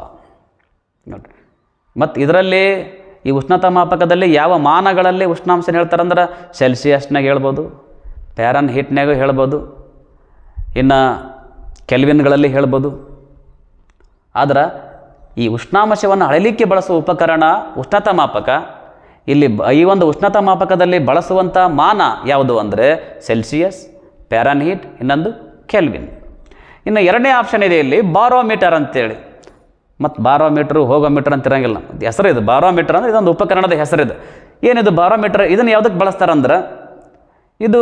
ನೋಡಿ ಮತ್ತು ಇದರಲ್ಲಿ ಈ ಉಷ್ಣತಾ ಮಾಪಕದಲ್ಲಿ ಯಾವ ಮಾನಗಳಲ್ಲಿ ಉಷ್ಣಾಂಶನ ಹೇಳ್ತಾರಂದ್ರೆ ಸೆಲ್ಸಿಯಸ್ನಾಗ ಹೇಳ್ಬೋದು, ಪ್ಯಾರನ್ ಹೀಟ್ನಾಗ ಹೇಳ್ಬೋದು, ಇನ್ನು ಕೆಲ್ವಿನ್ಗಳಲ್ಲಿ ಹೇಳ್ಬೋದು. ಆದ್ರೆ ಈ ಉಷ್ಣಾಂಶವನ್ನು ಅಳೆಯಲಿಕ್ಕೆ ಬಳಸುವ ಉಪಕರಣ ಉಷ್ಣತಾ ಮಾಪಕ. ಇಲ್ಲಿ ಈ ಒಂದು ಉಷ್ಣತಾ ಮಾಪಕದಲ್ಲಿ ಬಳಸುವಂಥ ಮಾನ ಯಾವುದು ಅಂದರೆ ಸೆಲ್ಸಿಯಸ್, ಪ್ಯಾರನ್ ಹೀಟ್, ಇನ್ನೊಂದು ಕೆಲ್ವಿನ್. ಇನ್ನು ಎರಡನೇ ಆಪ್ಷನ್ ಇದೆ ಇಲ್ಲಿ ಬಾರೋಮೀಟರ್ ಅಂತೇಳಿ. ಮತ್ತು ಬಾರೋಮೀಟ್ರು ಹೋಗೋಮೀಟರ್ ಅಂತ ಇರೋಂಗಿಲ್ಲ, ಹೆಸರು ಇದು ಬಾರೋಮೀಟರ್ ಅಂದರೆ ಇದೊಂದು ಉಪಕರಣದ ಹೆಸರಿದೆ. ಏನಿದು ಬಾರೋಮೀಟರ್? ಇದನ್ನು ಯಾವುದಕ್ಕೆ ಬಳಸ್ತಾರಂದ್ರೆ ಇದು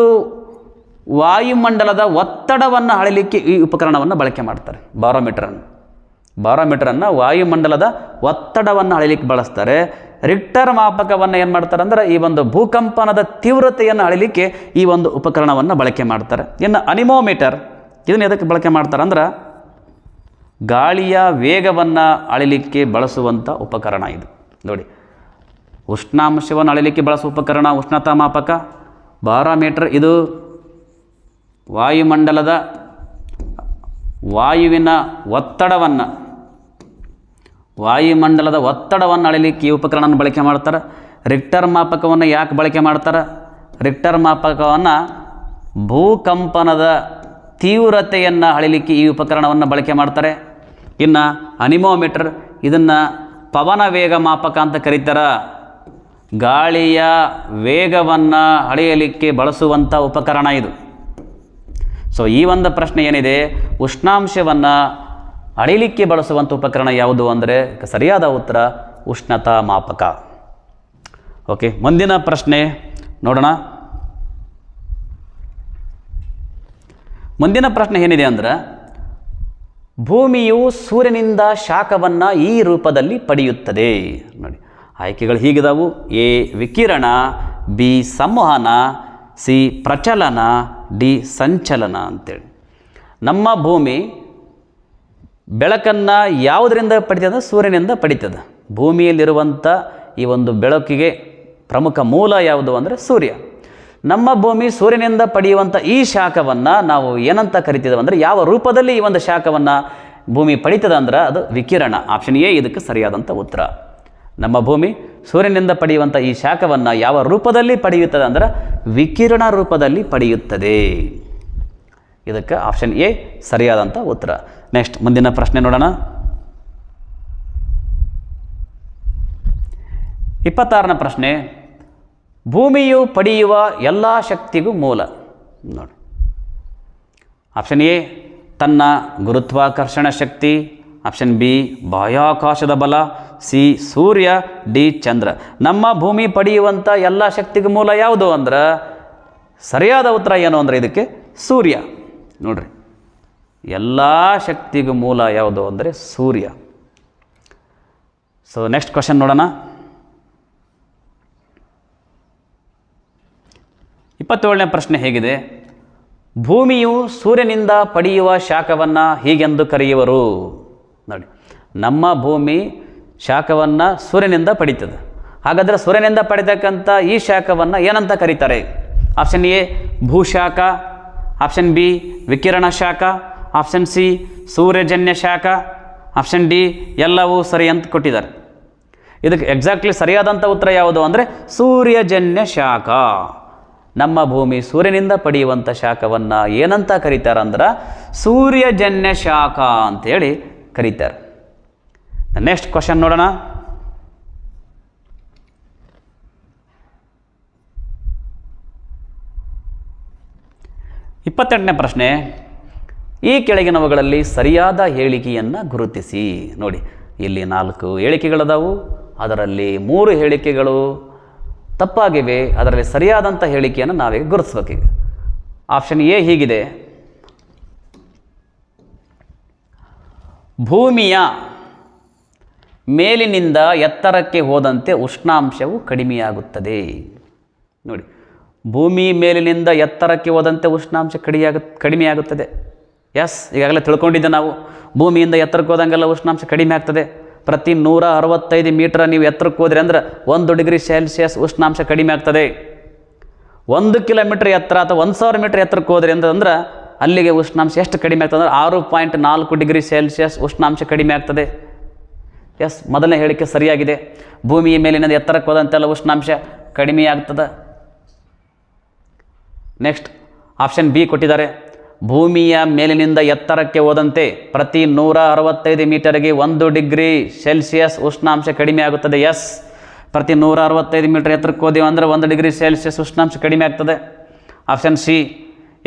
ವಾಯುಮಂಡಲದ ಒತ್ತಡವನ್ನು ಅಳೆಯಲಿಕ್ಕೆ ಈ ಉಪಕರಣವನ್ನು ಬಳಕೆ ಮಾಡ್ತಾರೆ. ಬಾರೋಮೀಟರನ್ನು ವಾಯುಮಂಡಲದ ಒತ್ತಡವನ್ನು ಅಳೆಯಲಿಕ್ಕೆ ಬಳಸ್ತಾರೆ. ರಿಕ್ಟರ್ ಮಾಪಕವನ್ನು ಏನು ಮಾಡ್ತಾರೆ ಅಂದರೆ ಈ ಒಂದು ಭೂಕಂಪನದ ತೀವ್ರತೆಯನ್ನು ಅಳೆಯಲಿಕ್ಕೆ ಈ ಒಂದು ಉಪಕರಣವನ್ನು ಬಳಕೆ ಮಾಡ್ತಾರೆ. ಇನ್ನು ಅನಿಮೋಮೀಟರ್ ಇದನ್ನು ಎದಕ್ಕೆ ಬಳಕೆ ಮಾಡ್ತಾರೆ ಅಂದ್ರೆ ಗಾಳಿಯ ವೇಗವನ್ನು ಅಳೆಯಲಿಕ್ಕೆ ಬಳಸುವಂಥ ಉಪಕರಣ ಇದು. ನೋಡಿ ಉಷ್ಣಾಂಶವನ್ನು ಅಳೆಯಲಿಕ್ಕೆ ಬಳಸುವ ಉಪಕರಣ ಉಷ್ಣತಾ ಮಾಪಕ. ಬಾರೋಮೀಟರ್ ಇದು ವಾಯುಮಂಡಲದ ವಾಯುವಿನ ಒತ್ತಡವನ್ನು ಅಳೆಯಲಿಕ್ಕೆ ಈ ಉಪಕರಣವನ್ನು ಬಳಕೆ ಮಾಡ್ತಾರೆ. ರಿಕ್ಟರ್ ಮಾಪಕವನ್ನು ಯಾಕೆ ಬಳಕೆ ಮಾಡ್ತಾರೆ? ರಿಕ್ಟರ್ ಮಾಪಕವನ್ನು ಭೂಕಂಪನದ ತೀವ್ರತೆಯನ್ನು ಅಳೆಯಲಿಕ್ಕೆ ಈ ಉಪಕರಣವನ್ನು ಬಳಕೆ ಮಾಡ್ತಾರೆ. ಇನ್ನು ಅನಿಮೋಮೀಟರ್ ಇದನ್ನು ಪವನ ವೇಗ ಮಾಪಕ ಅಂತ ಕರೀತಾರೆ. ಗಾಳಿಯ ವೇಗವನ್ನು ಅಳೆಯಲಿಕ್ಕೆ ಬಳಸುವಂಥ ಉಪಕರಣ ಇದು. ಸೊ ಈ ಒಂದು ಪ್ರಶ್ನೆ ಏನಿದೆ, ಉಷ್ಣಾಂಶವನ್ನು ಅಳೆಯಲಿಕ್ಕೆ ಬಳಸುವಂಥ ಉಪಕರಣ ಯಾವುದು ಅಂದರೆ ಸರಿಯಾದ ಉತ್ತರ ಉಷ್ಣತಾ ಮಾಪಕ. ಓಕೆ, ಮುಂದಿನ ಪ್ರಶ್ನೆ ನೋಡೋಣ. ಮುಂದಿನ ಪ್ರಶ್ನೆ ಏನಿದೆ ಅಂದರೆ ಭೂಮಿಯು ಸೂರ್ಯನಿಂದ ಶಾಖವನ್ನು ಈ ರೂಪದಲ್ಲಿ ಪಡೆಯುತ್ತದೆ. ನೋಡಿ ಆಯ್ಕೆಗಳು ಹೀಗಿದಾವು. ಎ ವಿಕಿರಣ, ಬಿ ಸಂವಹನ, ಸಿ ಪ್ರಚಲನ, ಡಿ ಸಂಚಲನ ಅಂತೇಳಿ. ನಮ್ಮ ಭೂಮಿ ಬೆಳಕನ್ನು ಯಾವುದರಿಂದ ಪಡಿತದೆ ಅಂದರೆ ಸೂರ್ಯನಿಂದ ಪಡಿತದೆ. ಭೂಮಿಯಲ್ಲಿರುವಂಥ ಈ ಒಂದು ಬೆಳಕಿಗೆ ಪ್ರಮುಖ ಮೂಲ ಯಾವುದು ಅಂದರೆ ಸೂರ್ಯ. ನಮ್ಮ ಭೂಮಿ ಸೂರ್ಯನಿಂದ ಪಡೆಯುವಂಥ ಈ ಶಾಖವನ್ನು ನಾವು ಏನಂತ ಕರಿತೀವಿ ಅಂದರೆ ಯಾವ ರೂಪದಲ್ಲಿ ಈ ಒಂದು ಶಾಖವನ್ನು ಭೂಮಿ ಪಡಿತದೆ ಅಂದ್ರೆ ಅದು ವಿಕಿರಣ. ಆಪ್ಷನ್ ಎ ಇದಕ್ಕೆ ಸರಿಯಾದಂಥ ಉತ್ತರ. ನಮ್ಮ ಭೂಮಿ ಸೂರ್ಯನಿಂದ ಪಡೆಯುವಂಥ ಈ ಶಾಖವನ್ನು ಯಾವ ರೂಪದಲ್ಲಿ ಪಡೆಯುತ್ತದೆ ಅಂದರೆ ವಿಕಿರಣ ರೂಪದಲ್ಲಿ ಪಡೆಯುತ್ತದೆ. ಇದಕ್ಕೆ ಆಪ್ಷನ್ ಎ ಸರಿಯಾದಂಥ ಉತ್ತರ. ನೆಕ್ಸ್ಟ್ ಮುಂದಿನ ಪ್ರಶ್ನೆ ನೋಡೋಣ. 26ನೇ ಪ್ರಶ್ನೆ, ಭೂಮಿಯು ಪಡೆಯುವ ಎಲ್ಲ ಶಕ್ತಿಗೂ ಮೂಲ. ನೋಡಿ ಆಪ್ಷನ್ ಎ ತನ್ನ ಗುರುತ್ವಾಕರ್ಷಣ ಶಕ್ತಿ, ಆಪ್ಷನ್ ಬಿ ಬಾಹ್ಯಾಕಾಶದ ಬಲ, ಸಿ ಸೂರ್ಯ, ಡಿ ಚಂದ್ರ. ನಮ್ಮ ಭೂಮಿ ಪಡೆಯುವಂಥ ಎಲ್ಲ ಶಕ್ತಿಗೂ ಮೂಲ ಯಾವುದು ಅಂದ್ರೆ ಸರಿಯಾದ ಉತ್ತರ ಏನು ಅಂದರೆ ಇದಕ್ಕೆ ಸೂರ್ಯ. ನೋಡ್ರಿ ಎಲ್ಲ ಶಕ್ತಿಗೂ ಮೂಲ ಯಾವುದು ಅಂದರೆ ಸೂರ್ಯ. ಸೊ ನೆಕ್ಸ್ಟ್ ಕ್ವಶನ್ ನೋಡೋಣ. 27ನೇ ಪ್ರಶ್ನೆ ಹೇಗಿದೆ, ಭೂಮಿಯು ಸೂರ್ಯನಿಂದ ಪಡೆಯುವ ಶಾಖವನ್ನು ಹೀಗೆಂದು ಕರೆಯುವರು. ನೋಡಿ ನಮ್ಮ ಭೂಮಿ ಶಾಖವನ್ನು ಸೂರ್ಯನಿಂದ ಪಡೀತದೆ. ಹಾಗಾದರೆ ಸೂರ್ಯನಿಂದ ಪಡೆತಕ್ಕಂಥ ಈ ಶಾಖವನ್ನು ಏನಂತ ಕರೀತಾರೆ? ಆಪ್ಷನ್ ಎ ಭೂಶಾಖ, ಆಪ್ಷನ್ ಬಿ ವಿಕಿರಣ ಶಾಖ, ಆಪ್ಷನ್ ಸಿ ಸೂರ್ಯಜನ್ಯ ಶಾಖ, ಆಪ್ಷನ್ ಡಿ ಎಲ್ಲವೂ ಸರಿ ಅಂತ ಕೊಟ್ಟಿದ್ದಾರೆ. ಇದಕ್ಕೆ ಎಕ್ಸಾಕ್ಟ್ಲಿ ಸರಿಯಾದಂಥ ಉತ್ತರ ಯಾವುದು ಅಂದರೆ ಸೂರ್ಯಜನ್ಯ ಶಾಖ. ನಮ್ಮ ಭೂಮಿ ಸೂರ್ಯನಿಂದ ಪಡೆಯುವಂಥ ಶಾಖವನ್ನು ಏನಂತ ಕರೀತಾರೆ ಅಂದ್ರೆ ಸೂರ್ಯಜನ್ಯ ಶಾಖ ಅಂತೇಳಿ ಕರೀತಾರೆ. ನೆಕ್ಸ್ಟ್ ಕ್ವಶನ್ ನೋಡೋಣ. ಇಪ್ಪತ್ತೆಂಟನೇ ಪ್ರಶ್ನೆ, ಈ ಕೆಳಗಿನವುಗಳಲ್ಲಿ ಸರಿಯಾದ ಹೇಳಿಕೆಯನ್ನು ಗುರುತಿಸಿ. ನೋಡಿ, ಇಲ್ಲಿ 4 ಹೇಳಿಕೆಗಳದಾವು, ಅದರಲ್ಲಿ 3 ಹೇಳಿಕೆಗಳು ತಪ್ಪಾಗಿವೆ. ಅದರಲ್ಲಿ ಸರಿಯಾದಂಥ ಹೇಳಿಕೆಯನ್ನು ನಾವೀಗ ಗುರುತಿಸ್ಬೇಕೀಗ. ಆಪ್ಷನ್ ಎ ಹೀಗಿದೆ: ಭೂಮಿಯ ಮೇಲಿನಿಂದ ಎತ್ತರಕ್ಕೆ ಹೋದಂತೆ ಉಷ್ಣಾಂಶವು ಕಡಿಮೆಯಾಗುತ್ತದೆ. ನೋಡಿ, ಭೂಮಿ ಮೇಲಿನಿಂದ ಎತ್ತರಕ್ಕೆ ಹೋದಂತೆ ಉಷ್ಣಾಂಶ ಕಡಿಮೆಯಾಗುತ್ತದೆ. ಎಸ್, ಈಗಾಗಲೇ ತಿಳ್ಕೊಂಡಿದ್ದೆ ನಾವು. ಭೂಮಿಯಿಂದ ಎತ್ತರಕ್ಕೆ ಹೋದಂಗೆಲ್ಲ ಉಷ್ಣಾಂಶ ಕಡಿಮೆ ಆಗ್ತದೆ. ಪ್ರತಿ 165 ಮೀಟರ್ ನೀವು ಎತ್ತರಕ್ಕೆ ಹೋದ್ರಿ ಅಂದ್ರೆ 1 ಡಿಗ್ರಿ ಸೆಲ್ಸಿಯಸ್ ಉಷ್ಣಾಂಶ ಕಡಿಮೆ ಆಗ್ತದೆ. 1 ಕಿಲೋಮೀಟರ್ ಎತ್ತರ ಅಥವಾ 1000 ಮೀಟರ್ ಎತ್ತರಕ್ಕೆ ಹೋದ್ರಿ ಅಂತಂದ್ರೆ ಅಲ್ಲಿಗೆ ಉಷ್ಣಾಂಶ ಎಷ್ಟು ಕಡಿಮೆ ಆಗ್ತದೆ ಅಂದರೆ 6.4 ಡಿಗ್ರಿ ಸೆಲ್ಸಿಯಸ್ ಉಷ್ಣಾಂಶ ಕಡಿಮೆ ಆಗ್ತದೆ. ಎಸ್, ಮೊದಲನೇ ಹೇಳಿಕೆ ಸರಿಯಾಗಿದೆ. ಭೂಮಿಯ ಮೇಲಿನಿಂದ ಎತ್ತರಕ್ಕೆ ಹೋದಂತೆಲ್ಲ ಉಷ್ಣಾಂಶ ಕಡಿಮೆ ಆಗ್ತದೆ. ನೆಕ್ಸ್ಟ್ ಆಪ್ಷನ್ ಬಿ ಕೊಟ್ಟಿದ್ದಾರೆ: ಭೂಮಿಯ ಮೇಲಿನಿಂದ ಎತ್ತರಕ್ಕೆ ಹೋದಂತೆ ಪ್ರತಿ 165 ಮೀಟರ್ಗೆ 1 ಡಿಗ್ರಿ ಸೆಲ್ಸಿಯಸ್ ಉಷ್ಣಾಂಶ ಕಡಿಮೆ ಆಗುತ್ತದೆ. ಎಸ್, ಪ್ರತಿ 165 ಮೀಟರ್ ಎತ್ತರಕ್ಕೆ ಹೋದೆವು ಅಂದರೆ 1 ಡಿಗ್ರಿ ಸೆಲ್ಸಿಯಸ್ ಉಷ್ಣಾಂಶ ಕಡಿಮೆ ಆಗ್ತದೆ. ಆಪ್ಷನ್ ಸಿ: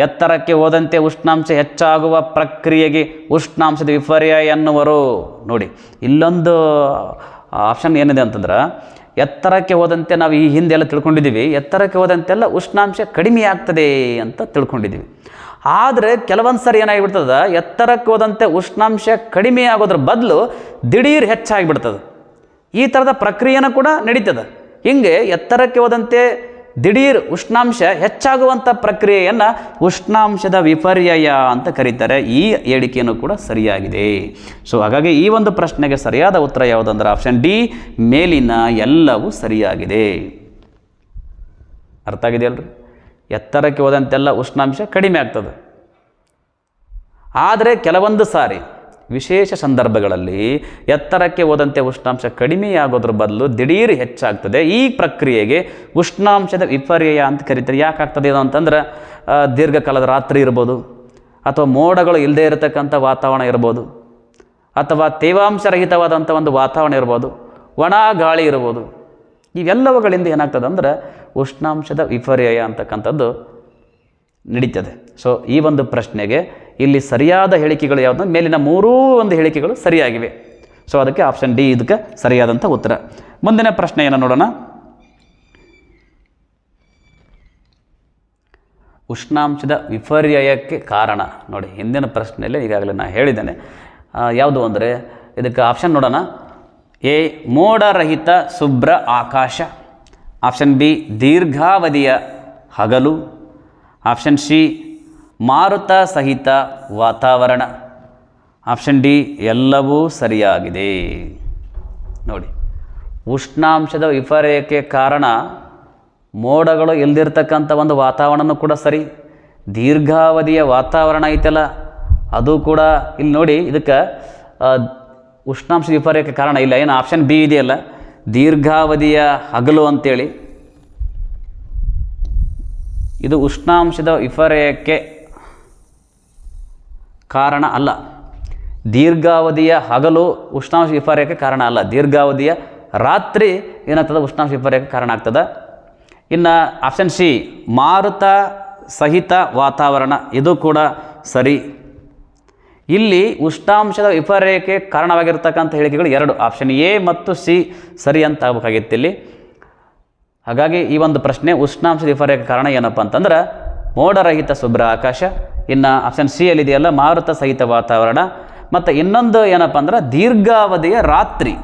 ಎತ್ತರಕ್ಕೆ ಹೋದಂತೆ ಉಷ್ಣಾಂಶ ಹೆಚ್ಚಾಗುವ ಪ್ರಕ್ರಿಯೆಗೆ ಉಷ್ಣಾಂಶದ ವಿಪರ್ಯಯ ಎನ್ನುವರು. ನೋಡಿ, ಇಲ್ಲೊಂದು ಆಪ್ಷನ್ ಏನಿದೆ ಅಂತಂದ್ರೆ, ಎತ್ತರಕ್ಕೆ ಹೋದಂತೆ ನಾವು ಈ ಹಿಂದೆಲ್ಲ ತಿಳ್ಕೊಂಡಿದ್ದೀವಿ, ಎತ್ತರಕ್ಕೆ ಹೋದಂತೆಲ್ಲ ಉಷ್ಣಾಂಶ ಕಡಿಮೆ ಆಗ್ತದೆ ಅಂತ ತಿಳ್ಕೊಂಡಿದ್ದೀವಿ. ಆದರೆ ಕೆಲವೊಂದು ಸರಿ ಏನಾಗಿಬಿಡ್ತದೆ, ಎತ್ತರಕ್ಕೆ ಹೋದಂತೆ ಉಷ್ಣಾಂಶ ಕಡಿಮೆ ಆಗೋದ್ರ ಬದಲು ದಿಢೀರ್ ಹೆಚ್ಚಾಗಿಬಿಡ್ತದೆ. ಈ ಥರದ ಪ್ರಕ್ರಿಯೆನೂ ಕೂಡ ನಡೀತದೆ. ಹಿಂಗೆ ಎತ್ತರಕ್ಕೆ ಹೋದಂತೆ ದಿಢೀರ್ ಉಷ್ಣಾಂಶ ಹೆಚ್ಚಾಗುವಂಥ ಪ್ರಕ್ರಿಯೆಯನ್ನು ಉಷ್ಣಾಂಶದ ವಿಪರ್ಯಯ ಅಂತ ಕರೀತಾರೆ. ಈ ಹೇಳಿಕೆಯನ್ನು ಕೂಡ ಸರಿಯಾಗಿದೆ. ಸೊ ಹಾಗಾಗಿ ಈ ಒಂದು ಪ್ರಶ್ನೆಗೆ ಸರಿಯಾದ ಉತ್ತರ ಯಾವುದಂದ್ರೆ ಆಪ್ಷನ್ ಡಿ, ಮೇಲಿನ ಎಲ್ಲವೂ ಸರಿಯಾಗಿದೆ. ಅರ್ಥ ಆಗಿದೆಯಲ್ರಿ? ಎತ್ತರಕ್ಕೆ ಹೋದಂತೆಲ್ಲ ಉಷ್ಣಾಂಶ ಕಡಿಮೆ ಆಗ್ತದೆ. ಆದರೆ ಕೆಲವೊಂದು ಸಾರಿ ವಿಶೇಷ ಸಂದರ್ಭಗಳಲ್ಲಿ ಎತ್ತರಕ್ಕೆ ಹೋದಂತೆ ಉಷ್ಣಾಂಶ ಕಡಿಮೆಯಾಗೋದ್ರ ಬದಲು ದಿಢೀರ್ ಹೆಚ್ಚಾಗ್ತದೆ. ಈ ಪ್ರಕ್ರಿಯೆಗೆ ಉಷ್ಣಾಂಶದ ವಿಪರ್ಯಯ ಅಂತ ಕರೀತಾರೆ. ಯಾಕೆ ಆಗ್ತದೆ ಇದು ಅಂತಂದ್ರೆ, ದೀರ್ಘಕಾಲದ ರಾತ್ರಿ ಇರ್ಬೋದು, ಅಥವಾ ಮೋಡಗಳು ಇಲ್ಲದೆ ಇರತಕ್ಕಂಥ ವಾತಾವರಣ ಇರ್ಬೋದು, ಅಥವಾ ತೇವಾಂಶರಹಿತವಾದಂಥ ಒಂದು ವಾತಾವರಣ ಇರ್ಬೋದು, ಒಣ ಗಾಳಿ ಇರ್ಬೋದು. ಇವೆಲ್ಲವುಗಳಿಂದ ಏನಾಗ್ತದೆ ಅಂದರೆ ಉಷ್ಣಾಂಶದ ವಿಪರ್ಯಯ ಅಂತಕ್ಕಂಥದ್ದು ನಡೀತದೆ. ಸೊ ಈ ಒಂದು ಪ್ರಶ್ನೆಗೆ ಇಲ್ಲಿ ಸರಿಯಾದ ಹೇಳಿಕೆಗಳು ಯಾವುದು? ಮೇಲಿನ 3 ಒಂದು ಹೇಳಿಕೆಗಳು ಸರಿಯಾಗಿವೆ. ಸೊ ಅದಕ್ಕೆ ಆಪ್ಷನ್ ಡಿ ಇದಕ್ಕೆ ಸರಿಯಾದಂಥ ಉತ್ತರ. ಮುಂದಿನ ಪ್ರಶ್ನೆಯನ್ನು ನೋಡೋಣ. ಉಷ್ಣಾಂಶದ ವಿಪರ್ಯಯಕ್ಕೆ ಕಾರಣ. ನೋಡಿ, ಹಿಂದಿನ ಪ್ರಶ್ನೆಯಲ್ಲಿ ಈಗಾಗಲೇ ನಾನು ಹೇಳಿದ್ದೇನೆ. ಯಾವುದು ಅಂದರೆ ಇದಕ್ಕೆ ಆಪ್ಷನ್ ನೋಡೋಣ. ಎ ಮೋಡರಹಿತ ಶುಭ್ರ ಆಕಾಶ, ಆಪ್ಷನ್ ಬಿ ದೀರ್ಘಾವಧಿಯ ಹಗಲು, ಆಪ್ಷನ್ ಸಿ ಮಾರುತ ಸಹಿತ ವಾತಾವರಣ, ಆಪ್ಷನ್ ಡಿ ಎಲ್ಲವೂ ಸರಿಯಾಗಿದೆ. ನೋಡಿ, ಉಷ್ಣಾಂಶದ ವಿಪರ್ಯಯಕ್ಕೆ ಕಾರಣ ಮೋಡಗಳು ಇಲ್ದಿರ್ತಕ್ಕಂಥ ಒಂದು ವಾತಾವರಣನೂ ಕೂಡ ಸರಿ. ದೀರ್ಘಾವಧಿಯ ವಾತಾವರಣ ಐತಲ್ಲ ಅದು ಕೂಡ ಇಲ್ಲಿ ನೋಡಿ, ಇದಕ್ಕೆ ಉಷ್ಣಾಂಶ ವಿಪರ್ಯಯಕ್ಕೆ ಕಾರಣ ಇಲ್ಲ. ಏನು ಆಪ್ಷನ್ ಬಿ ಇದೆಯಲ್ಲ, ದೀರ್ಘಾವಧಿಯ ಹಗಲು ಅಂತೇಳಿ, ಇದು ಉಷ್ಣಾಂಶದ ವಿಪರ್ಯಯಕ್ಕೆ ಕಾರಣ ಅಲ್ಲ. ದೀರ್ಘಾವಧಿಯ ಹಗಲು ಉಷ್ಣಾಂಶ ವಿಪರ್ಯಯಕ್ಕೆ ಕಾರಣ ಅಲ್ಲ. ದೀರ್ಘಾವಧಿಯ ರಾತ್ರಿ ಏನಾಗ್ತದೆ, ಉಷ್ಣಾಂಶ ವಿಪರ್ಯಯಕ್ಕೆ ಕಾರಣ ಆಗ್ತದೆ. ಇನ್ನು ಆಪ್ಷನ್ ಸಿ ಮಾರುತ ಸಹಿತ ವಾತಾವರಣ, ಇದು ಕೂಡ ಸರಿ. ಇಲ್ಲಿ ಉಷ್ಣಾಂಶದ ವಿಪರ್ಯಯಕ್ಕೆ ಕಾರಣವಾಗಿರ್ತಕ್ಕಂಥ ಹೇಳಿಕೆಗಳು 2, ಆಪ್ಷನ್ ಎ ಮತ್ತು ಸಿ ಸರಿ ಅಂತ ಆಗಬೇಕಾಗಿತ್ತು ಇಲ್ಲಿ. ಹಾಗಾಗಿ ಈ ಒಂದು ಪ್ರಶ್ನೆ ಉಷ್ಣಾಂಶದ ವಿಪರ್ಯಯಕ್ಕೆ ಕಾರಣ ಏನಪ್ಪ ಅಂತಂದ್ರೆ ಮೋಡರಹಿತ ಶುಭ್ರ ಆಕಾಶ, ಇನ್ನು ಆಪ್ಷನ್ ಸಿ ಅಲ್ಲಿದೆಯಲ್ಲ ಮಾರುತ ಸಹಿತ ವಾತಾವರಣ, ಮತ್ತು ಇನ್ನೊಂದು ಏನಪ್ಪ ಅಂದ್ರೆ ದೀರ್ಘಾವಧಿಯ ರಾತ್ರಿ.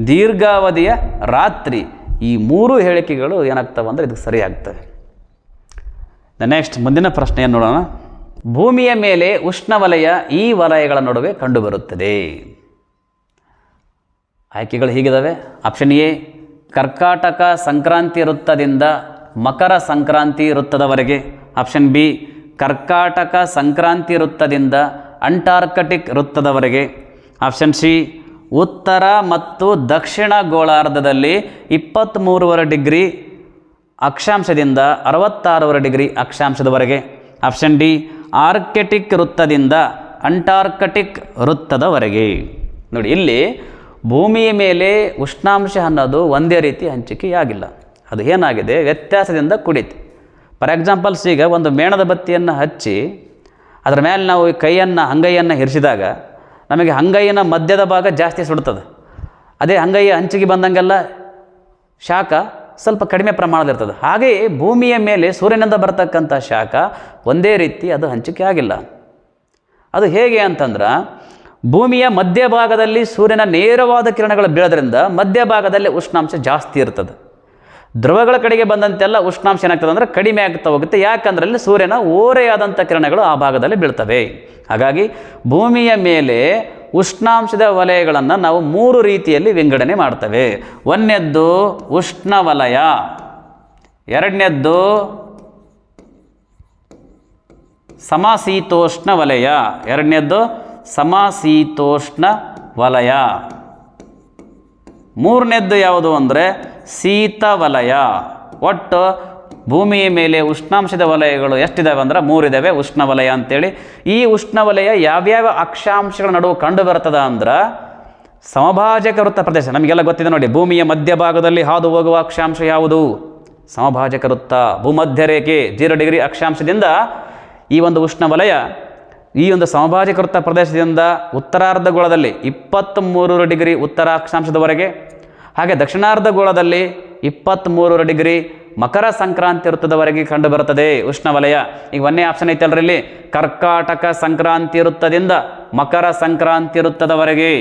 ದೀರ್ಘಾವಧಿಯ ರಾತ್ರಿ, ಈ 3 ಹೇಳಿಕೆಗಳು ಏನಾಗ್ತವೆ ಅಂದರೆ ಇದಕ್ಕೆ ಸರಿಯಾಗ್ತವೆ. ನೆಕ್ಸ್ಟ್ ಮುಂದಿನ ಪ್ರಶ್ನೆಯನ್ನು ನೋಡೋಣ. ಭೂಮಿಯ ಮೇಲೆ ಉಷ್ಣವಲಯ ಈ ವಲಯಗಳ ನಡುವೆ ಕಂಡುಬರುತ್ತದೆ. ಆಯ್ಕೆಗಳು ಹೀಗಿದ್ದಾವೆ. ಆಪ್ಷನ್ ಎ ಕರ್ಕಾಟಕ ಸಂಕ್ರಾಂತಿ ವೃತ್ತದಿಂದ ಮಕರ ಸಂಕ್ರಾಂತಿ ವೃತ್ತದವರೆಗೆ. ಆಪ್ಷನ್ ಬಿ ಕರ್ಕಾಟಕ ಸಂಕ್ರಾಂತಿ ವೃತ್ತದಿಂದ ಅಂಟಾರ್ಕಟಿಕ್ ವೃತ್ತದವರೆಗೆ. ಆಪ್ಷನ್ ಸಿ ಉತ್ತರ ಮತ್ತು ದಕ್ಷಿಣ ಗೋಳಾರ್ಧದಲ್ಲಿ 23.5 degree ಅಕ್ಷಾಂಶದಿಂದ 66 degree ಅಕ್ಷಾಂಶದವರೆಗೆ. Option D Arctic ವೃತ್ತದಿಂದ ಅಂಟಾರ್ಕಟಿಕ್ ವೃತ್ತದವರೆಗೆ. ನೋಡಿ, ಇಲ್ಲಿ ಭೂಮಿಯ ಮೇಲೆ ಉಷ್ಣಾಂಶ ಅನ್ನೋದು ಒಂದೇ ರೀತಿ ಹಂಚಿಕೆಯಾಗಿಲ್ಲ. ಅದು ಏನಾಗಿದೆ, ವ್ಯತ್ಯಾಸದಿಂದ ಕೂಡಿತು. ಫಾರ್ ಎಕ್ಸಾಂಪಲ್ಸ್, ಈಗ ಒಂದು ಮೇಣದ ಬತ್ತಿಯನ್ನು ಹಚ್ಚಿ ಅದರ ಮೇಲೆ ನಾವು ಅಂಗೈಯನ್ನು ಹಿರಿಸಿದಾಗ ನಮಗೆ ಅಂಗೈನ ಮಧ್ಯದ ಭಾಗ ಜಾಸ್ತಿ ಸುಡುತ್ತದೆ. ಅದೇ ಅಂಗೈಯ ಹಂಚಿಗೆ ಬಂದಂಗೆಲ್ಲ ಶಾಖ ಸ್ವಲ್ಪ ಕಡಿಮೆ ಪ್ರಮಾಣದಲ್ಲಿರ್ತದೆ. ಹಾಗೆಯೇ ಭೂಮಿಯ ಮೇಲೆ ಸೂರ್ಯನಿಂದ ಬರ್ತಕ್ಕಂಥ ಶಾಖ ಒಂದೇ ರೀತಿ ಅದು ಹಂಚಿಕೆ ಆಗಿಲ್ಲ. ಅದು ಹೇಗೆ ಅಂತಂದ್ರೆ, ಭೂಮಿಯ ಮಧ್ಯಭಾಗದಲ್ಲಿ ಸೂರ್ಯನ ನೇರವಾದ ಕಿರಣಗಳು ಬೀಳೋದ್ರಿಂದ ಮಧ್ಯಭಾಗದಲ್ಲಿ ಉಷ್ಣಾಂಶ ಜಾಸ್ತಿ ಇರ್ತದೆ. ಧ್ರುವಗಳ ಕಡೆಗೆ ಬಂದಂತೆಲ್ಲ ಉಷ್ಣಾಂಶ ಏನಾಗ್ತದೆ ಅಂದರೆ ಕಡಿಮೆ ಆಗ್ತಾ ಹೋಗುತ್ತೆ. ಯಾಕಂದ್ರೆ ಅಲ್ಲಿ ಸೂರ್ಯನ ಓರೆಯಾದಂಥ ಕಿರಣಗಳು ಆ ಭಾಗದಲ್ಲಿ ಬೀಳ್ತವೆ. ಹಾಗಾಗಿ ಭೂಮಿಯ ಮೇಲೆ ಉಷ್ಣಾಂಶದ ವಲಯಗಳನ್ನು ನಾವು 3 ರೀತಿಯಲ್ಲಿ ವಿಂಗಡಣೆ ಮಾಡ್ತೇವೆ. ಒಂದನೇದ್ದು ಉಷ್ಣವಲಯ, ಎರಡನೇದ್ದು ಸಮಶೀತೋಷ್ಣ ವಲಯ, ಎರಡನೇದ್ದು ಸಮಶೀತೋಷ್ಣ ವಲಯ, ಮೂರನೇದ್ದು ಯಾವುದು ಅಂದರೆ ಶೀತವಲಯ. ಒಟ್ಟು ಭೂಮಿಯ ಮೇಲೆ ಉಷ್ಣಾಂಶದ ವಲಯಗಳು ಎಷ್ಟಿದ್ದಾವೆ ಅಂದ್ರೆ 3 ಇದ್ದಾವೆ ಉಷ್ಣವಲಯ ಅಂತೇಳಿ. ಈ ಉಷ್ಣವಲಯ ಯಾವ್ಯಾವ ಅಕ್ಷಾಂಶಗಳ ನಡುವೆ ಕಂಡು ಬರ್ತದ ಅಂದ್ರೆ ಸಮಭಾಜಕ ವೃತ್ತ ಪ್ರದೇಶ. ನಮಗೆಲ್ಲ ಗೊತ್ತಿದೆ ನೋಡಿ, ಭೂಮಿಯ ಮಧ್ಯಭಾಗದಲ್ಲಿ ಹಾದು ಹೋಗುವ ಅಕ್ಷಾಂಶ ಯಾವುದು? ಸಮಭಾಜಕ ವೃತ್ತ. ಭೂಮಧ್ಯ ರೇಖೆ 0 ಡಿಗ್ರಿ ಅಕ್ಷಾಂಶದಿಂದ ಈ ಒಂದು ಉಷ್ಣವಲಯ ಈ ಒಂದು ಸಮಭಾಜಕ ವೃತ್ತ ಪ್ರದೇಶದಿಂದ ಉತ್ತರಾರ್ಧಗೋಳದಲ್ಲಿ 23 ಡಿಗ್ರಿ ಉತ್ತರ ಅಕ್ಷಾಂಶದವರೆಗೆ, ಹಾಗೆ ದಕ್ಷಿಣಾರ್ಧಗೋಳದಲ್ಲಿ 23 ಡಿಗ್ರಿ ಮಕರ ಸಂಕ್ರಾಂತಿ ವೃತ್ತದವರೆಗೆ ಕಂಡು ಬರುತ್ತದೆ ಉಷ್ಣವಲಯ. ಈಗ ಒಂದೇ ಆಪ್ಷನ್ ಐತಲ್ರಿ ಇಲ್ಲಿ, ಕರ್ಕಾಟಕ ಸಂಕ್ರಾಂತಿ ವೃತ್ತದಿಂದ ಮಕರ ಸಂಕ್ರಾಂತಿ ವೃತ್ತದವರೆಗೆ.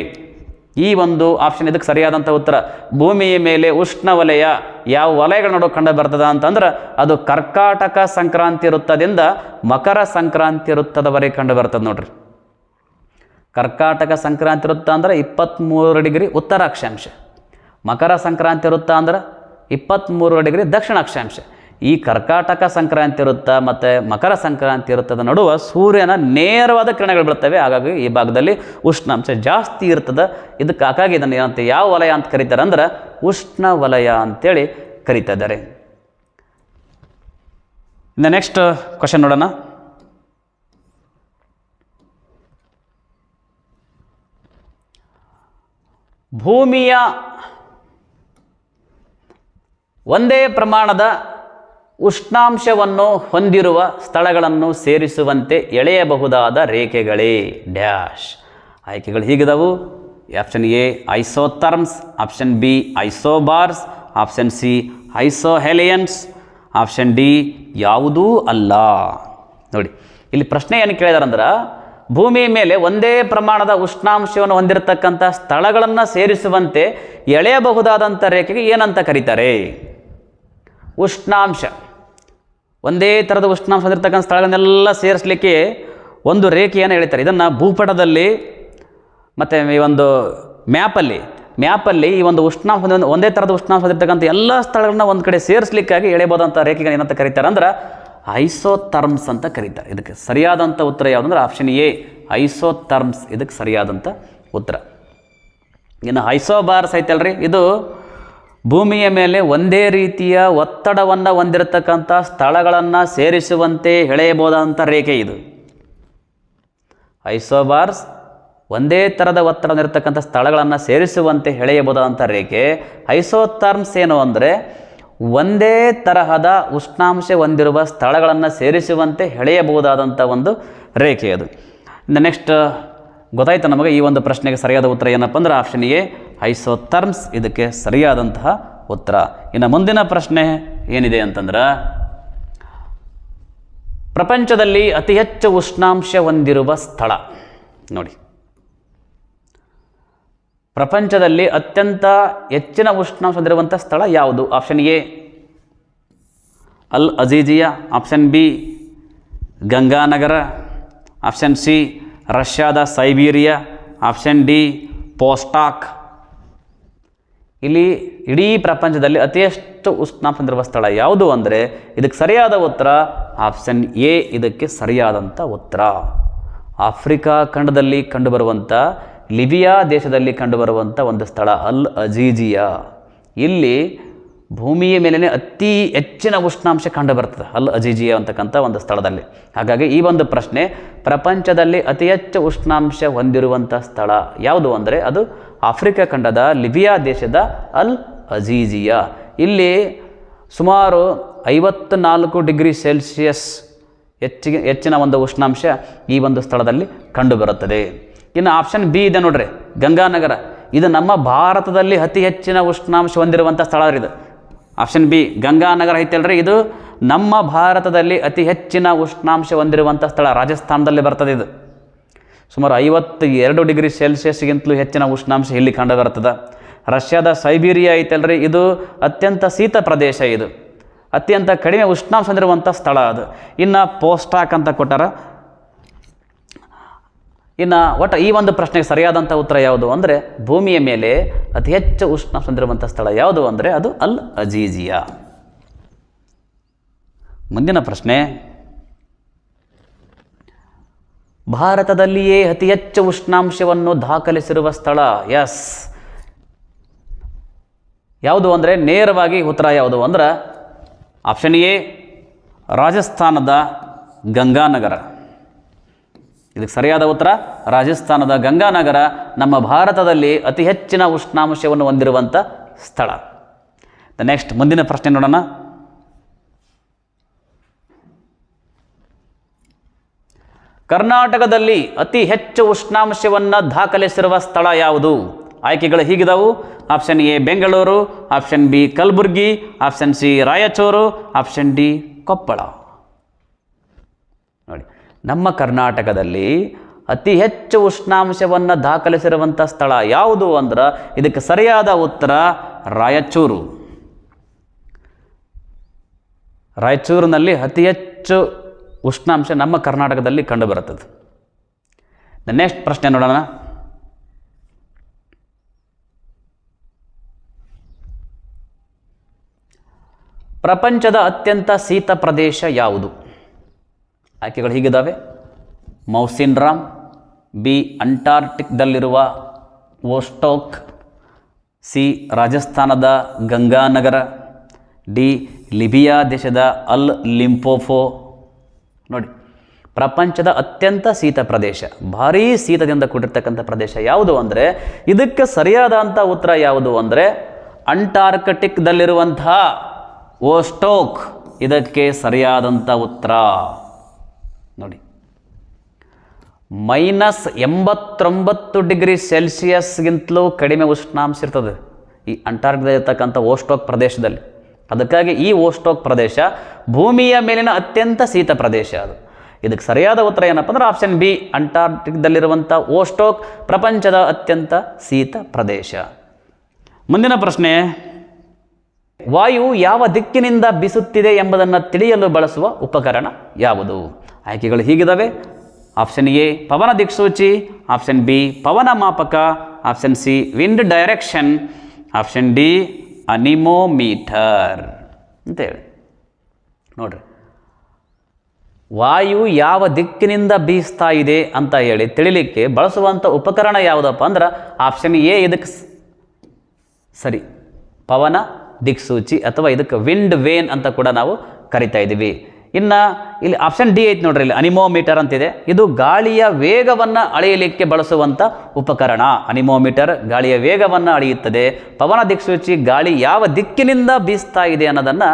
ಈ ಒಂದು ಆಪ್ಷನ್ ಇದಕ್ಕೆ ಸರಿಯಾದಂಥ ಉತ್ತರ. ಭೂಮಿಯ ಮೇಲೆ ಉಷ್ಣವಲಯ ಯಾವ ವಲಯಗಳ ನಡುವೆ ಕಂಡು ಬರ್ತದ ಅಂತಂದ್ರೆ ಅದು ಕರ್ಕಾಟಕ ಸಂಕ್ರಾಂತಿ ವೃತ್ತದಿಂದ ಮಕರ ಸಂಕ್ರಾಂತಿ ವೃತ್ತದವರೆಗೆ ಕಂಡು ಬರ್ತದೆ ನೋಡ್ರಿ. ಕರ್ಕಾಟಕ ಸಂಕ್ರಾಂತಿ ವೃತ್ತ ಅಂದ್ರೆ 23 ಡಿಗ್ರಿ ಉತ್ತರ ಅಕ್ಷಾಂಶ, ಮಕರ ಸಂಕ್ರಾಂತಿ ವೃತ್ತ ಅಂದ್ರೆ 23 ಡಿಗ್ರಿ ದಕ್ಷಿಣ ಅಕ್ಷಾಂಶ. ಈ ಕರ್ಕಾಟಕ ಸಂಕ್ರಾಂತಿ ವೃತ್ತ ಮತ್ತು ಮಕರ ಸಂಕ್ರಾಂತಿ ವೃತ್ತದ ನಡುವೆ ಸೂರ್ಯನ ನೇರವಾದ ಕಿರಣಗಳು ಬೀಳ್ತವೆ. ಹಾಗಾಗಿ ಈ ಭಾಗದಲ್ಲಿ ಉಷ್ಣಾಂಶ ಜಾಸ್ತಿ ಇರ್ತದೆ. ಇದಕ್ಕೆ ಹಾಗಾಗಿ ಇದನ್ನು ಏನಂತ ಯಾವ ವಲಯ ಅಂತ ಕರೀತಾರೆ ಅಂದ್ರೆ ಉಷ್ಣ ವಲಯ ಅಂತೇಳಿ ಕರೀತಾ ಇದ್ದಾರೆ. ಇನ್ನು ನೆಕ್ಸ್ಟ್ ಕ್ವಶನ್ ನೋಡೋಣ. ಭೂಮಿಯ ಒಂದೇ ಪ್ರಮಾಣದ ಉಷ್ಣಾಂಶವನ್ನು ಹೊಂದಿರುವ ಸ್ಥಳಗಳನ್ನು ಸೇರಿಸುವಂತೆ ಎಳೆಯಬಹುದಾದ ರೇಖೆಗಳೇ ಡ್ಯಾಶ್. ಆಯ್ಕೆಗಳು ಹೀಗಿದವು. Option A isotherms, option B isobars, option C isohelions, option D ಯಾವುದೂ ಅಲ್ಲ. ನೋಡಿ, ಇಲ್ಲಿ ಪ್ರಶ್ನೆ ಏನು ಕೇಳಿದಾರಂದ್ರೆ, ಭೂಮಿಯ ಮೇಲೆ ಒಂದೇ ಪ್ರಮಾಣದ ಉಷ್ಣಾಂಶವನ್ನು ಹೊಂದಿರತಕ್ಕಂಥ ಸ್ಥಳಗಳನ್ನು ಸೇರಿಸುವಂತೆ ಎಳೆಯಬಹುದಾದಂಥ ರೇಖೆಗೆ ಏನಂತ ಕರೀತಾರೆ? ಉಷ್ಣಾಂಶ, ಒಂದೇ ಥರದ ಉಷ್ಣಾಂಶ ಹೊಂದಿರತಕ್ಕಂಥ ಸ್ಥಳಗಳನ್ನೆಲ್ಲ ಸೇರಿಸಲಿಕ್ಕೆ ಒಂದು ರೇಖೆಯನ್ನು ಎಳಿತಾರೆ. ಇದನ್ನು ಭೂಪಟದಲ್ಲಿ ಮತ್ತು ಈ ಒಂದು ಮ್ಯಾಪಲ್ಲಿ ಈ ಒಂದು ಉಷ್ಣಾಂಶ ಒಂದೇ ಥರದ ಉಷ್ಣಾಂಶ ಹೊಂದಿರತಕ್ಕಂಥ ಎಲ್ಲ ಸ್ಥಳಗಳನ್ನ ಒಂದು ಕಡೆ ಸೇರಿಸಲಿಕ್ಕಾಗಿ ಎಳೆಯಬಹುದಂಥ ರೇಖೆಗಳು ಏನಂತ ಕರೀತಾರೆ ಅಂದ್ರೆ ಐಸೋಥರ್ಮ್ಸ್ ಅಂತ ಕರೀತಾರೆ. ಇದಕ್ಕೆ ಸರಿಯಾದಂಥ ಉತ್ತರ ಯಾವುದಂದ್ರೆ ಆಪ್ಷನ್ ಎ ಐಸೋಥರ್ಮ್ಸ್ ಇದಕ್ಕೆ ಸರಿಯಾದಂಥ ಉತ್ತರ. ಇನ್ನು ಐಸೋಬಾರ್ಸ್ ಐತಲ್ರಿ, ಇದು ಭೂಮಿಯ ಮೇಲೆ ಒಂದೇ ರೀತಿಯ ಒತ್ತಡವನ್ನು ಹೊಂದಿರತಕ್ಕಂಥ ಸ್ಥಳಗಳನ್ನು ಸೇರಿಸುವಂತೆ ಎಳೆಯಬಹುದಾದಂಥ ರೇಖೆ ಇದು. ಐಸೋಬಾರ್ಸ್ ಒಂದೇ ಥರದ ಒತ್ತಡ ಹೊಂದಿರತಕ್ಕಂಥ ಸ್ಥಳಗಳನ್ನು ಸೇರಿಸುವಂತೆ ಎಳೆಯಬಹುದಾದಂಥ ರೇಖೆ. ಐಸೋಥರ್ಮ್ಸ್ ಏನು ಅಂದರೆ ಒಂದೇ ತರಹದ ಉಷ್ಣಾಂಶ ಹೊಂದಿರುವ ಸ್ಥಳಗಳನ್ನು ಸೇರಿಸುವಂತೆ ಎಳೆಯಬಹುದಾದಂಥ ಒಂದು ರೇಖೆ ಅದು. ಇನ್ನು ನೆಕ್ಸ್ಟ್ ಗೊತ್ತಾಯ್ತು ನಮಗೆ ಈ ಒಂದು ಪ್ರಶ್ನೆಗೆ ಸರಿಯಾದ ಉತ್ತರ ಏನಪ್ಪ ಅಂದ್ರೆ ಆಪ್ಷನ್ ಎ ಐಸೋಥರ್ಮ್ಸ್ ಇದಕ್ಕೆ ಸರಿಯಾದಂತಹ ಉತ್ತರ. ಇನ್ನು ಮುಂದಿನ ಪ್ರಶ್ನೆ ಏನಿದೆ ಅಂತಂದ್ರೆ, ಪ್ರಪಂಚದಲ್ಲಿ ಅತಿ ಹೆಚ್ಚು ಉಷ್ಣಾಂಶ ಹೊಂದಿರುವ ಸ್ಥಳ. ನೋಡಿ, ಪ್ರಪಂಚದಲ್ಲಿ ಅತ್ಯಂತ ಹೆಚ್ಚಿನ ಉಷ್ಣಾಂಶ ಹೊಂದಿರುವಂಥ ಸ್ಥಳ ಯಾವುದು? Option A Al Aziziyah, option B Ganganagar, option C ರಷ್ಯಾದ ಸೈಬೀರಿಯಾ, ಆಪ್ಷನ್ ಡಿ ಪೋಸ್ಟಾಕ್. ಇಲ್ಲಿ ಇಡೀ ಪ್ರಪಂಚದಲ್ಲಿ ಅತಿ ಹೆಚ್ಚು ಉಷ್ಣಾಂಶ ಹೊಂದಿರುವ ಸ್ಥಳ ಯಾವುದು ಅಂದರೆ ಇದಕ್ಕೆ ಸರಿಯಾದ ಉತ್ತರ ಆಪ್ಷನ್ ಎ ಇದಕ್ಕೆ ಸರಿಯಾದಂಥ ಉತ್ತರ. ಆಫ್ರಿಕಾ ಖಂಡದಲ್ಲಿ ಕಂಡುಬರುವಂಥ ಲಿಬಿಯಾ ದೇಶದಲ್ಲಿ ಕಂಡುಬರುವಂಥ ಒಂದು ಸ್ಥಳ ಅಲ್ ಅಜೀಜಿಯಾ. ಇಲ್ಲಿ ಭೂಮಿಯ ಮೇಲೇ ಅತಿ ಹೆಚ್ಚಿನ ಉಷ್ಣಾಂಶ ಕಂಡುಬರ್ತದೆ ಅಲ್ ಅಜೀಜಿಯಾ ಅಂತಕ್ಕಂಥ ಒಂದು ಸ್ಥಳದಲ್ಲಿ. ಹಾಗಾಗಿ ಈ ಒಂದು ಪ್ರಶ್ನೆ ಪ್ರಪಂಚದಲ್ಲಿ ಅತಿ ಹೆಚ್ಚು ಉಷ್ಣಾಂಶ ಹೊಂದಿರುವಂಥ ಸ್ಥಳ ಯಾವುದು ಅಂದರೆ ಅದು ಆಫ್ರಿಕಾ ಖಂಡದ ಲಿಬಿಯಾ ದೇಶದ ಅಲ್ ಅಜೀಜಿಯಾ. ಇಲ್ಲಿ ಸುಮಾರು 54 ಡಿಗ್ರಿ ಸೆಲ್ಸಿಯಸ್ ಹೆಚ್ಚಿನ ಒಂದು ಉಷ್ಣಾಂಶ ಈ ಒಂದು ಸ್ಥಳದಲ್ಲಿ ಕಂಡುಬರುತ್ತದೆ. ಇನ್ನು ಆಪ್ಷನ್ ಬಿ ಇದೆ ನೋಡ್ರಿ, ಗಂಗಾನಗರ. ಇದು ನಮ್ಮ ಭಾರತದಲ್ಲಿ ಅತಿ ಹೆಚ್ಚಿನ ಉಷ್ಣಾಂಶ ಹೊಂದಿರುವಂಥ ಸ್ಥಳ ಇದು. ಆಪ್ಷನ್ ಬಿ ಗಂಗಾನಗರ ಐತಲ್ರಿ, ಇದು ನಮ್ಮ ಭಾರತದಲ್ಲಿ ಅತಿ ಹೆಚ್ಚಿನ ಉಷ್ಣಾಂಶ ಹೊಂದಿರುವಂಥ ಸ್ಥಳ ರಾಜಸ್ಥಾನದಲ್ಲಿ ಬರ್ತದೆ. ಇದು ಸುಮಾರು 52 ಡಿಗ್ರಿ ಸೆಲ್ಸಿಯಸ್ಗಿಂತಲೂ ಹೆಚ್ಚಿನ ಉಷ್ಣಾಂಶ ಇಲ್ಲಿ ಕಂಡು ಬರ್ತದೆ. ರಷ್ಯಾದ ಸೈಬೀರಿಯಾ ಐತಲ್ರಿ, ಇದು ಅತ್ಯಂತ ಶೀತ ಪ್ರದೇಶ. ಇದು ಅತ್ಯಂತ ಕಡಿಮೆ ಉಷ್ಣಾಂಶ ಹೊಂದಿರುವಂಥ ಸ್ಥಳ ಅದು. ಇನ್ನು ಪೋಸ್ಟಾಕ್ ಅಂತ ಕೊಟ್ಟಾರ. ಇನ್ನು ಒಟ್ಟು ಈ ಒಂದು ಪ್ರಶ್ನೆಗೆ ಸರಿಯಾದಂಥ ಉತ್ತರ ಯಾವುದು ಅಂದರೆ ಭೂಮಿಯ ಮೇಲೆ ಅತಿ ಹೆಚ್ಚು ಉಷ್ಣಾಂಶ ಹೊಂದಿರುವಂಥ ಸ್ಥಳ ಯಾವುದು ಅಂದರೆ ಅದು ಅಲ್ ಅಜೀಜಿಯಾ. ಮುಂದಿನ ಪ್ರಶ್ನೆ, ಭಾರತದಲ್ಲಿಯೇ ಅತಿ ಹೆಚ್ಚು ಉಷ್ಣಾಂಶವನ್ನು ದಾಖಲಿಸಿರುವ ಸ್ಥಳ ಎಸ್ ಯಾವುದು ಅಂದರೆ ನೇರವಾಗಿ ಉತ್ತರ ಯಾವುದು ಅಂದ್ರೆ ಆಪ್ಷನ್ ಎ ರಾಜಸ್ಥಾನದ ಗಂಗಾನಗರ. ಇದಕ್ಕೆ ಸರಿಯಾದ ಉತ್ತರ ರಾಜಸ್ಥಾನದ ಗಂಗಾನಗರ ನಮ್ಮ ಭಾರತದಲ್ಲಿ ಅತಿ ಹೆಚ್ಚಿನ ಉಷ್ಣಾಂಶವನ್ನು ಹೊಂದಿರುವಂಥ ಸ್ಥಳ. ನೆಕ್ಸ್ಟ್ ಮುಂದಿನ ಪ್ರಶ್ನೆ ನೋಡೋಣ. ಕರ್ನಾಟಕದಲ್ಲಿ ಅತಿ ಹೆಚ್ಚು ಉಷ್ಣಾಂಶವನ್ನು ದಾಖಲಿಸಿರುವ ಸ್ಥಳ ಯಾವುದು? ಆಯ್ಕೆಗಳು ಹೀಗಿದಾವು. Option A Bengaluru, option B Kalaburagi, option C Raichur, option D Koppal. ನೋಡಿ, ನಮ್ಮ ಕರ್ನಾಟಕದಲ್ಲಿ ಅತಿ ಹೆಚ್ಚು ಉಷ್ಣಾಂಶವನ್ನು ದಾಖಲಿಸಿರುವಂಥ ಸ್ಥಳ ಯಾವುದು ಅಂದ್ರೆ ಇದಕ್ಕೆ ಸರಿಯಾದ ಉತ್ತರ ರಾಯಚೂರು. ರಾಯಚೂರಿನಲ್ಲಿ ಅತಿ ಹೆಚ್ಚು ಉಷ್ಣಾಂಶ ನಮ್ಮ ಕರ್ನಾಟಕದಲ್ಲಿ ಕಂಡುಬರುತ್ತದೆ. ನೆಕ್ಸ್ಟ್ ಪ್ರಶ್ನೆ ನೋಡೋಣ. ಪ್ರಪಂಚದ ಅತ್ಯಂತ ಶೀತ ಪ್ರದೇಶ ಯಾವುದು? ಆಯ್ಕೆಗಳು ಹೀಗಿದ್ದಾವೆ. ಮೌಸಿನ್ರಾಮ್, ಬಿ ಅಂಟಾರ್ಟಿಕ್ದಲ್ಲಿರುವ ವೋಸ್ಟೋಕ್, ಸಿ ರಾಜಸ್ಥಾನದ ಗಂಗಾನಗರ, ಡಿ ಲಿಬಿಯಾ ದೇಶದ ಅಲ್ ಲಿಂಪೋಫೋ. ನೋಡಿ, ಪ್ರಪಂಚದ ಅತ್ಯಂತ ಶೀತ ಪ್ರದೇಶ, ಭಾರೀ ಶೀತದಿಂದ ಕೂಡಿರ್ತಕ್ಕಂಥ ಪ್ರದೇಶ ಯಾವುದು ಅಂದರೆ ಇದಕ್ಕೆ ಸರಿಯಾದಂಥ ಉತ್ತರ ಯಾವುದು ಅಂದರೆ ಅಂಟಾರ್ಕ್ಟಿಕ್ದಲ್ಲಿರುವಂತಹ ವೋಸ್ಟೋಕ್ ಇದಕ್ಕೆ ಸರಿಯಾದಂಥ ಉತ್ತರ. ನೋಡಿ, -89 ಡಿಗ್ರಿ ಸೆಲ್ಸಿಯಸ್ಗಿಂತಲೂ ಕಡಿಮೆ ಉಷ್ಣಾಂಶ ಇರ್ತದೆ ಈ ಅಂಟಾರ್ಕ್ಟಿಕಾ ಇರ್ತಕ್ಕಂಥ ವೋಸ್ಟೋಕ್ ಪ್ರದೇಶದಲ್ಲಿ. ಅದಕ್ಕಾಗಿ ಈ ವೋಸ್ಟೋಕ್ ಪ್ರದೇಶ ಭೂಮಿಯ ಮೇಲಿನ ಅತ್ಯಂತ ಶೀತ ಪ್ರದೇಶ ಅದು. ಇದಕ್ಕೆ ಸರಿಯಾದ ಉತ್ತರ ಏನಪ್ಪ ಅಂದ್ರೆ ಆಪ್ಷನ್ ಬಿ ಅಂಟಾರ್ಕ್ಟಿಕ್ದಲ್ಲಿರುವಂಥ ವೋಸ್ಟೋಕ್ ಪ್ರಪಂಚದ ಅತ್ಯಂತ ಶೀತ ಪ್ರದೇಶ. ಮುಂದಿನ ಪ್ರಶ್ನೆ, ವಾಯು ಯಾವ ದಿಕ್ಕಿನಿಂದ ಬೀಸುತ್ತಿದೆ ಎಂಬುದನ್ನು ತಿಳಿಯಲು ಬಳಸುವ ಉಪಕರಣ ಯಾವುದು? ಆಯ್ಕೆಗಳು ಹೀಗಿದ್ದಾವೆ. ಆಪ್ಷನ್ ಎ ಪವನ ದಿಕ್ಸೂಚಿ, ಆಪ್ಷನ್ ಬಿ ಪವನ ಮಾಪಕ, option C wind direction, option D anemometer ಅಂತೇಳಿ. ನೋಡ್ರಿ, ವಾಯು ಯಾವ ದಿಕ್ಕಿನಿಂದ ಬೀಸ್ತಾ ಇದೆ ಅಂತ ಹೇಳಿ ತಿಳಿಲಿಕ್ಕೆ ಬಳಸುವಂಥ ಉಪಕರಣ ಯಾವುದಪ್ಪ ಅಂದ್ರೆ ಆಪ್ಷನ್ ಎ ಇದಕ್ಕೆ ಸರಿ, ಪವನ ದಿಕ್ಸೂಚಿ ಅಥವಾ ಇದಕ್ಕೆ ವಿಂಡ್ ವೇನ್ ಅಂತ ಕೂಡ ನಾವು ಕರಿತಾ ಇದ್ದೀವಿ. ಇನ್ನು ಇಲ್ಲಿ ಆಪ್ಷನ್ ಡಿ ಐತೆ ನೋಡ್ರಿ, ಇಲ್ಲಿ ಅನಿಮೋಮೀಟರ್ ಅಂತಿದೆ. ಇದು ಗಾಳಿಯ ವೇಗವನ್ನು ಅಳೆಯಲಿಕ್ಕೆ ಬಳಸುವಂಥ ಉಪಕರಣ. ಅನಿಮೋಮೀಟರ್ ಗಾಳಿಯ ವೇಗವನ್ನು ಅಳೆಯುತ್ತದೆ. ಪವನ ದಿಕ್ಸೂಚಿ ಗಾಳಿ ಯಾವ ದಿಕ್ಕಿನಿಂದ ಬೀಸ್ತಾ ಇದೆ ಅನ್ನೋದನ್ನು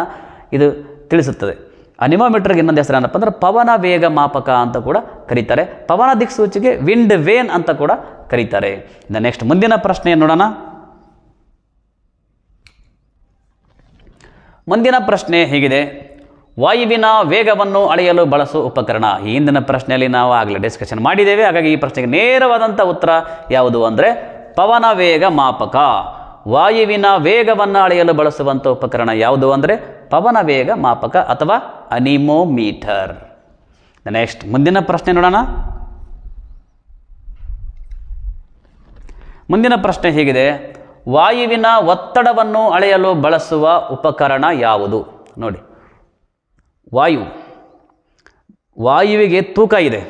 ಇದು ತಿಳಿಸುತ್ತದೆ. ಅನಿಮೋಮೀಟರ್ಗೆ ಇನ್ನೊಂದು ಹೆಸರು ಏನಪ್ಪ ಅಂದ್ರೆ ಪವನ ವೇಗ ಮಾಪಕ ಅಂತ ಕೂಡ ಕರೀತಾರೆ. ಪವನ ದಿಕ್ಸೂಚಿಗೆ ವಿಂಡ್ ವೇನ್ ಅಂತ ಕೂಡ ಕರೀತಾರೆ. ಇನ್ನು ನೆಕ್ಸ್ಟ್ ಮುಂದಿನ ಪ್ರಶ್ನೆ ನೋಡೋಣ. ಮುಂದಿನ ಪ್ರಶ್ನೆ ಹೀಗಿದೆ, ವಾಯುವಿನ ವೇಗವನ್ನು ಅಳೆಯಲು ಬಳಸುವ ಉಪಕರಣ. ಈ ಹಿಂದಿನ ಪ್ರಶ್ನೆಯಲ್ಲಿ ನಾವು ಆಗಲೇ ಡಿಸ್ಕಷನ್ ಮಾಡಿದ್ದೇವೆ. ಹಾಗಾಗಿ ಈ ಪ್ರಶ್ನೆಗೆ ನೇರವಾದಂಥ ಉತ್ತರ ಯಾವುದು ಅಂದರೆ ಪವನ ವೇಗ ಮಾಪಕ. ವಾಯುವಿನ ವೇಗವನ್ನು ಅಳೆಯಲು ಬಳಸುವಂಥ ಉಪಕರಣ ಯಾವುದು ಅಂದರೆ ಪವನ ವೇಗ ಮಾಪಕ ಅಥವಾ ಅನಿಮೋಮೀಟರ್. ನೆಕ್ಸ್ಟ್ ಮುಂದಿನ ಪ್ರಶ್ನೆ ನೋಡೋಣ. ಮುಂದಿನ ಪ್ರಶ್ನೆ ಹೀಗಿದೆ, ವಾಯುವಿನ ಒತ್ತಡವನ್ನು ಅಳೆಯಲು ಬಳಸುವ ಉಪಕರಣ ಯಾವುದು? ನೋಡಿ, ವಾಯುವಿಗೆ ತೂಕ ಇದೆ.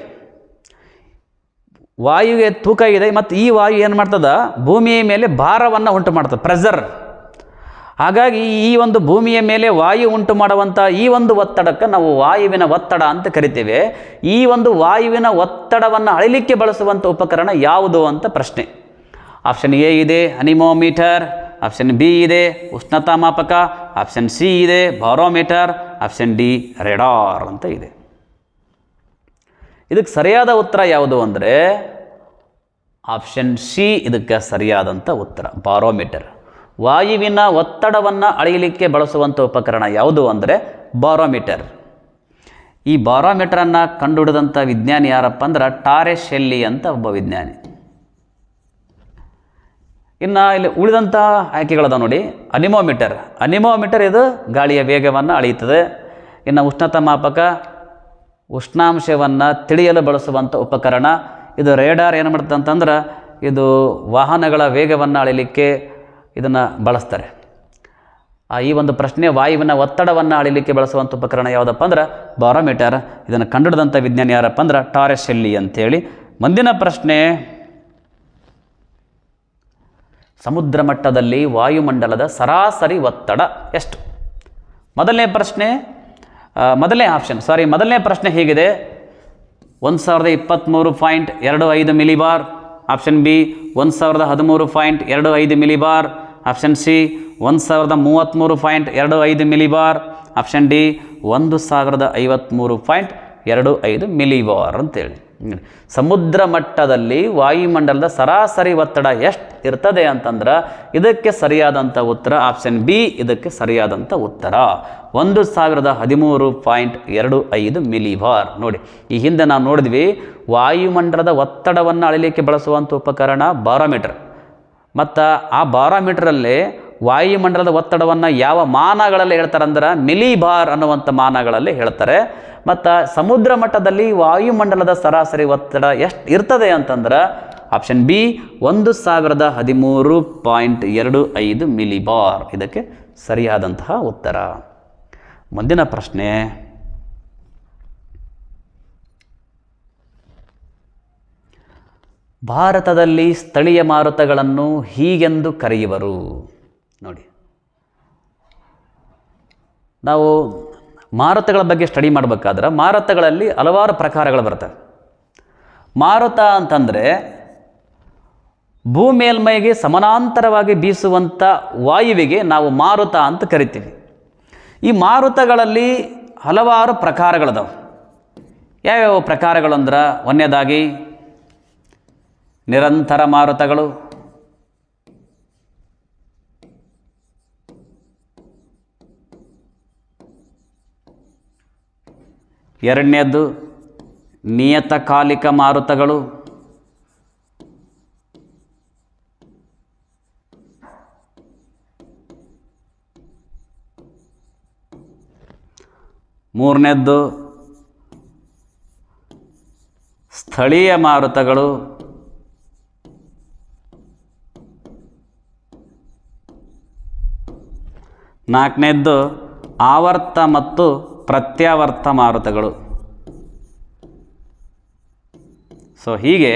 ಮತ್ತು ಈ ವಾಯು ಏನು ಮಾಡ್ತದೆ? ಭೂಮಿಯ ಮೇಲೆ ಭಾರವನ್ನು ಉಂಟು ಮಾಡ್ತದೆ, ಪ್ರೆಷರ್. ಹಾಗಾಗಿ ಈ ಒಂದು ಭೂಮಿಯ ಮೇಲೆ ವಾಯು ಉಂಟು ಮಾಡುವಂಥ ಈ ಒಂದು ಒತ್ತಡಕ್ಕೆ ನಾವು ವಾಯುವಿನ ಒತ್ತಡ ಅಂತ ಕರಿತೇವೆ. ಈ ಒಂದು ವಾಯುವಿನ ಒತ್ತಡವನ್ನು ಅಳಿಲಿಕ್ಕೆ ಬಳಸುವಂಥ ಉಪಕರಣ ಯಾವುದು ಅಂತ ಪ್ರಶ್ನೆ. ಆಪ್ಷನ್ ಎ ಇದೆ ಅನಿಮೋಮೀಟರ್, ಆಪ್ಷನ್ ಬಿ ಇದೆ ಉಷ್ಣತಾ ಮಾಪಕ, ಆಪ್ಷನ್ ಸಿ ಇದೆ ಬಾರೋಮೀಟರ್, ಆಪ್ಷನ್ ಡಿ ರೆಡಾರ್ ಅಂತ ಇದೆ. ಇದಕ್ಕೆ ಸರಿಯಾದ ಉತ್ತರ ಯಾವುದು ಅಂದರೆ ಆಪ್ಷನ್ ಸಿ ಇದಕ್ಕೆ ಸರಿಯಾದಂಥ ಉತ್ತರ, ಬಾರೋಮೀಟರ್. ವಾಯುವಿನ ಒತ್ತಡವನ್ನು ಅಳೆಯಲಿಕ್ಕೆ ಬಳಸುವಂಥ ಉಪಕರಣ ಯಾವುದು ಅಂದರೆ ಬಾರೋಮೀಟರ್. ಈ ಬಾರೋಮೀಟರನ್ನು ಕಂಡುಹಿಡಿದಂಥ ವಿಜ್ಞಾನಿ ಯಾರಪ್ಪ ಅಂದ್ರೆ ಟಾರೆ ಶೆಲ್ಲಿ ಅಂತ ಒಬ್ಬ ವಿಜ್ಞಾನಿ. ಇನ್ನು ಇಲ್ಲಿ ಉಳಿದಂಥ ಆಯ್ಕೆಗಳದ ನೋಡಿ. ಅನಿಮೋಮೀಟರ್ ಇದು ಗಾಳಿಯ ವೇಗವನ್ನು ಅಳೆಯುತ್ತದೆ. ಇನ್ನು ಉಷ್ಣತಾ ಮಾಪಕ, ಉಷ್ಣಾಂಶವನ್ನು ತಿಳಿಯಲು ಬಳಸುವಂಥ ಉಪಕರಣ. ಇದು ರೇಡಾರ್ ಏನು ಮಾಡುತ್ತೆ ಅಂತಂದ್ರೆ ಇದು ವಾಹನಗಳ ವೇಗವನ್ನು ಅಳೆಯಲಿಕ್ಕೆ ಇದನ್ನು ಬಳಸ್ತಾರೆ. ಈ ಒಂದು ಪ್ರಶ್ನೆ ವಾಯುವಿನ ಒತ್ತಡವನ್ನು ಅಳೆಯಲಿಕ್ಕೆ ಬಳಸುವಂಥ ಉಪಕರಣ ಯಾವುದಪ್ಪ ಅಂದ್ರೆ ಬಾರೋಮೀಟರ್. ಇದನ್ನು ಕಂಡುಹಿಡಿದಂಥ ವಿಜ್ಞಾನಿ ಯಾರಪ್ಪ ಅಂದ್ರೆ ಟಾರೆ ಶೆಲ್ಲಿ ಅಂತೇಳಿ. ಮುಂದಿನ ಪ್ರಶ್ನೆ, ಸಮುದ್ರ ಮಟ್ಟದಲ್ಲಿ ವಾಯುಮಂಡಲದ ಸರಾಸರಿ ಒತ್ತಡ ಎಷ್ಟು? ಮೊದಲನೇ ಪ್ರಶ್ನೆ ಹೀಗಿದೆ: 1023.25 millibar. Option B 1013.25 millibar. Option C 1033.25 millibar. Option D 1053.25 millibar ಅಂತೇಳಿ. ಸಮುದ್ರ ಮಟ್ಟದಲ್ಲಿ ವಾಯುಮಂಡಲದ ಸರಾಸರಿ ಒತ್ತಡ ಎಷ್ಟು ಇರ್ತದೆ ಅಂತಂದ್ರೆ ಇದಕ್ಕೆ ಸರಿಯಾದಂಥ ಉತ್ತರ ಆಪ್ಷನ್ ಬಿ ಇದಕ್ಕೆ ಸರಿಯಾದಂಥ ಉತ್ತರ 1013.25 ಮಿಲಿಬಾರ್. ನೋಡಿ, ಈ ಹಿಂದೆ ನಾವು ನೋಡಿದ್ವಿ ವಾಯುಮಂಡಲದ ಒತ್ತಡವನ್ನು ಅಳೆಯಲಿಕ್ಕೆ ಬಳಸುವಂಥ ಉಪಕರಣ ಬಾರೋಮೀಟರ್. ಮತ್ತು ಆ ಬಾರೋಮೀಟರಲ್ಲಿ ವಾಯುಮಂಡಲದ ಒತ್ತಡವನ್ನು ಯಾವ ಮಾನಗಳಲ್ಲಿ ಹೇಳ್ತಾರೆ ಅಂದ್ರೆ ಮಿಲಿಬಾರ್ ಅನ್ನುವಂಥ ಮಾನಗಳಲ್ಲಿ ಹೇಳ್ತಾರೆ. ಮತ್ತು ಸಮುದ್ರ ಮಟ್ಟದಲ್ಲಿ ವಾಯುಮಂಡಲದ ಸರಾಸರಿ ಒತ್ತಡ ಎಷ್ಟು ಇರ್ತದೆ ಅಂತಂದ್ರೆ ಆಪ್ಷನ್ ಬಿ 1013.25 ಮಿಲಿಬಾರ್ ಇದಕ್ಕೆ ಸರಿಯಾದಂತಹ ಉತ್ತರ. ಮುಂದಿನ ಪ್ರಶ್ನೆ, ಭಾರತದಲ್ಲಿ ಸ್ಥಳೀಯ ಮಾರುತಗಳನ್ನು ಹೀಗೆಂದು ಕರೆಯುವರು. ನೋಡಿ, ನಾವು ಮಾರುತಗಳ ಬಗ್ಗೆ ಸ್ಟಡಿ ಮಾಡಬೇಕಾದ್ರೆ ಮಾರುತಗಳಲ್ಲಿ ಹಲವಾರು ಪ್ರಕಾರಗಳು ಬರ್ತವೆ. ಮಾರುತ ಅಂತಂದರೆ ಭೂಮೇಲ್ಮೈಗೆ ಸಮಾನಾಂತರವಾಗಿ ಬೀಸುವಂಥ ವಾಯುವಿಗೆ ನಾವು ಮಾರುತ ಅಂತ ಕರಿತೀವಿ. ಈ ಮಾರುತಗಳಲ್ಲಿ ಹಲವಾರು ಪ್ರಕಾರಗಳದಾವೆ. ಯಾವ್ಯಾವ ಪ್ರಕಾರಗಳು ಅಂದ್ರೆ, ಒಂದನೇದಾಗಿ ನಿರಂತರ ಮಾರುತಗಳು, ಎರಡನೇದ್ದು ನಿಯತಕಾಲಿಕ ಮಾರುತಗಳು, ಮೂರನೇದ್ದು ಸ್ಥಳೀಯ ಮಾರುತಗಳು, ನಾಲ್ಕನೇದ್ದು ಆವರ್ತ ಮತ್ತು ಪ್ರತ್ಯಾವರ್ತ ಮಾರುತಗಳು. ಹೀಗೆ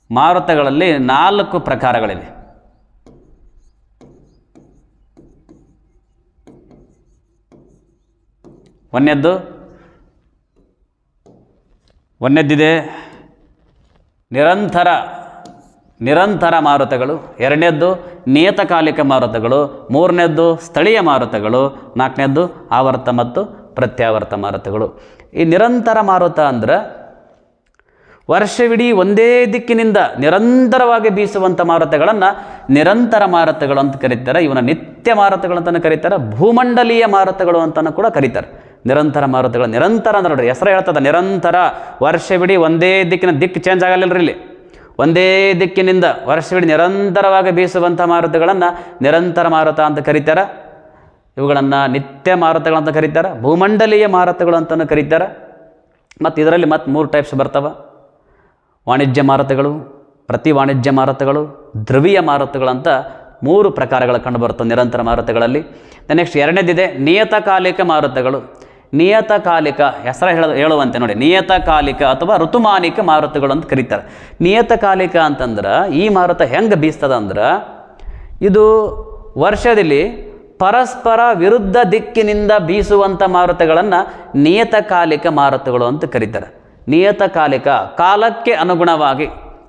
ಮಾರುತಗಳಲ್ಲಿ 4 ಪ್ರಕಾರಗಳಿವೆ. ಒಂದನೇದಿದೆ ನಿರಂತರ ಮಾರುತಗಳು, ಎರಡನೇದ್ದು ನಿಯತಕಾಲಿಕ ಮಾರುತಗಳು, ಮೂರನೇದ್ದು ಸ್ಥಳೀಯ ಮಾರುತಗಳು, ನಾಲ್ಕನೇದ್ದು ಆವರ್ತ ಮತ್ತು ಪ್ರತ್ಯಾವರ್ತ ಮಾರುತಗಳು. ಈ ನಿರಂತರ ಮಾರುತ ಅಂದ್ರೆ ವರ್ಷವಿಡೀ ಒಂದೇ ದಿಕ್ಕಿನಿಂದ ನಿರಂತರವಾಗಿ ಬೀಸುವಂಥ ಮಾರುತಗಳನ್ನು ನಿರಂತರ ಮಾರುತಗಳು ಅಂತ ಕರೀತಾರೆ. ಇವನ್ನ ನಿತ್ಯ ಮಾರುತಗಳು ಅಂತಲೂ ಕರೀತಾರೆ, ಭೂಮಂಡಲೀಯ ಮಾರುತಗಳು ಅಂತಲೂ ಕೂಡ ಕರೀತಾರೆ. ನಿರಂತರ ಮಾರುತಗಳು, ನಿರಂತರ ಅಂದ್ರೆ ನೋಡ್ರಿ ಹೆಸರು ಹೇಳ್ತದೆ ನಿರಂತರ, ವರ್ಷವಿಡೀ ಒಂದೇ ದಿಕ್ಕು ಚೇಂಜ್ ಆಗಲಿಲ್ಲರಿ. ಇಲ್ಲಿ ಒಂದೇ ದಿಕ್ಕಿನಿಂದ ವರ್ಷವಿಡೀ ನಿರಂತರವಾಗಿ ಬೀಸುವಂಥ ಮಾರುತಗಳನ್ನು ನಿರಂತರ ಮಾರುತ ಅಂತ ಕರೀತಾರೆ. ಇವುಗಳನ್ನು ನಿತ್ಯ ಮಾರುತಗಳಂತ ಕರೀತಾರೆ, ಭೂಮಂಡಲೀಯ ಮಾರುತಗಳು ಅಂತಲೂ ಕರೀತಾರೆ. ಮತ್ತು ಇದರಲ್ಲಿ 3 ಟೈಪ್ಸ್ ಬರ್ತವೆ: ವಾಣಿಜ್ಯ ಮಾರುತಗಳು, ಪ್ರತಿ ವಾಣಿಜ್ಯ ಮಾರುತಗಳು, ಧ್ರುವೀಯ ಮಾರುತಗಳಂತ 3 ಪ್ರಕಾರಗಳು ಕಂಡುಬರುತ್ತವೆ ನಿರಂತರ ಮಾರುತಗಳಲ್ಲಿ. ನೆಕ್ಸ್ಟ್ ಎರಡನೇದಿದೆ ನಿಯತಕಾಲಿಕ ಮಾರುತಗಳು. ನಿಯತಕಾಲಿಕ ಹೆಸರು ಹೇಳುವಂತೆ ನೋಡಿ, ನಿಯತಕಾಲಿಕ ಅಥವಾ ಋತುಮಾನಿಕ ಮಾರುತಗಳು ಅಂತ ಕರೀತಾರೆ. ನಿಯತಕಾಲಿಕ ಅಂತಂದ್ರೆ ಈ ಮಾರುತ ಹೆಂಗೆ ಬೀಸ್ತದ ಅಂದ್ರೆ, ಇದು ವರ್ಷದಲ್ಲಿ ಪರಸ್ಪರ ವಿರುದ್ಧ ದಿಕ್ಕಿನಿಂದ ಬೀಸುವಂಥ ಮಾರುತಗಳನ್ನು ನಿಯತಕಾಲಿಕ ಮಾರುತಗಳು ಅಂತ ಕರೀತಾರೆ. ನಿಯತಕಾಲಿಕ ಕಾಲಕ್ಕೆ ಅನುಗುಣವಾಗಿ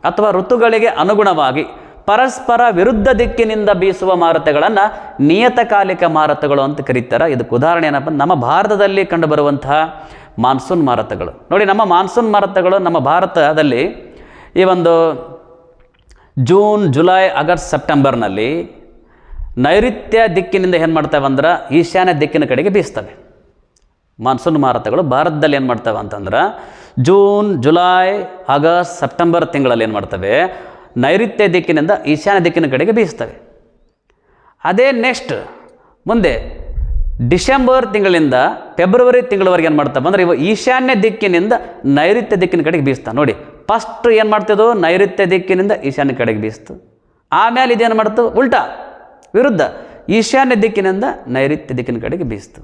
ಅಥವಾ ಋತುಗಳಿಗೆ ಅನುಗುಣವಾಗಿ ಪರಸ್ಪರ ವಿರುದ್ಧ ದಿಕ್ಕಿನಿಂದ ಬೀಸುವ ಮಾರುತಗಳನ್ನು ನಿಯತಕಾಲಿಕ ಮಾರುತಗಳು ಅಂತ ಕರೀತಾರೆ. ಇದಕ್ಕೆ ಉದಾಹರಣೆ ಏನಪ್ಪ, ನಮ್ಮ ಭಾರತದಲ್ಲಿ ಕಂಡುಬರುವಂತಹ ಮಾನ್ಸೂನ್ ಮಾರುತಗಳು ನೋಡಿ. ನಮ್ಮ ಮಾನ್ಸೂನ್ ಮಾರುತಗಳು ನಮ್ಮ ಭಾರತದಲ್ಲಿ ಈ ಒಂದು ಜೂನ್, ಜುಲೈ, ಆಗಸ್ಟ್, ಸೆಪ್ಟೆಂಬರ್ನಲ್ಲಿ ನೈಋತ್ಯ ದಿಕ್ಕಿನಿಂದ ಏನು ಮಾಡ್ತವೆ ಅಂದ್ರೆ ಈಶಾನ್ಯ ದಿಕ್ಕಿನ ಕಡೆಗೆ ಬೀಸ್ತವೆ. ಮಾನ್ಸೂನ್ ಮಾರುತಗಳು ಭಾರತದಲ್ಲಿ ಏನು ಮಾಡ್ತವೆ ಅಂತಂದ್ರೆ ಜೂನ್, ಜುಲೈ, ಆಗಸ್ಟ್, ಸೆಪ್ಟೆಂಬರ್ ತಿಂಗಳಲ್ಲಿ ಏನು ಮಾಡ್ತವೆ, ನೈಋತ್ಯ ದಿಕ್ಕಿನಿಂದ ಈಶಾನ್ಯ ದಿಕ್ಕಿನ ಕಡೆಗೆ ಬೀಸ್ತವೆ. ಅದೇ ನೆಕ್ಸ್ಟ್ ಮುಂದೆ ಡಿಸೆಂಬರ್ ತಿಂಗಳಿಂದ ಫೆಬ್ರವರಿ ತಿಂಗಳವರೆಗೆ ಏನು ಮಾಡ್ತವೆ ಅಂದರೆ ಇವು ಈಶಾನ್ಯ ದಿಕ್ಕಿನಿಂದ ನೈಋತ್ಯ ದಿಕ್ಕಿನ ಕಡೆಗೆ ಬೀಸ್ತಾ ನೋಡಿ. ಫಸ್ಟ್ ಏನು ಮಾಡ್ತಿದ್ದು, ನೈಋತ್ಯ ದಿಕ್ಕಿನಿಂದ ಈಶಾನ್ಯ ಕಡೆಗೆ ಬೀಸ್ತು. ಆಮೇಲೆ ಇದೇನು ಮಾಡ್ತು, ಉಲ್ಟಾ ವಿರುದ್ಧ ಈಶಾನ್ಯ ದಿಕ್ಕಿನಿಂದ ನೈಋತ್ಯ ದಿಕ್ಕಿನ ಕಡೆಗೆ ಬೀಸ್ತು.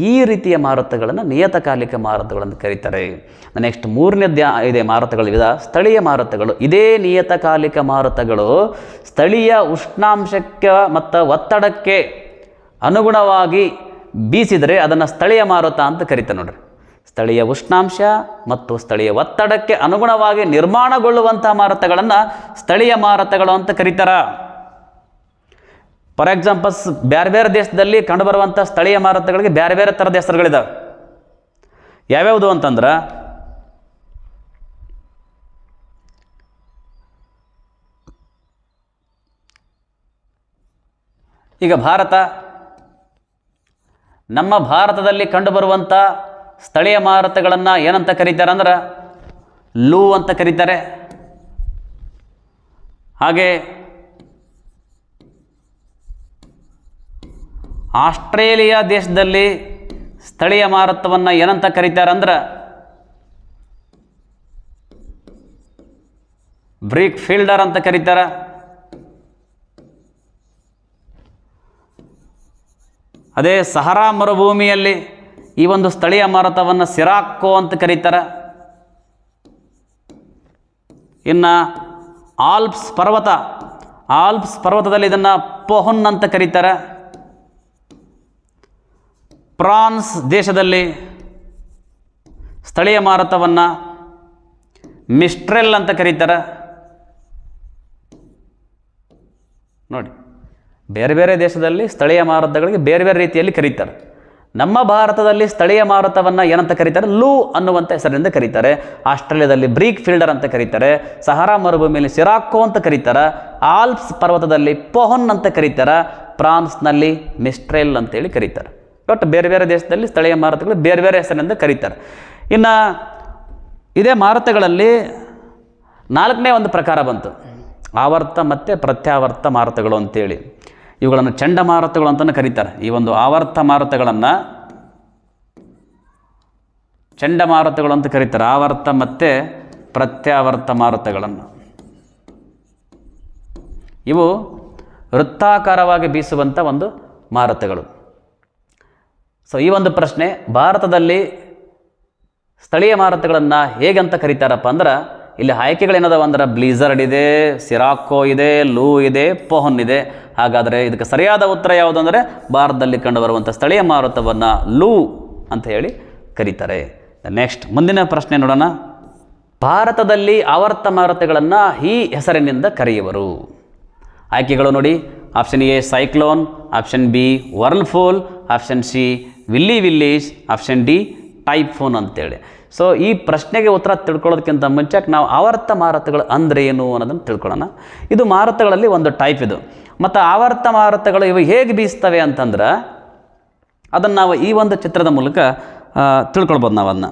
ಈ ರೀತಿಯ ಮಾರುತಗಳನ್ನು ನಿಯತಕಾಲಿಕ ಮಾರುತಗಳನ್ನು ಕರೀತಾರೆ. ನೆಕ್ಸ್ಟ್ ಮೂರನೇದು ಇದೆ ಮಾರುತಗಳ ವಿಧ, ಸ್ಥಳೀಯ ಮಾರುತಗಳು. ಇದೇ ನಿಯತಕಾಲಿಕ ಮಾರುತಗಳು ಸ್ಥಳೀಯ ಉಷ್ಣಾಂಶಕ್ಕೆ ಮತ್ತು ಒತ್ತಡಕ್ಕೆ ಅನುಗುಣವಾಗಿ ಬೀಸಿದರೆ ಅದನ್ನು ಸ್ಥಳೀಯ ಮಾರುತ ಅಂತ ಕರೀತಾರೆ ನೋಡ್ರಿ. ಸ್ಥಳೀಯ ಉಷ್ಣಾಂಶ ಮತ್ತು ಸ್ಥಳೀಯ ಒತ್ತಡಕ್ಕೆ ಅನುಗುಣವಾಗಿ ನಿರ್ಮಾಣಗೊಳ್ಳುವಂಥ ಮಾರುತಗಳನ್ನು ಸ್ಥಳೀಯ ಮಾರುತಗಳು ಅಂತ ಕರೀತಾರೆ. ಫಾರ್ ಎಕ್ಸಾಂಪಲ್ಸ್ ಬೇರೆ ಬೇರೆ ದೇಶದಲ್ಲಿ ಕಂಡುಬರುವಂಥ ಸ್ಥಳೀಯ ಮಾರುತಗಳಿಗೆ ಬೇರೆ ಬೇರೆ ಥರದ ಹೆಸರುಗಳಿದ್ದಾವೆ. ಯಾವ್ಯಾವುದು ಅಂತಂದ್ರೆ ಈಗ ನಮ್ಮ ಭಾರತದಲ್ಲಿ ಕಂಡುಬರುವಂಥ ಸ್ಥಳೀಯ ಮಾರುತಗಳನ್ನು ಏನಂತ ಕರೀತಾರೆ ಅಂದ್ರೆ ಲೂ ಅಂತ ಕರೀತಾರೆ. ಹಾಗೆ ಆಸ್ಟ್ರೇಲಿಯಾ ದೇಶದಲ್ಲಿ ಸ್ಥಳೀಯ ಮಾರುತವನ್ನು ಏನಂತ ಕರೀತಾರೆ ಅಂದ್ರೆ ಬ್ರೀಕ್ ಫೀಲ್ಡರ್ ಅಂತ ಕರೀತಾರೆ. ಅದೇ ಸಹರಾ ಮರುಭೂಮಿಯಲ್ಲಿ ಈ ಒಂದು ಸ್ಥಳೀಯ ಮಾರುತವನ್ನು ಸಿರಾಕೋ ಅಂತ ಕರೀತಾರೆ. ಇನ್ನು ಆಲ್ಪ್ಸ್ ಪರ್ವತದಲ್ಲಿ ಇದನ್ನು ಪೊಹುನ್ ಅಂತ ಕರೀತಾರೆ. ಫ್ರಾನ್ಸ್ ದೇಶದಲ್ಲಿ ಸ್ಥಳೀಯ ಮಾರುತವನ್ನು ಮಿಸ್ಟ್ರೆಲ್ ಅಂತ ಕರೀತಾರೆ. ನೋಡಿ, ಬೇರೆ ಬೇರೆ ದೇಶದಲ್ಲಿ ಸ್ಥಳೀಯ ಮಾರುತಗಳಿಗೆ ಬೇರೆ ಬೇರೆ ರೀತಿಯಲ್ಲಿ ಕರೀತಾರೆ. ನಮ್ಮ ಭಾರತದಲ್ಲಿ ಸ್ಥಳೀಯ ಮಾರುತವನ್ನು ಏನಂತ ಕರೀತಾರೆ, ಲೂ ಅನ್ನುವಂಥ ಹೆಸರಿನಿಂದ ಕರೀತಾರೆ. ಆಸ್ಟ್ರೇಲಿಯಾದಲ್ಲಿ ಬ್ರೀಕ್ ಫೀಲ್ಡರ್ ಅಂತ ಕರೀತಾರೆ. ಸಹರಾ ಮರುಭೂಮಿಯಲ್ಲಿ ಸಿರಾಕೋ ಅಂತ ಕರೀತಾರೆ. ಆಲ್ಪ್ಸ್ ಪರ್ವತದಲ್ಲಿ ಪೊಹುನ್ ಅಂತ ಕರೀತಾರೆ. ಫ್ರಾನ್ಸ್ನಲ್ಲಿ ಮಿಸ್ಟ್ರೆಲ್ ಅಂತೇಳಿ ಕರೀತಾರೆ. ಬಟ್ ಬೇರೆ ಬೇರೆ ದೇಶದಲ್ಲಿ ಸ್ಥಳೀಯ ಮಾರುತಗಳು ಬೇರೆ ಬೇರೆ ಹೆಸರಿನಿಂದ ಕರೀತಾರೆ. ಇನ್ನು ಇದೇ ಮಾರುತಗಳಲ್ಲಿ 4ನೇ ಒಂದು ಪ್ರಕಾರ ಬಂತು, ಆವರ್ತ ಮತ್ತು ಪ್ರತ್ಯಾವರ್ತ ಮಾರುತಗಳು ಅಂತೇಳಿ. ಇವುಗಳನ್ನು ಚಂಡಮಾರುತಗಳು ಅಂತಲೂ ಕರೀತಾರೆ. ಈ ಒಂದು ಆವರ್ತ ಮಾರುತಗಳನ್ನು ಚಂಡಮಾರುತಗಳು ಅಂತ ಕರೀತಾರೆ. ಆವರ್ತ ಮತ್ತು ಪ್ರತ್ಯಾವರ್ತ ಮಾರುತಗಳನ್ನು ಇವು ವೃತ್ತಾಕಾರವಾಗಿ ಬೀಸುವಂಥ ಒಂದು ಮಾರುತಗಳು. ಸೊ ಈ ಒಂದು ಪ್ರಶ್ನೆ, ಭಾರತದಲ್ಲಿ ಸ್ಥಳೀಯ ಮಾರುತಗಳನ್ನು ಹೇಗಂತ ಕರೀತಾರಪ್ಪ ಅಂದ್ರೆ ಇಲ್ಲಿ ಆಯ್ಕೆಗಳೇನದಾವ ಅಂದ್ರೆ ಬ್ಲೀಝರ್ಡ್ ಇದೆ, ಸಿರಾಕೋ ಇದೆ, ಲೂ ಇದೆ, ಪೊಹುನ್ ಇದೆ. ಹಾಗಾದರೆ ಇದಕ್ಕೆ ಸರಿಯಾದ ಉತ್ತರ ಯಾವುದು ಅಂದರೆ ಭಾರತದಲ್ಲಿ ಕಂಡುಬರುವಂಥ ಸ್ಥಳೀಯ ಮಾರುತವನ್ನು ಲೂ ಅಂತ ಹೇಳಿ ಕರೀತಾರೆ. ನೆಕ್ಸ್ಟ್ ಮುಂದಿನ ಪ್ರಶ್ನೆ ನೋಡೋಣ. ಭಾರತದಲ್ಲಿ ಆವರ್ತ ಮಾರುತಗಳನ್ನು ಈ ಹೆಸರಿನಿಂದ ಕರೆಯುವರು. ಆಯ್ಕೆಗಳು ನೋಡಿ, option A cyclone, option B whirlpool, option C willy willies, option D typhoon ಅಂತೇಳಿ. ಸೊ ಈ ಪ್ರಶ್ನೆಗೆ ಉತ್ತರ ತಿಳ್ಕೊಳ್ಳೋದಕ್ಕಿಂತ ಮುಂಚೆ ನಾವು ಆವರ್ತ ಮಾರುತಗಳು ಅಂದರೆ ಏನು ಅನ್ನೋದನ್ನು ತಿಳ್ಕೊಳ್ಳೋಣ. ಇದು ಮಾರುತಗಳಲ್ಲಿ ಒಂದು ಟೈಪ್ ಇದು. ಮತ್ತು ಆವರ್ತ ಮಾರುತಗಳು ಇವು ಹೇಗೆ ಬೀಸ್ತವೆ ಅಂತಂದ್ರೆ ಅದನ್ನು ನಾವು ಈ ಒಂದು ಚಿತ್ರದ ಮೂಲಕ ತಿಳ್ಕೊಳ್ಬೋದು. ನಾವು ಅದನ್ನ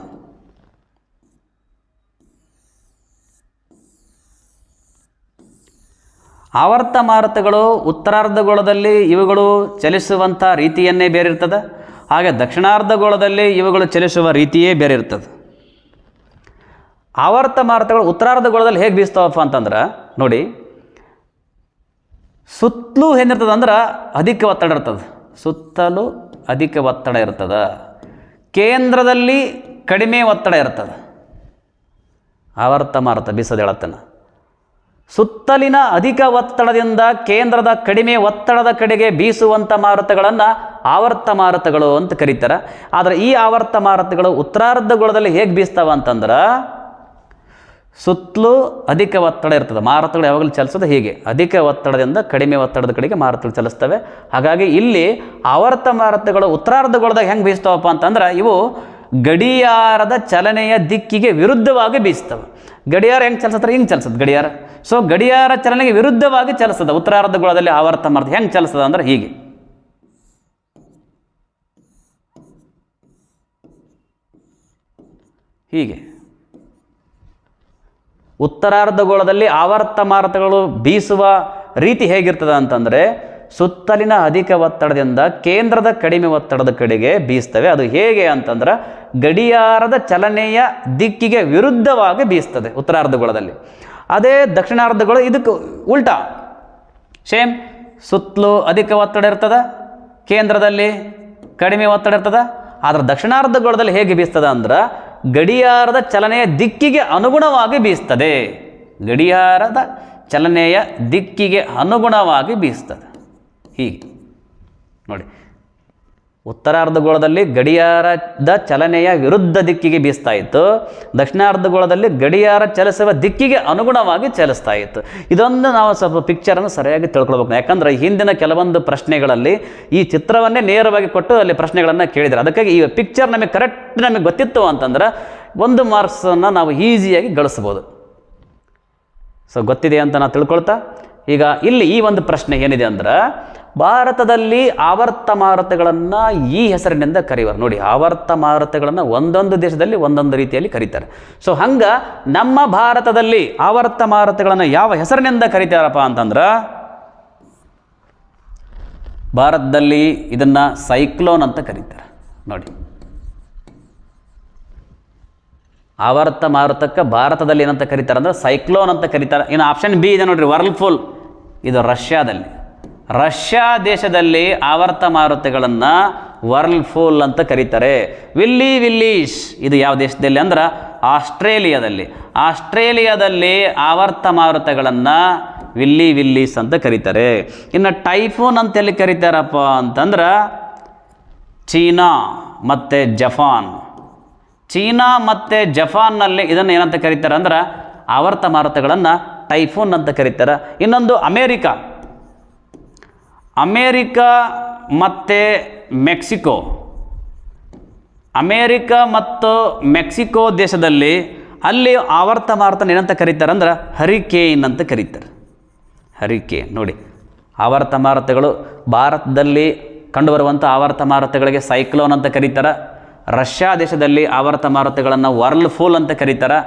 ಆವರ್ತ ಮಾರುತಗಳು ಉತ್ತರಾರ್ಧಗೋಳದಲ್ಲಿ ಇವುಗಳು ಚಲಿಸುವಂಥ ರೀತಿಯನ್ನೇ ಬೇರೆ ಇರ್ತದೆ. ಹಾಗೆ ದಕ್ಷಿಣಾರ್ಧಗೋಳದಲ್ಲಿ ಇವುಗಳು ಚಲಿಸುವ ರೀತಿಯೇ ಬೇರೆ ಇರ್ತದೆ. ಆವರ್ತ ಮಾರುತಗಳು ಉತ್ತರಾರ್ಧಗೋಳದಲ್ಲಿ ಹೇಗೆ ಬೀಸ್ತಾವಪ್ಪ ಅಂತಂದ್ರೆ ನೋಡಿ, ಸುತ್ತಲೂ ಏನಿರ್ತದೆ ಅಂದ್ರೆ ಅಧಿಕ ಒತ್ತಡ ಇರ್ತದೆ, ಸುತ್ತಲೂ ಅಧಿಕ ಒತ್ತಡ ಇರ್ತದೆ, ಕೇಂದ್ರದಲ್ಲಿ ಕಡಿಮೆ ಒತ್ತಡ ಇರ್ತದೆ. ಆವರ್ತ ಮಾರುತ ಬೀಸೋದು ಹೇಳತ್ತನ, ಸುತ್ತಲಿನ ಅಧಿಕ ಒತ್ತಡದಿಂದ ಕೇಂದ್ರದ ಕಡಿಮೆ ಒತ್ತಡದ ಕಡೆಗೆ ಬೀಸುವಂಥ ಮಾರುತಗಳನ್ನು ಆವರ್ತ ಮಾರುತಗಳು ಅಂತ ಕರೀತಾರೆ. ಆದರೆ ಈ ಆವರ್ತ ಮಾರುತಗಳು ಉತ್ತರಾರ್ಧಗೋಳದಲ್ಲಿ ಹೇಗೆ ಬೀಸ್ತಾವ ಅಂತಂದ್ರೆ ಸುತ್ತಲೂ ಅಧಿಕ ಒತ್ತಡ ಇರ್ತದೆ. ಮಾರುತಗಳು ಯಾವಾಗಲೂ ಚಲಿಸೋದು ಹೀಗೆ, ಅಧಿಕ ಒತ್ತಡದಿಂದ ಕಡಿಮೆ ಒತ್ತಡದ ಕಡೆಗೆ ಮಾರುತಗಳು ಚಲಿಸ್ತವೆ. ಹಾಗಾಗಿ ಇಲ್ಲಿ ಆವರ್ತ ಮಾರುತಗಳು ಉತ್ತರಾರ್ಧಗೋಳದಾಗ ಹೆಂಗೆ ಬೀಸ್ತಾವಪ್ಪ ಅಂತಂದ್ರೆ ಇವು ಗಡಿಯಾರದ ಚಲನೆಯ ದಿಕ್ಕಿಗೆ ವಿರುದ್ಧವಾಗಿ ಬೀಸ್ತವೆ. ಗಡಿಯಾರ ಹೆಂಗೆ ಚಲಿಸ್ತಾರೆ, ಹಿಂಗೆ ಚಲಿಸ್ತದೆ ಗಡಿಯಾರ. ಸೊ ಗಡಿಯಾರ ಚಲನೆಗೆ ವಿರುದ್ಧವಾಗಿ ಚಲಿಸ್ತದೆ ಉತ್ತರಾರ್ಧಗೋಳದಲ್ಲಿ ಆವರ್ತ ಮಾರುತ. ಹೆಂಗೆ ಚಲಿಸ್ತದೆ ಅಂದ್ರೆ ಹೀಗೆ, ಹೀಗೆ. ಉತ್ತರಾರ್ಧಗೋಳದಲ್ಲಿ ಆವರ್ತ ಮಾರುತಗಳು ಬೀಸುವ ರೀತಿ ಹೇಗಿರ್ತದೆ ಅಂತಂದರೆ ಸುತ್ತಲಿನ ಅಧಿಕ ಒತ್ತಡದಿಂದ ಕೇಂದ್ರದ ಕಡಿಮೆ ಒತ್ತಡದ ಕಡೆಗೆ ಬೀಸ್ತವೆ. ಅದು ಹೇಗೆ ಅಂತಂದ್ರೆ ಗಡಿಯಾರದ ಚಲನೆಯ ದಿಕ್ಕಿಗೆ ವಿರುದ್ಧವಾಗಿ ಬೀಸ್ತದೆ ಉತ್ತರಾರ್ಧಗೋಳದಲ್ಲಿ. ಅದೇ ದಕ್ಷಿಣಾರ್ಧಗೋಳ ಇದಕ್ಕೆ ಉಲ್ಟಾ, ಸೇಮ್, ಸುತ್ತಲೂ ಅಧಿಕ ಒತ್ತಡ ಇರ್ತದೆ, ಕೇಂದ್ರದಲ್ಲಿ ಕಡಿಮೆ ಒತ್ತಡ ಇರ್ತದೆ. ಆದರೆ ದಕ್ಷಿಣಾರ್ಧಗೋಳದಲ್ಲಿ ಹೇಗೆ ಬೀಸ್ತದೆ ಅಂದ್ರೆ ಗಡಿಯಾರದ ಚಲನೆಯ ದಿಕ್ಕಿಗೆ ಅನುಗುಣವಾಗಿ ಬೀಸ್ತದೆ. ಗಡಿಯಾರದ ಚಲನೆಯ ದಿಕ್ಕಿಗೆ ಅನುಗುಣವಾಗಿ ಬೀಸ್ತದೆ ಹೀಗೆ ನೋಡಿ. ಉತ್ತರಾರ್ಧಗೋಳದಲ್ಲಿ ಗಡಿಯಾರದ ಚಲನೆಯ ವಿರುದ್ಧ ದಿಕ್ಕಿಗೆ ಬೀಸ್ತಾ ಇತ್ತು, ದಕ್ಷಿಣಾರ್ಧಗೋಳದಲ್ಲಿ ಗಡಿಯಾರ ಚಲಿಸುವ ದಿಕ್ಕಿಗೆ ಅನುಗುಣವಾಗಿ ಚಲಿಸ್ತಾ ಇತ್ತು. ಇದೊಂದು ನಾವು ಸ್ವಲ್ಪ ಪಿಕ್ಚರನ್ನು ಸರಿಯಾಗಿ ತಿಳ್ಕೊಳ್ಬೇಕು. ಯಾಕಂದರೆ ಹಿಂದಿನ ಕೆಲವೊಂದು ಪ್ರಶ್ನೆಗಳಲ್ಲಿ ಈ ಚಿತ್ರವನ್ನೇ ನೇರವಾಗಿ ಕೊಟ್ಟು ಅಲ್ಲಿ ಪ್ರಶ್ನೆಗಳನ್ನು ಕೇಳಿದ್ದಾರೆ. ಅದಕ್ಕಾಗಿ ಈ ಪಿಕ್ಚರ್ ನಮಗೆ ಗೊತ್ತಿತ್ತು ಅಂತಂದ್ರೆ 1 ಮಾರ್ಕ್ಸನ್ನು ನಾವು ಈಸಿಯಾಗಿ ಗಳಿಸ್ಬೋದು. ಸೊ ಗೊತ್ತಿದೆ ಅಂತ ನಾವು ತಿಳ್ಕೊಳ್ತಾ ಈಗ ಇಲ್ಲಿ ಈ ಒಂದು ಪ್ರಶ್ನೆ ಏನಿದೆ ಅಂದ್ರೆ ಭಾರತದಲ್ಲಿ ಆವರ್ತ ಮಾರುತಗಳನ್ನು ಈ ಹೆಸರಿನಿಂದ ಕರೆಯುವರು. ನೋಡಿ, ಆವರ್ತ ಮಾರುತಗಳನ್ನು ಒಂದೊಂದು ದೇಶದಲ್ಲಿ ಒಂದೊಂದು ರೀತಿಯಲ್ಲಿ ಕರೀತಾರೆ. ಸೊ ಹಂಗೆ ನಮ್ಮ ಭಾರತದಲ್ಲಿ ಆವರ್ತ ಮಾರುತಗಳನ್ನು ಯಾವ ಹೆಸರಿನಿಂದ ಕರೀತಾರಪ್ಪ ಅಂತಂದ್ರೆ ಭಾರತದಲ್ಲಿ ಇದನ್ನು ಸೈಕ್ಲೋನ್ ಅಂತ ಕರೀತಾರೆ. ನೋಡಿ, ಆವರ್ತ ಮಾರುತಕ್ಕೆ ಭಾರತದಲ್ಲಿ ಏನಂತ ಕರೀತಾರೆ ಅಂದರೆ ಸೈಕ್ಲೋನ್ ಅಂತ ಕರೀತಾರೆ. ಇನ್ನು ಆಪ್ಷನ್ ಬಿ ಇದೆ ನೋಡ್ರಿ, ವರ್ಲ್ಫುಲ್. ಇದು ರಷ್ಯಾ ದೇಶದಲ್ಲಿ ಆವರ್ತ ಮಾರುತಗಳನ್ನು ವರ್ಲ್ಫುಲ್ ಅಂತ ಕರೀತಾರೆ. ವಿಲ್ಲೀಸ್ ಇದು ಯಾವ ದೇಶದಲ್ಲಿ ಅಂದ್ರೆ ಆಸ್ಟ್ರೇಲಿಯಾದಲ್ಲಿ ಆವರ್ತ ಮಾರುತಗಳನ್ನು ವಿಲ್ಲೀಸ್ ಅಂತ ಕರೀತಾರೆ. ಇನ್ನು ಟೈಫೂನ್ ಅಂತ ಎಲ್ಲಿ ಕರೀತಾರಪ್ಪ ಅಂತಂದ್ರೆ ಚೀನಾ ಮತ್ತು ಜಪಾನ್ನಲ್ಲಿ ಇದನ್ನು ಏನಂತ ಕರೀತಾರೆ ಅಂದ್ರೆ ಆವರ್ತ ಮಾರುತಗಳನ್ನು ಟೈಫೂನ್ ಅಂತ ಕರೀತಾರೆ. ಇನ್ನೊಂದು ಅಮೇರಿಕಾ ಮತ್ತು ಮೆಕ್ಸಿಕೋ ದೇಶದಲ್ಲಿ ಅಲ್ಲಿ ಆವರ್ತ ಮಾರುತನ ಏನಂತ ಕರೀತಾರೆ ಅಂದ್ರೆ ಹರಿಕೇನ್ ಅಂತ ಕರೀತಾರೆ. ಹರಿಕೇನ್ ನೋಡಿ, ಆವರ್ತ ಮಾರುತಗಳು ಭಾರತದಲ್ಲಿ ಕಂಡುಬರುವಂಥ ಆವರ್ತ ಮಾರುತಗಳಿಗೆ ಸೈಕ್ಲೋನ್ ಅಂತ ಕರೀತಾರೆ. ರಷ್ಯಾ ದೇಶದಲ್ಲಿ ಆವರ್ತ ಮಾರುತಗಳನ್ನು ವರ್ಲ್ಫುಲ್ ಅಂತ ಕರೀತಾರೆ.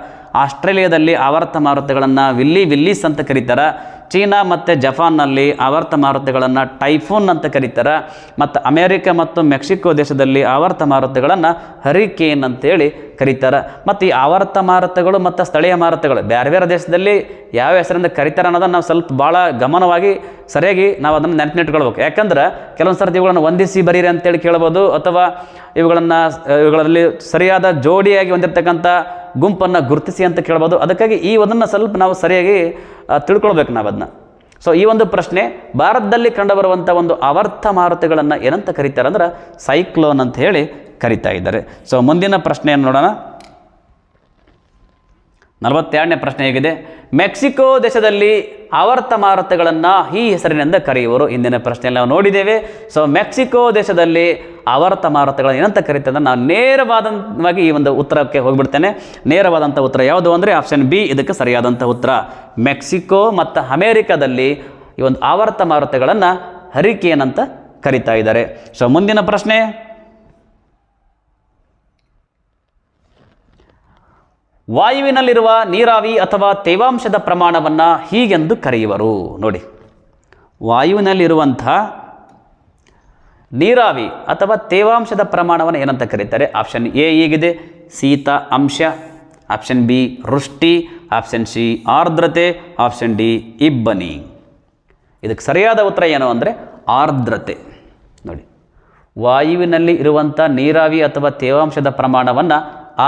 ಆಸ್ಟ್ರೇಲಿಯಾದಲ್ಲಿ ಆವರ್ತ ಮಾರುತಗಳನ್ನು ವಿಲ್ಲೀಸ್ ಅಂತ ಕರೀತಾರೆ. ಚೀನಾ ಮತ್ತು ಜಪಾನ್ನಲ್ಲಿ ಆವರ್ತ ಮಾರುತಗಳನ್ನು ಟೈಫೂನ್ ಅಂತ ಕರೀತಾರೆ. ಮತ್ತು ಅಮೇರಿಕ ಮತ್ತು ಮೆಕ್ಸಿಕೋ ದೇಶದಲ್ಲಿ ಆವರ್ತ ಮಾರುತಗಳನ್ನು ಹರಿಕೇನ್ ಅಂತೇಳಿ ಕರೀತಾರೆ. ಮತ್ತು ಈ ಆವರ್ತ ಮಾರುತಗಳು ಮತ್ತು ಸ್ಥಳೀಯ ಮಾರುತಗಳು ಬೇರೆ ದೇಶದಲ್ಲಿ ಯಾವ ಹೆಸರಿಂದ ಕರೀತಾರೆ ಅನ್ನೋದನ್ನು ನಾವು ಸ್ವಲ್ಪ ಭಾಳ ಗಮನವಾಗಿ ಸರಿಯಾಗಿ ನಾವು ಅದನ್ನು ನೆನಪಿಟ್ಕೊಳ್ಬೇಕು. ಯಾಕಂದ್ರೆ ಕೆಲವೊಂದು ಸರ್ತಿ ಇವುಗಳನ್ನು ಹೊಂದಿಸಿ ಬರೀರಿ ಅಂತೇಳಿ ಕೇಳ್ಬೋದು, ಅಥವಾ ಇವುಗಳಲ್ಲಿ ಸರಿಯಾದ ಜೋಡಿಯಾಗಿ ಹೊಂದಿರತಕ್ಕಂಥ ಗುಂಪನ್ನು ಗುರುತಿಸಿ ಅಂತ ಕೇಳ್ಬೋದು. ಅದಕ್ಕಾಗಿ ಈ ಒಂದನ್ನು ಸ್ವಲ್ಪ ನಾವು ಸರಿಯಾಗಿ ತಿಳ್ಕೊಳ್ಬೇಕು ನಾವು ಅದನ್ನ. ಸೊ ಈ ಒಂದು ಪ್ರಶ್ನೆ ಭಾರತದಲ್ಲಿ ಕಂಡುಬರುವಂಥ ಒಂದು ಆವರ್ತ ಮಾರುತಗಳನ್ನು ಏನಂತ ಕರೀತಾರೆ ಅಂದ್ರೆ ಸೈಕ್ಲೋನ್ ಅಂತ ಹೇಳಿ ಕರೀತಾ ಇದ್ದಾರೆ. ಸೊ ಮುಂದಿನ ಪ್ರಶ್ನೆಯನ್ನು ನೋಡೋಣ. 42ನೇ ಪ್ರಶ್ನೆ ಹೇಗಿದೆ, ಮೆಕ್ಸಿಕೋ ದೇಶದಲ್ಲಿ ಆವರ್ತ ಮಾರುತಗಳನ್ನು ಈ ಹೆಸರಿನಿಂದ ಕರೆಯುವರು. ಇಂದಿನ ಪ್ರಶ್ನೆಯಲ್ಲಿ ನಾವು ನೋಡಿದ್ದೇವೆ. ಸೊ ಮೆಕ್ಸಿಕೋ ದೇಶದಲ್ಲಿ ಆವರ್ತ ಮಾರುತಗಳನ್ನು ಏನಂತ ಕರೀತಾರೆ ನಾನು ನೇರವಾದವಾಗಿ ಈ ಒಂದು ಉತ್ತರಕ್ಕೆ ಹೋಗಿಬಿಡ್ತೇನೆ. ನೇರವಾದಂಥ ಉತ್ತರ ಯಾವುದು ಅಂದರೆ ಆಪ್ಷನ್ ಬಿ ಇದಕ್ಕೆ ಸರಿಯಾದಂಥ ಉತ್ತರ. ಮೆಕ್ಸಿಕೋ ಮತ್ತು ಅಮೇರಿಕಾದಲ್ಲಿ ಈ ಒಂದು ಆವರ್ತ ಮಾರುತಗಳನ್ನು ಹರಿಕೇನ್ ಅಂತ ಕರೀತಾ ಇದ್ದಾರೆ. ಸೊ ಮುಂದಿನ ಪ್ರಶ್ನೆ, ವಾಯುವಿನಲ್ಲಿರುವ ನೀರಾವಿ ಅಥವಾ ತೇವಾಂಶದ ಪ್ರಮಾಣವನ್ನು ಹೀಗೆಂದು ಕರೆಯುವರು. ನೋಡಿ, ವಾಯುವಿನಲ್ಲಿರುವಂಥ ನೀರಾವಿ ಅಥವಾ ತೇವಾಂಶದ ಪ್ರಮಾಣವನ್ನು ಏನಂತ ಕರೀತಾರೆ? ಆಪ್ಷನ್ ಎ ಹೀಗಿದೆ, ಶೀತ ಅಂಶ. ಆಪ್ಷನ್ ಬಿ ವೃಷ್ಟಿ, ಆಪ್ಷನ್ ಸಿ ಆರ್ದ್ರತೆ, ಆಪ್ಷನ್ ಡಿ ಇಬ್ಬನಿ. ಇದಕ್ಕೆ ಸರಿಯಾದ ಉತ್ತರ ಏನು ಅಂದರೆ ಆರ್ದ್ರತೆ. ನೋಡಿ, ವಾಯುವಿನಲ್ಲಿ ಇರುವಂಥ ನೀರಾವಿ ಅಥವಾ ತೇವಾಂಶದ ಪ್ರಮಾಣವನ್ನು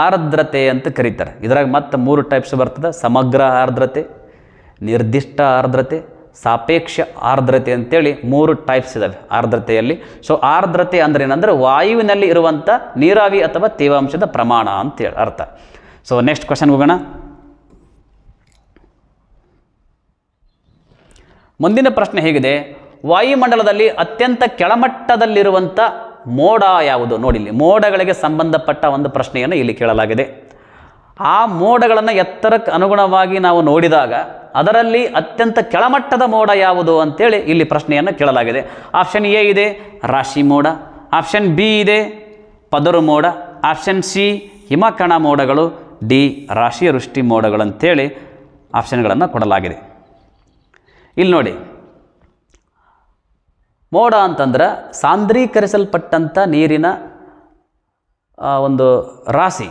ಆರ್ದ್ರತೆ ಅಂತ ಕರೀತಾರೆ. ಇದರಾಗ ಮತ್ತೆ 3 ಟೈಪ್ಸ್ ಬರ್ತದೆ: ಸಮಗ್ರ ಆರ್ದ್ರತೆ, ನಿರ್ದಿಷ್ಟ ಆರ್ದ್ರತೆ, ಸಾಪೇಕ್ಷ ಆರ್ದ್ರತೆ ಅಂತೇಳಿ 3 ಟೈಪ್ಸ್ ಇದ್ದಾವೆ ಆರ್ದ್ರತೆಯಲ್ಲಿ. ಸೊ ಆರ್ದ್ರತೆ ಅಂದರೆ ಏನಂದರೆ ವಾಯುವಿನಲ್ಲಿ ಇರುವಂಥ ನೀರಾವಿ ಅಥವಾ ತೇವಾಂಶದ ಪ್ರಮಾಣ ಅಂತೇಳಿ ಅರ್ಥ. ಸೊ ನೆಕ್ಸ್ಟ್ ಕ್ವಶನ್ ಹೋಗೋಣ. ಮುಂದಿನ ಪ್ರಶ್ನೆ ಹೇಗಿದೆ: ವಾಯುಮಂಡಲದಲ್ಲಿ ಅತ್ಯಂತ ಕೆಳಮಟ್ಟದಲ್ಲಿರುವಂಥ ಮೋಡ ಯಾವುದು? ನೋಡಿ, ಇಲ್ಲಿ ಮೋಡಗಳಿಗೆ ಸಂಬಂಧಪಟ್ಟ ಒಂದು ಪ್ರಶ್ನೆಯನ್ನು ಇಲ್ಲಿ ಕೇಳಲಾಗಿದೆ. ಆ ಮೋಡಗಳನ್ನು ಎತ್ತರಕ್ಕೆ ಅನುಗುಣವಾಗಿ ನಾವು ನೋಡಿದಾಗ ಅದರಲ್ಲಿ ಅತ್ಯಂತ ಕೆಳಮಟ್ಟದ ಮೋಡ ಯಾವುದು ಅಂತೇಳಿ ಇಲ್ಲಿ ಪ್ರಶ್ನೆಯನ್ನು ಕೇಳಲಾಗಿದೆ. ಆಪ್ಷನ್ ಎ ಇದೆ ರಾಶಿ ಮೋಡ, ಆಪ್ಷನ್ ಬಿ ಇದೆ ಪದರು ಮೋಡ, ಆಪ್ಷನ್ ಸಿ ಹಿಮಕಣ ಮೋಡಗಳು, ಡಿ ರಾಶಿ ವೃಷ್ಟಿ ಮೋಡಗಳು ಅಂತೇಳಿ ಆಪ್ಷನ್ಗಳನ್ನು ಕೊಡಲಾಗಿದೆ. ಇಲ್ಲಿ ನೋಡಿ, ಮೋಡ ಅಂತಂದ್ರೆ ಸಾಂದ್ರೀಕರಿಸಲ್ಪಟ್ಟಂಥ ನೀರಿನ ಒಂದು ರಾಶಿ.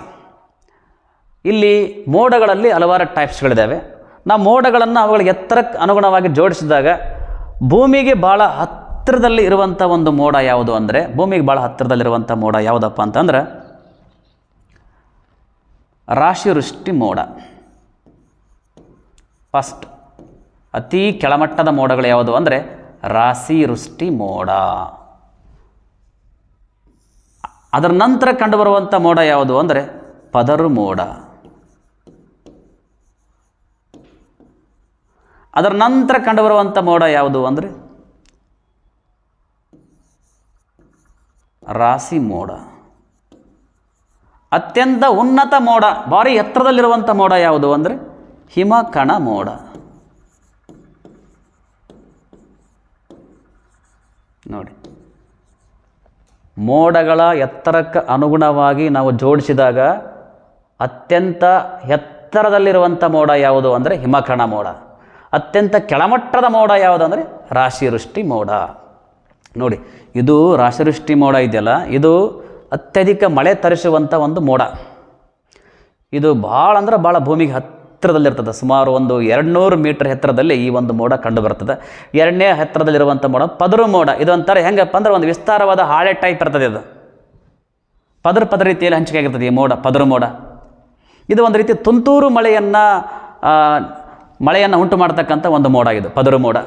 ಇಲ್ಲಿ ಮೋಡಗಳಲ್ಲಿ ಹಲವಾರು ಟೈಪ್ಸ್ಗಳಿದ್ದಾವೆ. ನಾವು ಮೋಡಗಳನ್ನು ಅವುಗಳಿಗೆ ಎತ್ತರಕ್ಕೆ ಅನುಗುಣವಾಗಿ ಜೋಡಿಸಿದಾಗ ಭೂಮಿಗೆ ಭಾಳ ಹತ್ತಿರದಲ್ಲಿ ಇರುವಂಥ ಒಂದು ಮೋಡ ಯಾವುದು ಅಂದರೆ, ಭೂಮಿಗೆ ಭಾಳ ಹತ್ತಿರದಲ್ಲಿರುವಂಥ ಮೋಡ ಯಾವುದಪ್ಪ ಅಂತಂದ್ರೆ ರಾಶಿ ವೃಷ್ಟಿ ಮೋಡ. ಫಸ್ಟ್ ಅತಿ ಕೆಳಮಟ್ಟದ ಮೋಡಗಳು ಯಾವುದು ಅಂದರೆ ರಾಶಿ ವೃಷ್ಟಿ ಮೋಡ. ಅದರ ನಂತರ ಕಂಡುಬರುವಂಥ ಮೋಡ ಯಾವುದು ಅಂದರೆ ಪದರು ಮೋಡ. ಅದರ ನಂತರ ಕಂಡುಬರುವಂಥ ಮೋಡ ಯಾವುದು ಅಂದರೆ ರಾಶಿ ಮೋಡ. ಅತ್ಯಂತ ಉನ್ನತ ಮೋಡ, ಭಾರಿ ಎತ್ತರದಲ್ಲಿರುವಂಥ ಮೋಡ ಯಾವುದು ಅಂದರೆ ಹಿಮಕಣ ಮೋಡ. ನೋಡಿ, ಮೋಡಗಳ ಎತ್ತರಕ್ಕೆ ಅನುಗುಣವಾಗಿ ನಾವು ಜೋಡಿಸಿದಾಗ ಅತ್ಯಂತ ಎತ್ತರದಲ್ಲಿರುವಂಥ ಮೋಡ ಯಾವುದು ಅಂದರೆ ಹಿಮಕಣ ಮೋಡ. ಅತ್ಯಂತ ಕೆಳಮಟ್ಟದ ಮೋಡ ಯಾವುದು ಅಂದರೆ ರಾಶಿ ವೃಷ್ಟಿ ಮೋಡ. ನೋಡಿ, ಇದು ರಾಶಿ ವೃಷ್ಟಿ ಮೋಡ ಇದೆಯಲ್ಲ, ಇದು ಅತ್ಯಧಿಕ ಮಳೆ ತರಿಸುವಂಥ ಒಂದು ಮೋಡ. ಇದು ಭಾಳ ಅಂದ್ರೆ ಭಾಳ ಭೂಮಿಗೆ ಹತ್ತಿರದಲ್ಲಿರ್ತದೆ. ಸುಮಾರು ಒಂದು 200 ಮೀಟರ್ ಎತ್ತರದಲ್ಲಿ ಈ ಒಂದು ಮೋಡ ಕಂಡು ಬರ್ತದೆ. ಎರಡನೇ ಎತ್ತರದಲ್ಲಿರುವಂಥ ಮೋಡ ಪದರು ಮೋಡ. ಇದು ಒಂಥರ ಹೆಂಗಪ್ಪ ಅಂದ್ರೆ ಒಂದು ವಿಸ್ತಾರವಾದ ಹಾಳೆ ಟೈಪ್ ಇರ್ತದೆ. ಇದು ಪದರ ರೀತಿಯಲ್ಲಿ ಹಂಚಿಕೆ ಆಗಿರ್ತದೆ ಈ ಮೋಡ, ಪದರು ಮೋಡ. ಇದು ಒಂದು ರೀತಿ ತುಂತುರು ಮಳೆಯನ್ನು ಉಂಟು ಮಾಡ್ತಕ್ಕಂಥ ಒಂದು ಮೋಡ ಇದು ಪದರು ಮೋಡ.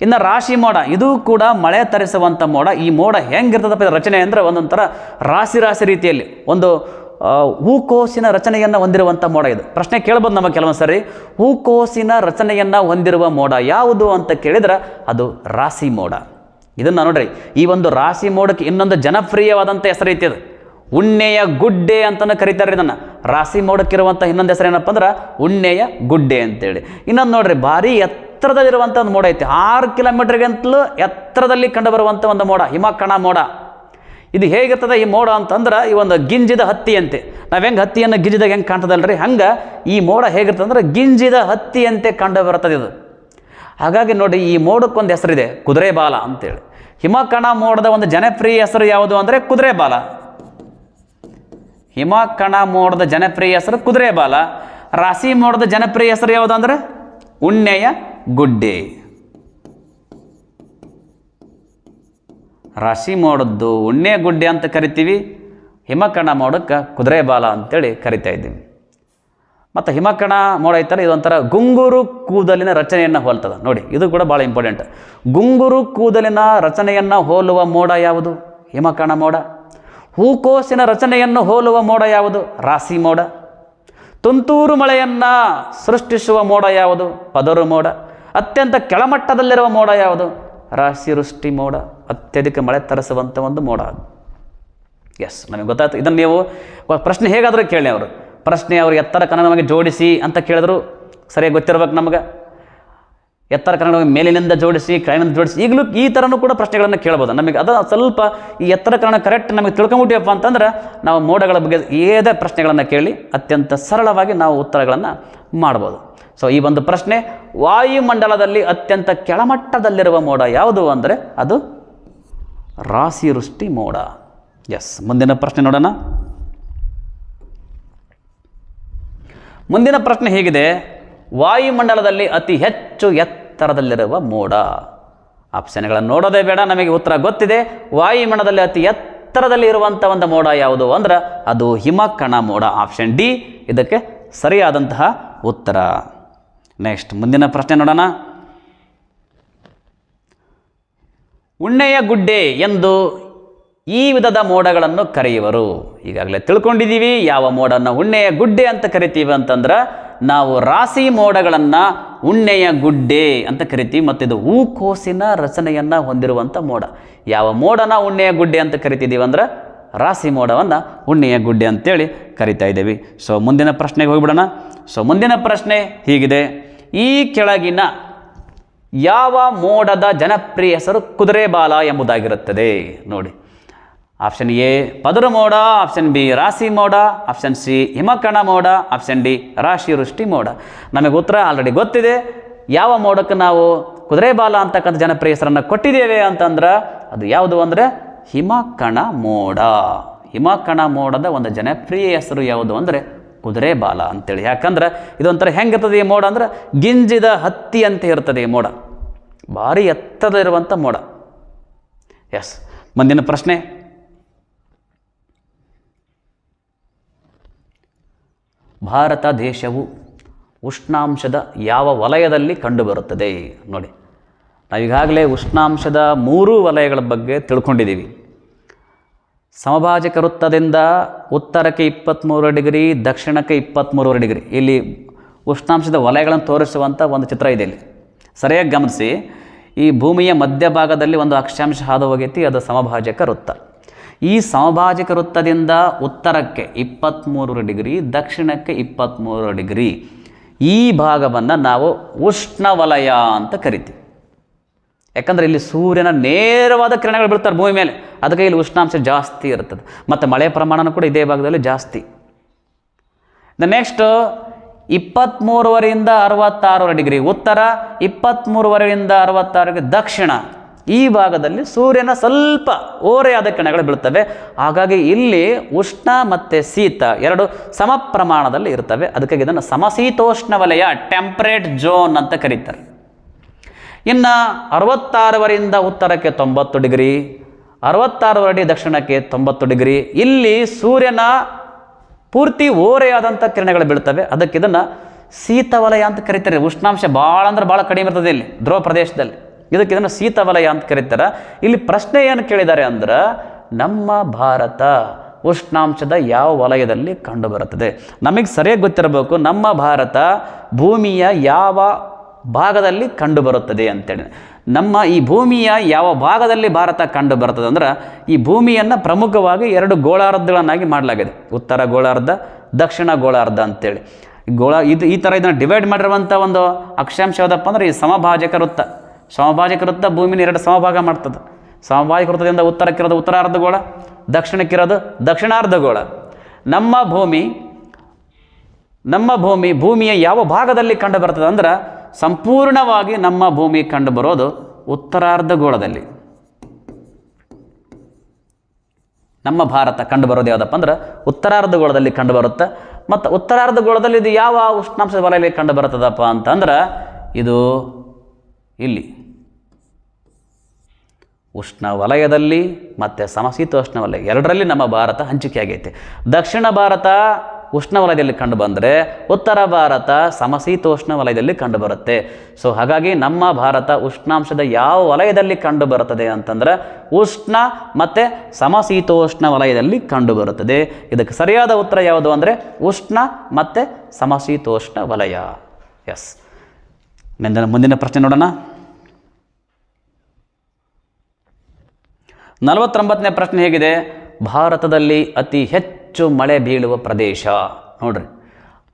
ಇನ್ನು ರಾಶಿ ಮೋಡ, ಇದು ಕೂಡ ಮಳೆ ತರಿಸುವಂಥ ಮೋಡ. ಈ ಮೋಡ ಹೆಂಗಿರ್ತದಪ್ಪ ರಚನೆ ಅಂದರೆ ಒಂದೊಂಥರ ರಾಶಿ ರೀತಿಯಲ್ಲಿ ಒಂದು ಹೂಕೋಸಿನ ರಚನೆಯನ್ನು ಹೊಂದಿರುವಂಥ ಮೋಡ ಇದು. ಪ್ರಶ್ನೆ ಕೇಳ್ಬೋದು ನಮಗೆ ಕೆಲವೊಂದು ಸರಿ, ಹೂಕೋಸಿನ ರಚನೆಯನ್ನು ಹೊಂದಿರುವ ಮೋಡ ಯಾವುದು ಅಂತ ಕೇಳಿದ್ರೆ ಅದು ರಾಶಿ ಮೋಡ. ಇದನ್ನು ನೋಡ್ರಿ, ಈ ಒಂದು ರಾಶಿ ಮೋಡಕ್ಕೆ ಇನ್ನೊಂದು ಜನಪ್ರಿಯವಾದಂಥ ಹೆಸರು ಐತಿ. ಅದು ಉಣ್ಣೆಯ ಗುಡ್ಡೆ ಅಂತಲೂ ಕರೀತಾರೆ ಇದನ್ನು. ರಾಶಿ ಮೋಡಕ್ಕಿರುವಂಥ ಇನ್ನೊಂದು ಹೆಸರು ಏನಪ್ಪ ಅಂದ್ರೆ ಉಣ್ಣೆಯ ಗುಡ್ಡೆ ಅಂತೇಳಿ. ಇನ್ನೊಂದು ನೋಡ್ರಿ, ಭಾರಿ ಎತ್ತರದಲ್ಲಿರುವಂಥ ಒಂದು ಮೋಡ ಐತಿ. 6 ಕಿಲೋಮೀಟರ್ಗಿಂತಲೂ ಎತ್ತರದಲ್ಲಿ ಕಂಡುಬರುವಂಥ ಒಂದು ಮೋಡ ಹಿಮಕಣ ಮೋಡ. ಇದು ಹೇಗಿರ್ತದೆ ಈ ಮೋಡ ಅಂತಂದ್ರೆ ಈ ಒಂದು ಗಿಂಜಿದ ಹತ್ತಿಯಂತೆ. ನಾವು ಹೆಂಗೆ ಹತ್ತಿಯನ್ನು ಗಿಂಜಿದಾಗ ಹೆಂಗೆ ಕಾಣ್ತದಲ್ರಿ, ಹಂಗೆ ಈ ಮೋಡ ಹೇಗಿರ್ತದೆ ಅಂದ್ರೆ ಗಿಂಜಿದ ಹತ್ತಿಯಂತೆ ಕಂಡು ಬರ್ತದೆ ಇದು. ಹಾಗಾಗಿ ನೋಡಿ, ಈ ಮೋಡಕ್ಕೊಂದು ಹೆಸರಿದೆ ಕುದುರೆ ಬಾಲ ಅಂತೇಳಿ. ಹಿಮಕಣ ಮೋಡದ ಒಂದು ಜನಪ್ರಿಯ ಹೆಸರು ಯಾವುದು ಅಂದರೆ ಕುದುರೆ ಬಾಲ. ಹಿಮಕಣ ಮೋಡದ ಜನಪ್ರಿಯ ಹೆಸರು ಕುದುರೆ ಬಾಲ. ರಾಶಿ ಮೋಡದ ಜನಪ್ರಿಯ ಹೆಸರು ಯಾವುದು ಅಂದರೆ ಉಣ್ಣೆಯ ಗುಡ್ಡೆ. ರಾಶಿ ಮೋಡದ್ದು ಉಣ್ಣೆ ಗುಡ್ಡೆ ಅಂತ ಕರಿತೀವಿ, ಹಿಮಕಣ ಮೋಡಕ್ಕೆ ಕುದುರೆ ಬಾಲ ಅಂತೇಳಿ ಕರಿತಾ ಇದ್ದೀವಿ. ಮತ್ತು ಹಿಮಕಣ ಮೋಡ ಐತಲ್ಲ, ಇದೊಂಥರ ಗುಂಗುರು ಕೂದಲಿನ ರಚನೆಯನ್ನು ಹೋಲ್ತದೆ. ನೋಡಿ, ಇದು ಕೂಡ ಭಾಳ ಇಂಪಾರ್ಟೆಂಟ್. ಗುಂಗುರು ಕೂದಲಿನ ರಚನೆಯನ್ನು ಹೋಲುವ ಮೋಡ ಯಾವುದು? ಹಿಮಕಣ ಮೋಡ. ಹೂಕೋಸಿನ ರಚನೆಯನ್ನು ಹೋಲುವ ಮೋಡ ಯಾವುದು? ರಾಶಿ ಮೋಡ. ತುಂತುರು ಮಳೆಯನ್ನು ಸೃಷ್ಟಿಸುವ ಮೋಡ ಯಾವುದು? ಪದರು ಮೋಡ. ಅತ್ಯಂತ ಕೆಳಮಟ್ಟದಲ್ಲಿರುವ ಮೋಡ ಯಾವುದು? ರಾಶಿ ವೃಷ್ಟಿ ಮೋಡ. ಅತ್ಯಧಿಕ ಮಳೆ ತರಿಸುವಂಥ ಒಂದು ಮೋಡ. ಎಸ್, ನಮಗೆ ಗೊತ್ತಾಯ್ತು. ಇದನ್ನು ನೀವು ಪ್ರಶ್ನೆ ಹೇಗಾದರೂ ಕೇಳಿ, ಅವರು ಪ್ರಶ್ನೆ ಅವರು ಎತ್ತರ ಕನ್ನಡವಾಗಿ ಜೋಡಿಸಿ ಅಂತ ಕೇಳಿದ್ರು ಸರಿಯಾಗಿ ಗೊತ್ತಿರ್ಬೇಕು ನಮಗೆ. ಎತ್ತರ ಕನ್ನಡವಾಗಿ ಮೇಲಿನಿಂದ ಜೋಡಿಸಿ, ಕೆಳಗಿನಿಂದ ಜೋಡಿಸಿ, ಈಗಲೂ ಈ ಥರನೂ ಕೂಡ ಪ್ರಶ್ನೆಗಳನ್ನು ಕೇಳ್ಬೋದು ನಮಗೆ. ಅದು ಸ್ವಲ್ಪ ಈ ಎತ್ತರ ಕನ್ನಡ ಕರೆಕ್ಟ್ ನಮಗೆ ತಿಳ್ಕೊಂಬಿಟ್ಟಿವಪ್ಪ ಅಂತಂದ್ರೆ ನಾವು ಮೋಡಗಳ ಬಗ್ಗೆ ಏದೇ ಪ್ರಶ್ನೆಗಳನ್ನು ಕೇಳಿ ಅತ್ಯಂತ ಸರಳವಾಗಿ ನಾವು ಉತ್ತರಗಳನ್ನು ಮಾಡ್ಬೋದು. ಸೊ ಈ ಒಂದು ಪ್ರಶ್ನೆ, ವಾಯುಮಂಡಲದಲ್ಲಿ ಅತ್ಯಂತ ಕೆಳಮಟ್ಟದಲ್ಲಿರುವ ಮೋಡ ಯಾವುದು ಅಂದರೆ ಅದು ರಾಶಿ ವೃಷ್ಟಿ ಮೋಡ. ಎಸ್, ಮುಂದಿನ ಪ್ರಶ್ನೆ ನೋಡೋಣ. ಮುಂದಿನ ಪ್ರಶ್ನೆ ಹೀಗಿದೆ, ವಾಯುಮಂಡಲದಲ್ಲಿ ಅತಿ ಹೆಚ್ಚು ಎತ್ತರದಲ್ಲಿರುವ ಮೋಡ. ಆಪ್ಷನ್ಗಳನ್ನು ನೋಡೋದೇ ಬೇಡ, ನಮಗೆ ಉತ್ತರ ಗೊತ್ತಿದೆ. ವಾಯುಮಂಡಲದಲ್ಲಿ ಅತಿ ಎತ್ತರದಲ್ಲಿ ಇರುವಂಥ ಒಂದು ಮೋಡ ಯಾವುದು ಅಂದ್ರೆ ಅದು ಹಿಮಕಣ ಮೋಡ. ಆಪ್ಷನ್ ಡಿ ಇದಕ್ಕೆ ಸರಿಯಾದಂತಹ ಉತ್ತರ. ನೆಕ್ಸ್ಟ್ ಮುಂದಿನ ಪ್ರಶ್ನೆ ನೋಡೋಣ. ಉಣ್ಣೆಯ ಗುಡ್ಡೆ ಎಂದು ಈ ವಿಧದ ಮೋಡಗಳನ್ನು ಕರೆಯುವರು. ಈಗಾಗಲೇ ತಿಳ್ಕೊಂಡಿದ್ದೀವಿ ಯಾವ ಮೋಡನ್ನು ಉಣ್ಣೆಯ ಗುಡ್ಡೆ ಅಂತ ಕರಿತೀವಿ ಅಂತಂದ್ರೆ ನಾವು ರಾಶಿ ಮೋಡಗಳನ್ನು ಉಣ್ಣೆಯ ಗುಡ್ಡೆ ಅಂತ ಕರಿತೀವಿ. ಮತ್ತು ಇದು ಹೂಕೋಸಿನ ರಚನೆಯನ್ನು ಹೊಂದಿರುವಂಥ ಮೋಡ. ಯಾವ ಮೋಡನ ಉಣ್ಣೆಯ ಗುಡ್ಡೆ ಅಂತ ಕರಿತಿದ್ದೀವಿ ಅಂದ್ರೆ ರಾಶಿ ಮೋಡವನ್ನು ಉಣ್ಣೆಯ ಗುಡ್ಡೆ ಅಂತೇಳಿ ಕರಿತಾ ಇದ್ದೀವಿ. ಸೊ ಮುಂದಿನ ಪ್ರಶ್ನೆಗೆ ಹೋಗಿಬಿಡೋಣ. ಸೊ ಮುಂದಿನ ಪ್ರಶ್ನೆ ಹೀಗಿದೆ, ಈ ಕೆಳಗಿನ ಯಾವ ಮೋಡದ ಜನಪ್ರಿಯ ಹೆಸರು ಕುದುರೆಬಾಲ ಎಂಬುದಾಗಿರುತ್ತದೆ? ನೋಡಿ, ಆಪ್ಷನ್ ಎ ಪದರು ಮೋಡ, ಆಪ್ಷನ್ ಬಿ ರಾಶಿ ಮೋಡ, ಆಪ್ಷನ್ ಸಿ ಹಿಮಕಣ ಮೋಡ, ಆಪ್ಷನ್ ಡಿ ರಾಶಿ ವೃಷ್ಟಿ ಮೋಡ. ನಮಗೆ ಉತ್ತರ ಆಲ್ರೆಡಿ ಗೊತ್ತಿದೆ. ಯಾವ ಮೋಡಕ್ಕೆ ನಾವು ಕುದುರೆಬಾಲ ಅಂತಕ್ಕಂಥ ಜನಪ್ರಿಯ ಹೆಸರನ್ನು ಕೊಟ್ಟಿದ್ದೇವೆ ಅಂತಂದ್ರೆ ಅದು ಯಾವುದು ಅಂದರೆ ಹಿಮಕಣ ಮೋಡ. ಹಿಮಕಣ ಮೋಡದ ಒಂದು ಜನಪ್ರಿಯ ಹೆಸರು ಯಾವುದು ಅಂದರೆ ಕುದುರೆಬಾಲ ಅಂತೇಳಿ. ಯಾಕಂದ್ರೆ ಇದೊಂಥರ ಹೆಂಗಿರ್ತದೆ ಈ ಮೋಡ ಅಂದ್ರೆ ಗಿಂಜಿದ ಹತ್ತಿ ಅಂತ ಇರ್ತದೆ ಈ ಮೋಡ. ಭಾರಿ ಎತ್ತರದಲ್ಲಿರುವಂಥ ಮೋಡ. ಎಸ್, ಮುಂದಿನ ಪ್ರಶ್ನೆ. ಭಾರತ ದೇಶವು ಉಷ್ಣಾಂಶದ ಯಾವ ವಲಯದಲ್ಲಿ ಕಂಡುಬರುತ್ತದೆ? ನೋಡಿ, ನಾವೀಗಾಗಲೇ ಉಷ್ಣಾಂಶದ 3 ವಲಯಗಳ ಬಗ್ಗೆ ತಿಳ್ಕೊಂಡಿದ್ದೀವಿ. ಸಮಭಾಜಕ ವೃತ್ತದಿಂದ ಉತ್ತರಕ್ಕೆ 23 ಡಿಗ್ರಿ, ದಕ್ಷಿಣಕ್ಕೆ 23 ಡಿಗ್ರಿ. ಇಲ್ಲಿ ಉಷ್ಣಾಂಶದ ವಲಯಗಳನ್ನು ತೋರಿಸುವಂಥ ಒಂದು ಚಿತ್ರ ಇದೆ. ಇಲ್ಲಿ ಸರಿಯಾಗಿ ಗಮನಿಸಿ. ಈ ಭೂಮಿಯ ಮಧ್ಯಭಾಗದಲ್ಲಿ ಒಂದು ಅಕ್ಷಾಂಶ ಹಾದು ಹೋಗೈತಿ, ಅದು ಸಮಭಾಜಕ ವೃತ್ತ. ಈ ಸಮಭಾಜಕ ವೃತ್ತದಿಂದ ಉತ್ತರಕ್ಕೆ 23 ಡಿಗ್ರಿ, ದಕ್ಷಿಣಕ್ಕೆ 23 ಡಿಗ್ರಿ. ಈ ಭಾಗವನ್ನು ನಾವು ಉಷ್ಣವಲಯ ಅಂತ ಕರಿತೀವಿ. ಯಾಕಂದರೆ ಇಲ್ಲಿ ಸೂರ್ಯನ ನೇರವಾದ ಕಿರಣಗಳು ಬೀಳ್ತಾರೆ ಭೂಮಿ ಮೇಲೆ, ಅದಕ್ಕೆ ಇಲ್ಲಿ ಉಷ್ಣಾಂಶ ಜಾಸ್ತಿ ಇರ್ತದೆ. ಮತ್ತು ಮಳೆ ಪ್ರಮಾಣನೂ ಕೂಡ ಇದೇ ಭಾಗದಲ್ಲಿ ಜಾಸ್ತಿ. ನೆಕ್ಸ್ಟ್ 23ರಿಂದ 66 ಡಿಗ್ರಿ ಉತ್ತರ, 23ರಿಂದ 66 ದಕ್ಷಿಣ. ಈ ಭಾಗದಲ್ಲಿ ಸೂರ್ಯನ ಸ್ವಲ್ಪ ಓರೆಯಾದ ಕಿರಣಗಳು ಬೀಳ್ತವೆ. ಹಾಗಾಗಿ ಇಲ್ಲಿ ಉಷ್ಣ ಮತ್ತು ಶೀತ ಎರಡು ಸಮ ಪ್ರಮಾಣದಲ್ಲಿ ಇರ್ತವೆ. ಅದಕ್ಕಾಗಿ ಇದನ್ನು ಸಮಶೀತೋಷ್ಣ ವಲಯ, ಟೆಂಪರೇಟ್ ಝೋನ್ ಅಂತ ಕರೀತಾರೆ. ಇನ್ನು 66ರಿಂದ ಉತ್ತರಕ್ಕೆ 90 ಡಿಗ್ರಿ, 66 ದಕ್ಷಿಣಕ್ಕೆ 90 ಡಿಗ್ರಿ. ಇಲ್ಲಿ ಸೂರ್ಯನ ಪೂರ್ತಿ ಓರೆಯಾದಂಥ ಕಿರಣಗಳು ಬೀಳ್ತವೆ. ಅದಕ್ಕೆ ಇದನ್ನು ಶೀತವಲಯ ಅಂತ ಕರೀತಾರೆ. ಉಷ್ಣಾಂಶ ಭಾಳ ಅಂದ್ರೆ ಭಾಳ ಕಡಿಮೆ ಇರ್ತದೆ ಇಲ್ಲಿ ಧ್ರುವ ಪ್ರದೇಶದಲ್ಲಿ. ಇದಕ್ಕೆ ಇದನ್ನು ಶೀತವಲಯ ಅಂತ ಕರೀತಾರೆ. ಇಲ್ಲಿ ಪ್ರಶ್ನೆ ಏನು ಕೇಳಿದ್ದಾರೆ ಅಂದ್ರೆ ನಮ್ಮ ಭಾರತ ಉಷ್ಣಾಂಶದ ಯಾವ ವಲಯದಲ್ಲಿ ಕಂಡುಬರುತ್ತದೆ? ನಮಗೆ ಸರಿಯಾಗಿ ಗೊತ್ತಿರಬೇಕು ನಮ್ಮ ಭಾರತ ಭೂಮಿಯ ಯಾವ ಭಾಗದಲ್ಲಿ ಕಂಡುಬರುತ್ತದೆ ಅಂತೇಳಿ. ನಮ್ಮ ಈ ಭೂಮಿಯ ಯಾವ ಭಾಗದಲ್ಲಿ ಭಾರತ ಕಂಡು ಬರ್ತದೆ ಅಂದ್ರೆ ಈ ಭೂಮಿಯನ್ನು ಪ್ರಮುಖವಾಗಿ 2 ಗೋಳಾರ್ಧಗಳನ್ನಾಗಿ ಮಾಡಲಾಗಿದೆ. ಉತ್ತರ ಗೋಳಾರ್ಧ, ದಕ್ಷಿಣ ಗೋಳಾರ್ಧ ಅಂತೇಳಿ. ಈ ಥರ ಇದನ್ನು ಡಿವೈಡ್ ಮಾಡಿರುವಂಥ ಒಂದು ಅಕ್ಷಾಂಶ ಯಾವುದಪ್ಪ ಅಂದರೆ ಈ ಸಮಭಾಜಕ ವೃತ್ತ. ಸಮಭಾಜಕ ವೃತ್ತ ಭೂಮಿನ 2 ಸಮಭಾಗ ಮಾಡ್ತದೆ. ಸಮಭಾಜಕ ವೃತ್ತದಿಂದ ಉತ್ತರಕ್ಕಿರೋದು ಉತ್ತರಾರ್ಧಗೋಳ, ದಕ್ಷಿಣಕ್ಕಿರೋದು ದಕ್ಷಿಣಾರ್ಧಗೋಳ. ನಮ್ಮ ಭೂಮಿಯ ಯಾವ ಭಾಗದಲ್ಲಿ ಕಂಡು ಬರ್ತದೆ ಅಂದ್ರೆ ಸಂಪೂರ್ಣವಾಗಿ ನಮ್ಮ ಭೂಮಿ ಕಂಡು ಬರೋದು ಉತ್ತರಾರ್ಧಗೋಳದಲ್ಲಿ. ನಮ್ಮ ಭಾರತ ಕಂಡು ಬರೋದು ಯಾವುದಪ್ಪ ಅಂದ್ರೆ ಉತ್ತರಾರ್ಧಗೋಳದಲ್ಲಿ ಕಂಡು ಬರುತ್ತೆ. ಮತ್ತು ಉತ್ತರಾರ್ಧಗೋಳದಲ್ಲಿ ಇದು ಯಾವ ಉಷ್ಣಾಂಶದ ವಲಯದಲ್ಲಿ ಕಂಡು ಬರ್ತದಪ್ಪ ಅಂತಂದ್ರೆ ಇದು ಇಲ್ಲಿ ಉಷ್ಣ ವಲಯದಲ್ಲಿ ಮತ್ತು ಸಮಶೀತೋಷ್ಣ ವಲಯ ಎರಡರಲ್ಲಿ ನಮ್ಮ ಭಾರತ ಹಂಚಿಕೆ ಆಗೈತೆ. ದಕ್ಷಿಣ ಭಾರತ ಉಷ್ಣ ವಲಯದಲ್ಲಿ ಕಂಡು ಬಂದರೆ ಉತ್ತರ ಭಾರತ ಸಮಶೀತೋಷ್ಣ ವಲಯದಲ್ಲಿ ಕಂಡು ಬರುತ್ತೆ. ಸೊ ಹಾಗಾಗಿ ನಮ್ಮ ಭಾರತ ಉಷ್ಣಾಂಶದ ಯಾವ ವಲಯದಲ್ಲಿ ಕಂಡು ಬರುತ್ತದೆ ಅಂತಂದ್ರೆ ಉಷ್ಣ ಮತ್ತು ಸಮಶೀತೋಷ್ಣ ವಲಯದಲ್ಲಿ ಕಂಡು ಬರುತ್ತದೆ. ಇದಕ್ಕೆ ಸರಿಯಾದ ಉತ್ತರ ಯಾವುದು ಅಂದರೆ ಉಷ್ಣ ಮತ್ತು ಸಮಶೀತೋಷ್ಣ ವಲಯ. ಎಸ್, ಮುಂದಿನ ಪ್ರಶ್ನೆ ನೋಡೋಣ. 49ನೇ ಪ್ರಶ್ನೆ ಹೇಗಿದೆ, ಭಾರತದಲ್ಲಿ ಅತಿ ಹೆಚ್ಚು ಮಳೆ ಬೀಳುವ ಪ್ರದೇಶ? ನೋಡ್ರಿ,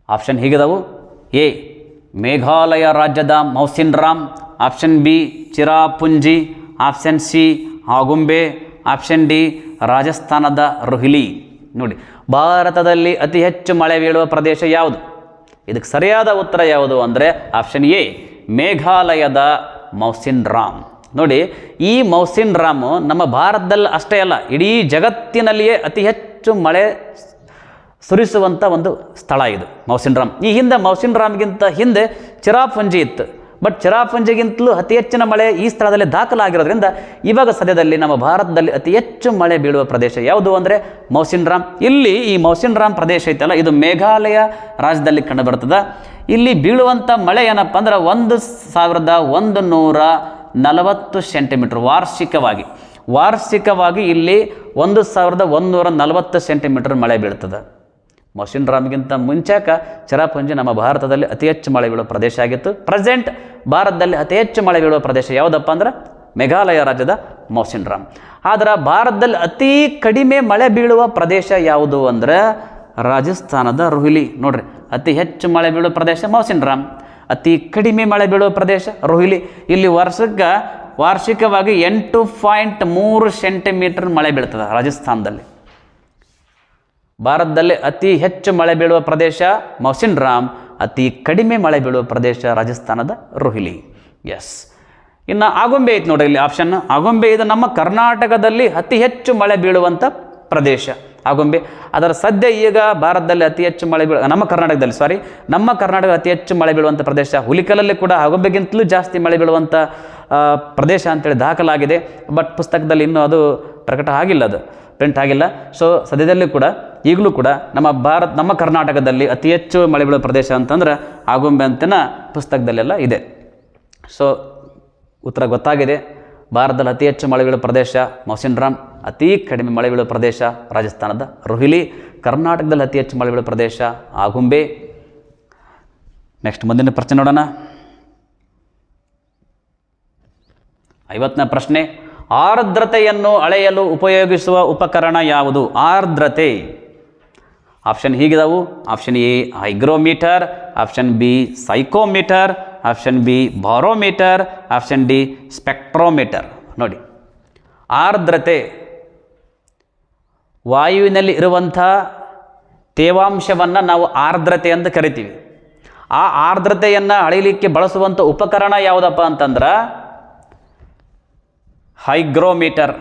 ಆಪ್ಷನ್ ಹೀಗಿದವು. ಎ ಮೇಘಾಲಯ ರಾಜ್ಯದ Mawsynram, option B Cherrapunji, option C Agumbe, option D ರಾಜಸ್ಥಾನದ ರೋಹಿಲಿ. ನೋಡಿ, ಭಾರತದಲ್ಲಿ ಅತಿ ಹೆಚ್ಚು ಮಳೆ ಬೀಳುವ ಪ್ರದೇಶ ಯಾವುದು? ಇದಕ್ಕೆ ಸರಿಯಾದ ಉತ್ತರ ಯಾವುದು ಅಂದರೆ ಆಪ್ಷನ್ ಎ ಮೇಘಾಲಯದ ಮೌಸಿನ್ರಾಮ್. ನೋಡಿ, ಈ ಮೌಸಿನ್ರಾಮು ನಮ್ಮ ಭಾರತದಲ್ಲಿ ಅಷ್ಟೇ ಅಲ್ಲ, ಇಡೀ ಜಗತ್ತಿನಲ್ಲಿಯೇ ಅತಿ ಹೆಚ್ಚು ಮಳೆ ಸುರಿಸುವಂಥ ಒಂದು ಸ್ಥಳ ಇದು ಮೌಸಿನ್ ರಾಮ್. ಈ ಹಿಂದೆ ಮೌಸಿನ್ ರಾಮ್ಗಿಂತ ಹಿಂದೆ ಚಿರಾಪುಂಜಿ ಇತ್ತು. ಬಟ್ ಚಿರಾಪುಂಜಿಗಿಂತಲೂ ಅತಿ ಹೆಚ್ಚಿನ ಮಳೆ ಈ ಸ್ಥಳದಲ್ಲಿ ದಾಖಲಾಗಿರೋದ್ರಿಂದ ಇವಾಗ ಸದ್ಯದಲ್ಲಿ ನಮ್ಮ ಭಾರತದಲ್ಲಿ ಅತಿ ಹೆಚ್ಚು ಮಳೆ ಬೀಳುವ ಪ್ರದೇಶ ಯಾವುದು ಅಂದರೆ ಮೌಸಿನ್ ರಾಮ್. ಇಲ್ಲಿ ಈ ಮೌಸಿನ್ ರಾಮ್ ಪ್ರದೇಶ ಐತಲ್ಲ, ಇದು ಮೇಘಾಲಯ ರಾಜ್ಯದಲ್ಲಿ ಕಂಡುಬರ್ತದೆ. ಇಲ್ಲಿ ಬೀಳುವಂಥ ಮಳೆ ಏನಪ್ಪ ಅಂದ್ರೆ 1140 ಸೆಂಟಿಮೀಟ್ರ್ ವಾರ್ಷಿಕವಾಗಿ ಇಲ್ಲಿ 1140 ಸೆಂಟಿಮೀಟ್ರ್ ಮಳೆ ಬೀಳ್ತದೆ. ಮೌಸಿನ್ ರಾಮ್ಗಿಂತ ಮುಂಚಾಕ ಚಿರಾಪುಂಜಿ ನಮ್ಮ ಭಾರತದಲ್ಲಿ ಅತಿ ಹೆಚ್ಚು ಮಳೆ ಬೀಳುವ ಪ್ರದೇಶ ಆಗಿತ್ತು. ಪ್ರೆಸೆಂಟ್ ಭಾರತದಲ್ಲಿ ಅತಿ ಹೆಚ್ಚು ಮಳೆ ಬೀಳುವ ಪ್ರದೇಶ ಯಾವುದಪ್ಪ ಅಂದ್ರೆ ಮೇಘಾಲಯ ರಾಜ್ಯದ ಮೌಸಿನ್ ರಾಮ್. ಆದರೆ ಭಾರತದಲ್ಲಿ ಅತಿ ಕಡಿಮೆ ಮಳೆ ಬೀಳುವ ಪ್ರದೇಶ ಯಾವುದು ಅಂದರೆ ರಾಜಸ್ಥಾನದ ರೋಹಿಲಿ. ನೋಡ್ರಿ, ಅತಿ ಹೆಚ್ಚು ಮಳೆ ಬೀಳುವ ಪ್ರದೇಶ ಮೌಸಿನ್ ರಾಮ್, ಅತಿ ಕಡಿಮೆ ಮಳೆ ಬೀಳುವ ಪ್ರದೇಶ ರೋಹಿಲಿ. ಇಲ್ಲಿ ವಾರ್ಷಿಕವಾಗಿ 8.3 ಸೆಂಟಿಮೀಟರ್ ಮಳೆ ಬೀಳ್ತದೆ ರಾಜಸ್ಥಾನದಲ್ಲಿ. ಭಾರತದಲ್ಲಿ ಅತಿ ಹೆಚ್ಚು ಮಳೆ ಬೀಳುವ ಪ್ರದೇಶ ಮೌಸಿನ್ ರಾಮ್, ಅತಿ ಕಡಿಮೆ ಮಳೆ ಬೀಳುವ ಪ್ರದೇಶ ರಾಜಸ್ಥಾನದ ರೋಹಿಲಿ. ಎಸ್, ಇನ್ನು ಆಗುಂಬೆ ಐತೆ ನೋಡ್ರಿ ಇಲ್ಲಿ ಆಪ್ಷನ್. ಆಗುಂಬೆ ಇದು ನಮ್ಮ ಕರ್ನಾಟಕದಲ್ಲಿ ಅತಿ ಹೆಚ್ಚು ಮಳೆ ಬೀಳುವಂಥ ಪ್ರದೇಶ ಆಗುಂಬೆ. ಅದರ ಸದ್ಯ ಈಗ ಭಾರತದಲ್ಲಿ ಅತಿ ಹೆಚ್ಚು ಮಳೆ ನಮ್ಮ ಕರ್ನಾಟಕ ಅತಿ ಹೆಚ್ಚು ಮಳೆ ಬೀಳುವಂಥ ಪ್ರದೇಶ. ಹುಲಿಕಲಲ್ಲಿ ಕೂಡ ಆಗುಂಬೆಗಿಂತಲೂ ಜಾಸ್ತಿ ಮಳೆ ಬೀಳುವಂಥ ಪ್ರದೇಶ ಅಂತೇಳಿ ದಾಖಲಾಗಿದೆ. ಬಟ್ ಪುಸ್ತಕದಲ್ಲಿ ಇನ್ನೂ ಅದು ಪ್ರಕಟ ಆಗಿಲ್ಲ, ಅದು ಪ್ರಿಂಟ್ ಆಗಿಲ್ಲ. ಸೊ ಸದ್ಯದಲ್ಲಿ ಕೂಡ ಈಗಲೂ ಕೂಡ ನಮ್ಮ ಕರ್ನಾಟಕದಲ್ಲಿ ಅತಿ ಹೆಚ್ಚು ಮಳೆ ಬೀಳುವ ಪ್ರದೇಶ ಅಂತಂದ್ರೆ ಆಗುಂಬೆ ಅಂತನ ಪುಸ್ತಕದಲ್ಲೆಲ್ಲ ಇದೆ. ಸೊ ಉತ್ತರ ಗೊತ್ತಾಗಿದೆ. ಭಾರತದಲ್ಲಿ ಅತಿ ಹೆಚ್ಚು ಮಳೆ ಬೀಳುವ ಪ್ರದೇಶ ಮೌಸಿನ್ ರಾಮ್, ಅತಿ ಕಡಿಮೆ ಮಳೆ ಬೀಳುವ ಪ್ರದೇಶ ರಾಜಸ್ಥಾನದ ರೋಹಿಲಿ, ಕರ್ನಾಟಕದಲ್ಲಿ ಅತಿ ಹೆಚ್ಚು ಮಳೆ ಬೀಳುವ ಪ್ರದೇಶ ಆಗುಂಬೆ. ನೆಕ್ಸ್ಟ್ ಮುಂದಿನ ಪ್ರಶ್ನೆ ನೋಡೋಣ. 50ನೇ ಪ್ರಶ್ನೆ, ಆರ್ದ್ರತೆಯನ್ನು ಅಳೆಯಲು ಉಪಯೋಗಿಸುವ ಉಪಕರಣ ಯಾವುದು? ಆರ್ದ್ರತೆ ಆಪ್ಷನ್ ಹೀಗಿದಾವು. Option A hygrometer, option B psychrometer, option B barometer, option D spectrometer. ನೋಡಿ, ಆರ್ದ್ರತೆ ವಾಯುವಿನಲ್ಲಿ ಇರುವಂಥ ತೇವಾಂಶವನ್ನು ನಾವು ಆರ್ದ್ರತೆ ಅಂತ ಕರಿತೀವಿ. ಆ ಆರ್ದ್ರತೆಯನ್ನು ಅಳೆಯಲಿಕ್ಕೆ ಬಳಸುವಂಥ ಉಪಕರಣ ಯಾವುದಪ್ಪ ಅಂತಂದ್ರೆ ಹೈಗ್ರೋಮೀಟರ್.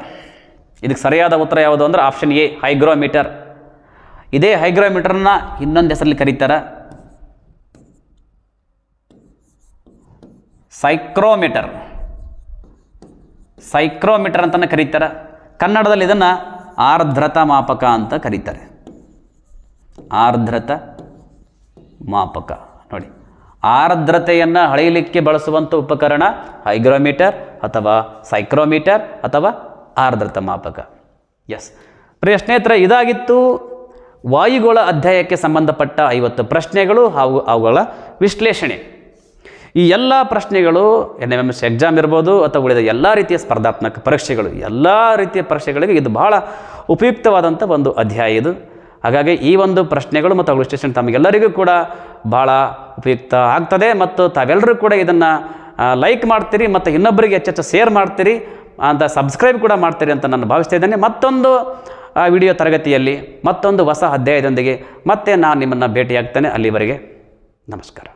ಇದಕ್ಕೆ ಸರಿಯಾದ ಉತ್ತರ ಯಾವುದು ಅಂದರೆ ಆಪ್ಷನ್ ಎ ಹೈಗ್ರೋಮೀಟರ್. ಇದೇ ಹೈಗ್ರೋಮೀಟರ್ನ ಇನ್ನೊಂದು ಹೆಸರಲ್ಲಿ ಕರೀತಾರೆ ಸೈಕ್ರೋಮೀಟರ್ ಅಂತಲೇ ಕರೀತಾರೆ. ಕನ್ನಡದಲ್ಲಿ ಇದನ್ನು ಆರ್ದ್ರತಾ ಮಾಪಕ ಅಂತ ಕರೀತಾರೆ. ಆರ್ದ್ರತಾ ಮಾಪಕ. ನೋಡಿ, ಆರ್ದ್ರತೆಯನ್ನು ಅಳೆಯಲಿಕ್ಕೆ ಬಳಸುವಂಥ ಉಪಕರಣ ಹೈಗ್ರೋಮೀಟರ್ ಅಥವಾ ಸೈಕ್ರೋಮೀಟರ್ ಅಥವಾ ಆರ್ದ್ರತಾ ಮಾಪಕ. ಎಸ್ ಪ್ರಿಯ ಸ್ನೇಹಿತರೆ, ಇದಾಗಿತ್ತು ವಾಯುಗೋಳ ಅಧ್ಯಾಯಕ್ಕೆ ಸಂಬಂಧಪಟ್ಟ 50 ಪ್ರಶ್ನೆಗಳು ಹಾಗೂ ಅವುಗಳ ವಿಶ್ಲೇಷಣೆ. ಈ ಎಲ್ಲ ಪ್ರಶ್ನೆಗಳು NMMS ಎಕ್ಸಾಮ್ ಇರ್ಬೋದು ಅಥವಾ ಉಳಿದ ಎಲ್ಲ ರೀತಿಯ ಸ್ಪರ್ಧಾತ್ಮಕ ಪರೀಕ್ಷೆಗಳು, ಎಲ್ಲ ರೀತಿಯ ಪರೀಕ್ಷೆಗಳಿಗೆ ಇದು ಬಹಳ ಉಪಯುಕ್ತವಾದಂಥ ಒಂದು ಅಧ್ಯಾಯ ಇದು. ಹಾಗಾಗಿ ಈ ಒಂದು ಪ್ರಶ್ನೆಗಳು ಮತ್ತು ಅವುಗಳ ವಿಶ್ಲೇಷಣೆ ತಮಗೆಲ್ಲರಿಗೂ ಕೂಡ ಭಾಳ ಉಪಯುಕ್ತ ಆಗ್ತದೆ. ಮತ್ತು ತಾವೆಲ್ಲರೂ ಕೂಡ ಇದನ್ನು ಲೈಕ್ ಮಾಡ್ತೀರಿ ಮತ್ತು ಇನ್ನೊಬ್ಬರಿಗೆ ಹೆಚ್ಚೆಚ್ಚು ಶೇರ್ ಮಾಡ್ತೀರಿ ಅಂತ, ಸಬ್ಸ್ಕ್ರೈಬ್ ಕೂಡ ಮಾಡ್ತೀರಿ ಅಂತ ನಾನು ಭಾವಿಸ್ತಾ ಇದ್ದೇನೆ. ಮತ್ತೊಂದು ವಿಡಿಯೋ ತರಗತಿಯಲ್ಲಿ ಮತ್ತೊಂದು ಹೊಸ ಅಧ್ಯಾಯದೊಂದಿಗೆ ಮತ್ತೆ ನಾನು ನಿಮ್ಮನ್ನು ಭೇಟಿಯಾಗ್ತೇನೆ. ಅಲ್ಲಿವರೆಗೆ ನಮಸ್ಕಾರ.